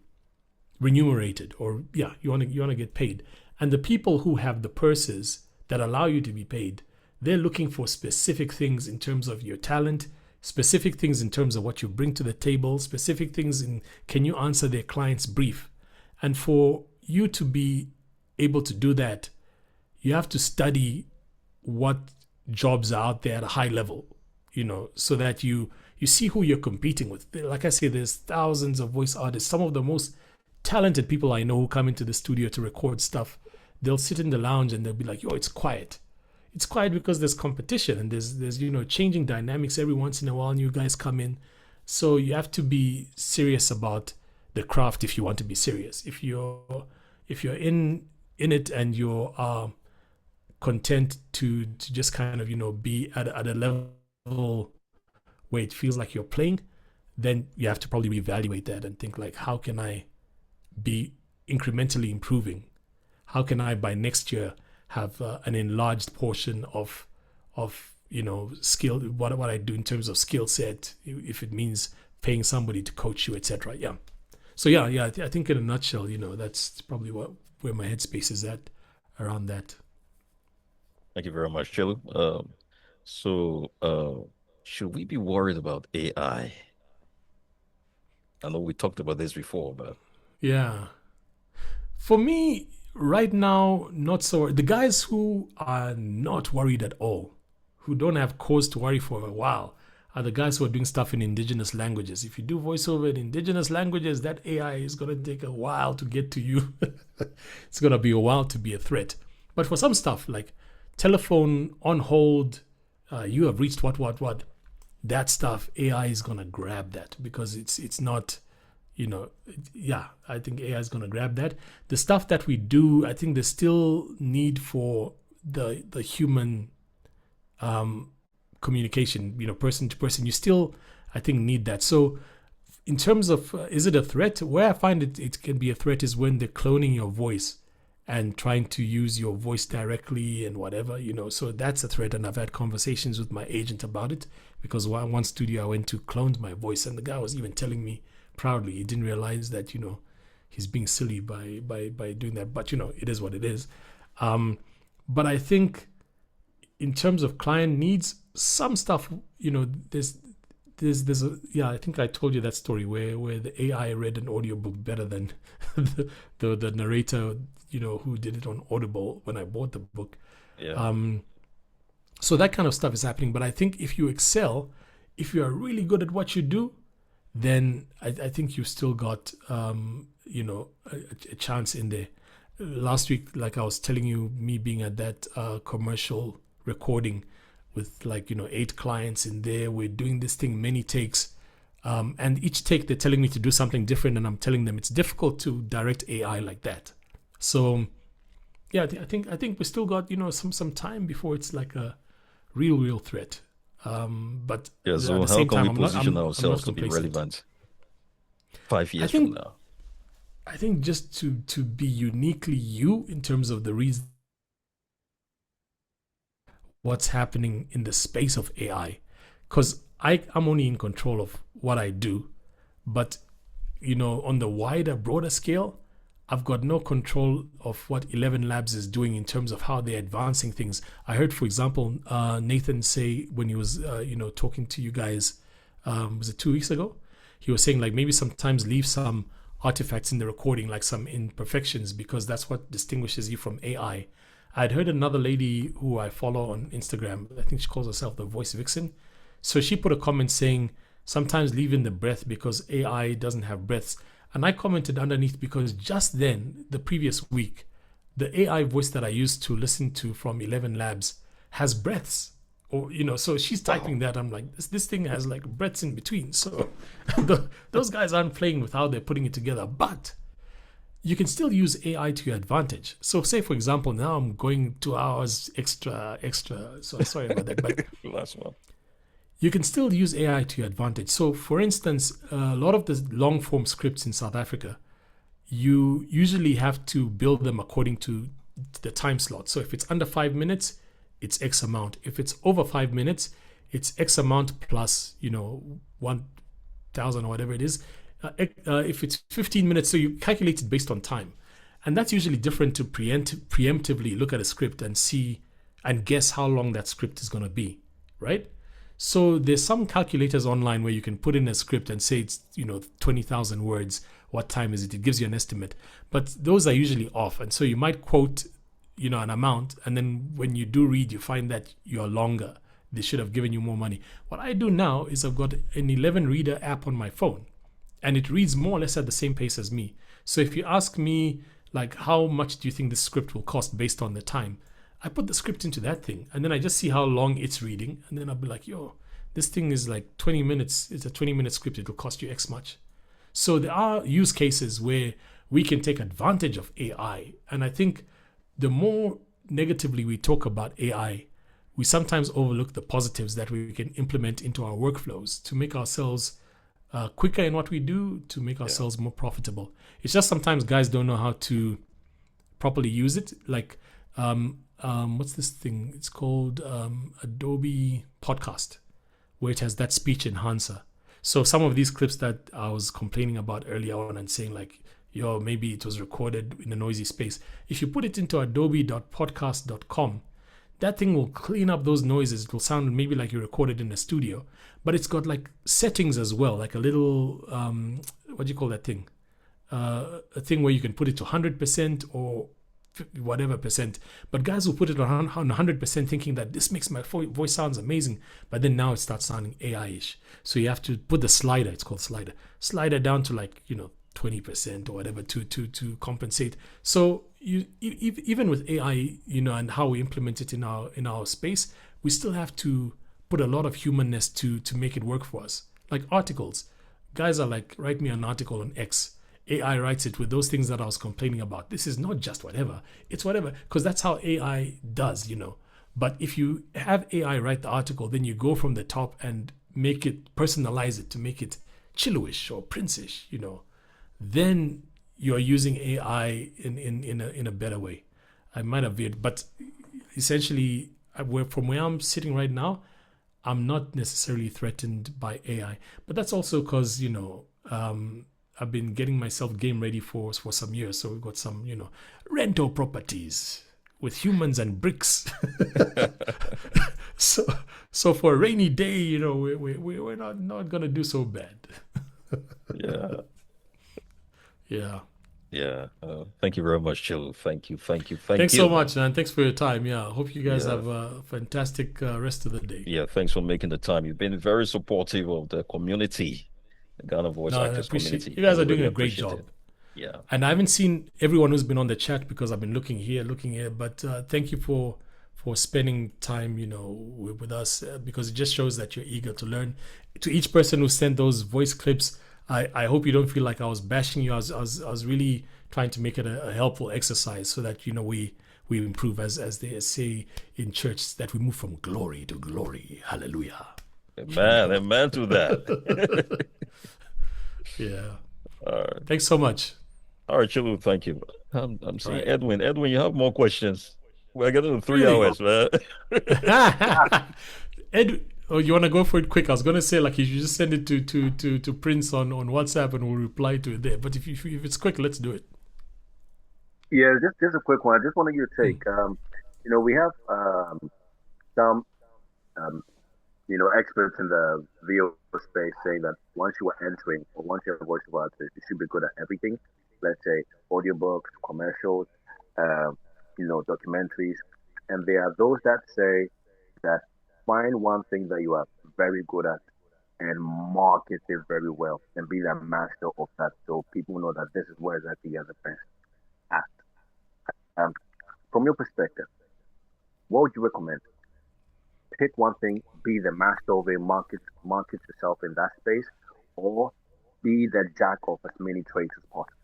remunerated, or you want to get paid. And the people who have the purses that allow you to be paid, they're looking for specific things in terms of your talent, specific things in terms of what you bring to the table, specific things in can you answer their client's brief. And for you to be able to do that, you have to study what jobs are out there at a high level, so that you see who you're competing with. Like I say, there's thousands of voice artists. Some of the most talented people I know who come into the studio to record stuff, they'll sit in the lounge and they'll be like, yo, it's quiet. It's quiet because there's competition and there's changing dynamics every once in a while. New guys come in, so you have to be serious about the craft if you want to be serious. If you're in it and you're content to just kind of be at a level where it feels like you're playing, then you have to probably reevaluate that and think like, how can I be incrementally improving? How can I by next year have an enlarged portion of skill, what I do in terms of skill set, if it means paying somebody to coach you, etc. So I think in a nutshell, that's probably where my headspace is at around that. Thank you very much, Chilu. Should we be worried about AI? I know we talked about this before, but for me right now, not so. The guys who are not worried at all, who don't have cause to worry for a while, are the guys who are doing stuff in indigenous languages. If you do voiceover in indigenous languages, that AI is going to take a while to get to you. It's going to be a while to be a threat. But for some stuff like telephone on hold, you have reached what, that stuff, AI is going to grab that because it's not, I think AI is going to grab that. The stuff that we do, I think there's still need for the human communication, person to person. You still, I think, need that. So in terms of, is it a threat? Where I find it can be a threat is when they're cloning your voice and trying to use your voice directly and whatever, so that's a threat. And I've had conversations with my agent about it because one studio I went to cloned my voice, and the guy was even telling me proudly he didn't realize that, he's being silly by doing that. But, it is what it is. But I think in terms of client needs, some stuff, there's I think I told you that story where the AI read an audiobook better than the narrator, who did it on Audible when I bought the book. So that kind of stuff is happening. But I think if you excel, if you are really good at what you do, then I think you've still got, a chance in there. Last week, like I was telling you, me being at that commercial recording with 8 clients in there, we're doing this thing many takes. And each take they're telling me to do something different, and I'm telling them it's difficult to direct AI like that. So, I think we still got some time before it's like a real threat. But so how can we position ourselves to be relevant 5 years from now? I think just to be uniquely you in terms of the reason what's happening in the space of AI, because I'm only in control of what I do, but on the wider, broader scale, I've got no control of what 11 Labs is doing in terms of how they're advancing things. I heard, for example, Nathan say when he was, talking to you guys, was it 2 weeks ago? He was saying maybe sometimes leave some artifacts in the recording, like some imperfections, because that's what distinguishes you from AI. I'd heard another lady who I follow on Instagram, I think she calls herself the Voice Vixen. So she put a comment saying, sometimes leave in the breath because AI doesn't have breaths. And I commented underneath because just then, the previous week, the AI voice that I used to listen to from 11 Labs has breaths or so she's typing that. I'm like, this thing has like breaths in between. So those guys aren't playing with how they're putting it together, but you can still use AI to your advantage. So say, for example, now I'm going 2 hours extra. So sorry about that, but Last one. you can still use AI to your advantage. So for instance, a lot of the long form scripts in South Africa, you usually have to build them according to the time slot. So if it's under 5 minutes, it's X amount. If it's over 5 minutes, it's X amount plus, 1,000 or whatever it is. If it's 15 minutes, so you calculate it based on time. And that's usually different to preemptively look at a script and see and guess how long that script is going to be, right? So there's some calculators online where you can put in a script and say it's 20,000 words. What time is it? It gives you an estimate, but those are usually off. And so you might quote an amount, and then when you do read, you find that you're longer. They should have given you more money. What I do now is I've got an 11 reader app on my phone, and it reads more or less at the same pace as me. So if you ask me, like, how much do you think this script will cost based on the time, I put the script into that thing, and then I just see how long it's reading, and then I'll be like, this thing is like 20 minutes. It's a 20-minute script. It will cost you X much. So there are use cases where we can take advantage of AI. And I think the more negatively we talk about AI, we sometimes overlook the positives that we can implement into our workflows to make ourselves quicker in what we do, to make ourselves more profitable. It's just sometimes guys don't know how to properly use it. Like, what's this thing? It's called Adobe Podcast, where it has that speech enhancer. So some of these clips that I was complaining about earlier on and saying like, maybe it was recorded in a noisy space. If you put it into adobe.podcast.com, that thing will clean up those noises. It will sound maybe like you recorded in a studio, but it's got like settings as well, like a little, what do you call that thing? A thing where you can put it to 100% or whatever percent, but guys will put it on 100% thinking that this makes my voice sounds amazing, but then now it starts sounding AI-ish. So you have to put the slider, it's called slider down to like 20% or whatever to compensate. So even with AI, and how we implement it in our space, we still have to put a lot of humanness to make it work for us. Like articles, guys are like, write me an article on X. AI writes it with those things that I was complaining about. This is not just whatever, it's whatever, because that's how AI does, But if you have AI write the article, then you go from the top and make it, personalize it to make it Chiluish or Prince-ish, then you're using AI in a better way. I might have veered, but essentially, from where I'm sitting right now, I'm not necessarily threatened by AI. But that's also because, I've been getting myself game ready for some years. So we've got some, rental properties with humans and bricks. so for a rainy day, we're not gonna do so bad. Yeah. Yeah. Thank you very much, Chilu. Thank you. Thanks so much, man. Thanks for your time. Yeah. I hope you guys have a fantastic rest of the day. Yeah. Thanks for making the time. You've been very supportive of the community. The Ghana Voice Actors community. You guys are doing a great job. Yeah. And I haven't seen everyone who's been on the chat because I've been looking here. But thank you for spending time, with us because it just shows that you're eager to learn. To each person who sent those voice clips, I hope you don't feel like I was bashing you. I was really trying to make it a helpful exercise so that we improve as they say in church, that we move from glory to glory. Hallelujah. Amen to that. Yeah. All right. Thanks so much. All right, Chilu, thank you. I'm seeing right. Edwin. Edwin, you have more questions. We're getting to 3 hours, man. Ed, you want to go for it quick? I was going to say, like, you should just send it to Prince on WhatsApp and we'll reply to it there. But if it's quick, let's do it. Yeah, just a quick one. I just wanted your take. We have some experts in the VO space saying that once you are entering or once you're a voiceover artist, you should be good at everything. Let's say audiobooks, commercials, documentaries. And there are those that say that find one thing that you are very good at and market it very well and be the master of that so people know that this is where exactly you're the best at. From your perspective, what would you recommend? pick one thing, be the master of it, market yourself in that space, or be the jack of as many trades as possible?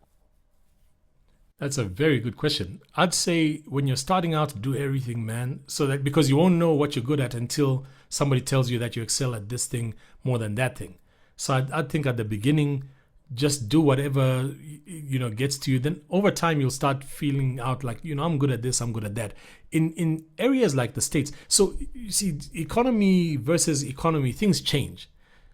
That's a very good question. I'd say when you're starting out, do everything, man. So that because you won't know what you're good at until somebody tells you that you excel at this thing more than that thing. So I'd think at the beginning, just do whatever gets to you. Then over time, you'll start feeling out like I'm good at this, I'm good at that. In areas like the States, so you see, economy versus economy, things change.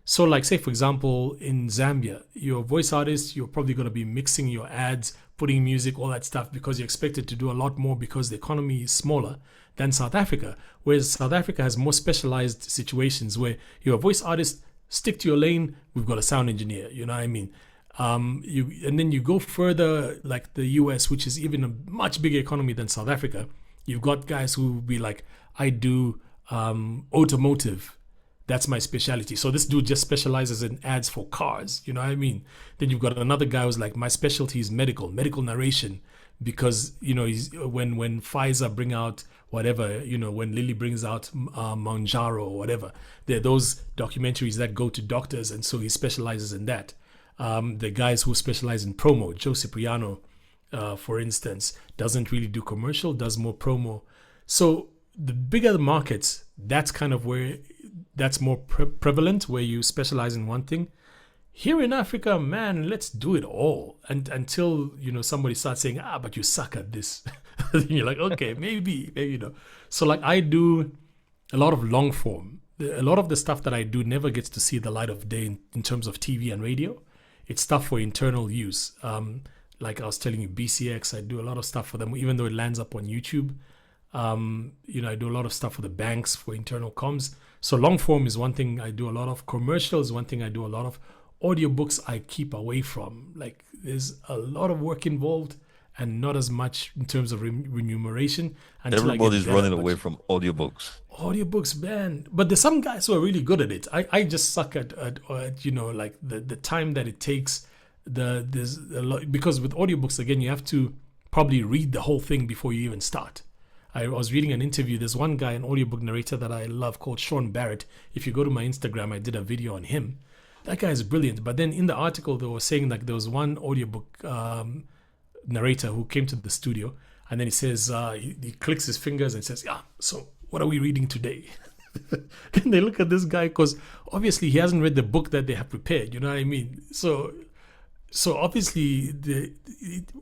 So like say for example in Zambia, you're a voice artist, you're probably going to be mixing your ads, putting music, all that stuff, because you're expected to do a lot more because the economy is smaller than South Africa. Whereas South Africa has more specialized situations where you're a voice artist, stick to your lane, we've got a sound engineer, you know what I mean? And then you go further like the US, which is even a much bigger economy than South Africa. You've got guys who will be like, I do automotive. That's my specialty. So this dude just specializes in ads for cars. You know what I mean? Then you've got another guy who's like, my specialty is medical narration, because he's when Pfizer bring out whatever, when Lilly brings out Manjaro or whatever, there are those documentaries that go to doctors, and so he specializes in that. The guys who specialize in promo, Joe Cipriano, for instance, doesn't really do commercial, does more promo. So the bigger the markets, that's kind of where that's more prevalent, where you specialize in one thing. Here in Africa, man, let's do it all. And until somebody starts saying, but you suck at this, then you're like, okay, maybe. So like I do a lot of long form. A lot of the stuff that I do never gets to see the light of day in terms of TV and radio. It's stuff for internal use. Like I was telling you, BCX, I do a lot of stuff for them, even though it lands up on YouTube. I do a lot of stuff for the banks for internal comms. So long form is one thing I do a lot of. Commercials is one thing I do a lot of. Audiobooks I keep away from. Like there's a lot of work involved and not as much in terms of remuneration. Everybody's running away from audiobooks. Audiobooks, man. But there's some guys who are really good at it. I just suck at like the time that it takes. There's a lot, because with audiobooks, again, you have to probably read the whole thing before you even start. I was reading an interview. There's one guy, an audiobook narrator that I love called Sean Barrett. If you go to my Instagram, I did a video on him. That guy is brilliant. But then in the article, they were saying like there was one audiobook narrator who came to the studio, and then he says, he clicks his fingers and says, so what are we reading today? And they look at this guy because obviously he hasn't read the book that they have prepared. You know what I mean? So obviously the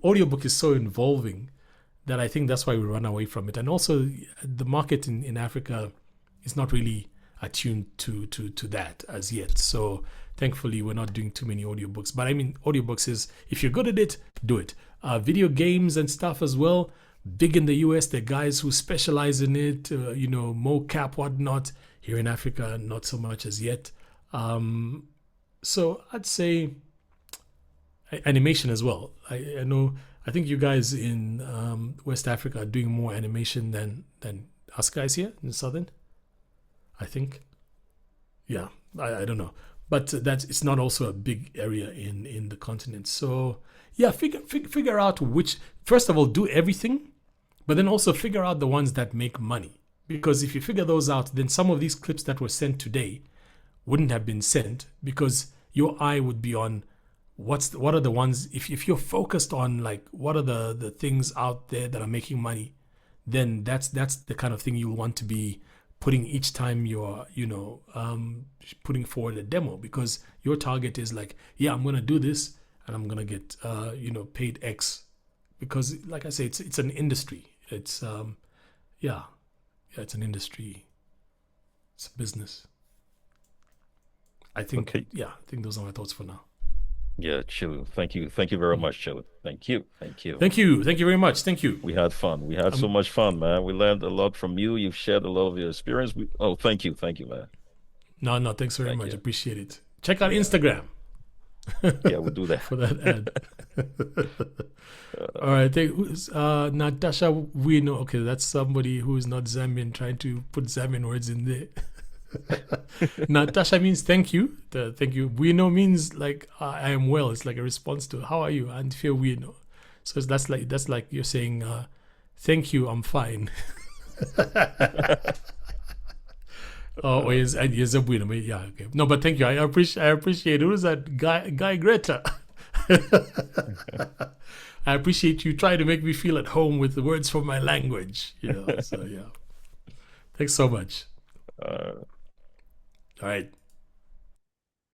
audiobook is so involving that I think that's why we run away from it. And also the market in Africa is not really attuned to that as yet. So thankfully we're not doing too many audiobooks. But I mean, audiobooks is, if you're good at it, do it. Video games and stuff as well. Big in the US, there are guys who specialize in it, mocap, whatnot. Here in Africa, not so much as yet. So I'd say animation as well. I know, I think you guys in West Africa are doing more animation than us guys here in Southern, I think. Yeah, I don't know. But it's not also a big area in the continent. So yeah, figure out which, first of all, do everything, but then also figure out the ones that make money. Because if you figure those out, then some of these clips that were sent today wouldn't have been sent, because your eye would be on what are the ones, if you're focused on like what are the things out there that are making money, then that's the kind of thing you'll want to be putting each time you're putting forward a demo, because your target is like, I'm gonna do this and I'm gonna get paid X, because like I say, it's an industry. It's it's an industry. It's a business. I think. Okay. Yeah, I think those are my thoughts for now. Yeah, Chilu. Thank you very much, Chilu. Thank you very much. Thank you. We had fun. We had so much fun, man. We learned a lot from you. You've shared a lot of your experience. Thank you, man. No, thanks very much. Appreciate it. Check out Instagram. Yeah, we'll do that for that ad. All right, Natasha, we know. Okay, that's somebody who is not Zambian trying to put Zambian words in there. Natasha means thank you. Thank you. We know means like I am well. It's like a response to how are you, and feel we know. So that's like you're saying thank you, I'm fine. Oh, yes, a bueno. Yeah, okay. No, but thank you. I appreciate. Who is that guy Greta? I appreciate you trying to make me feel at home with the words from my language. So yeah. Thanks so much. All right.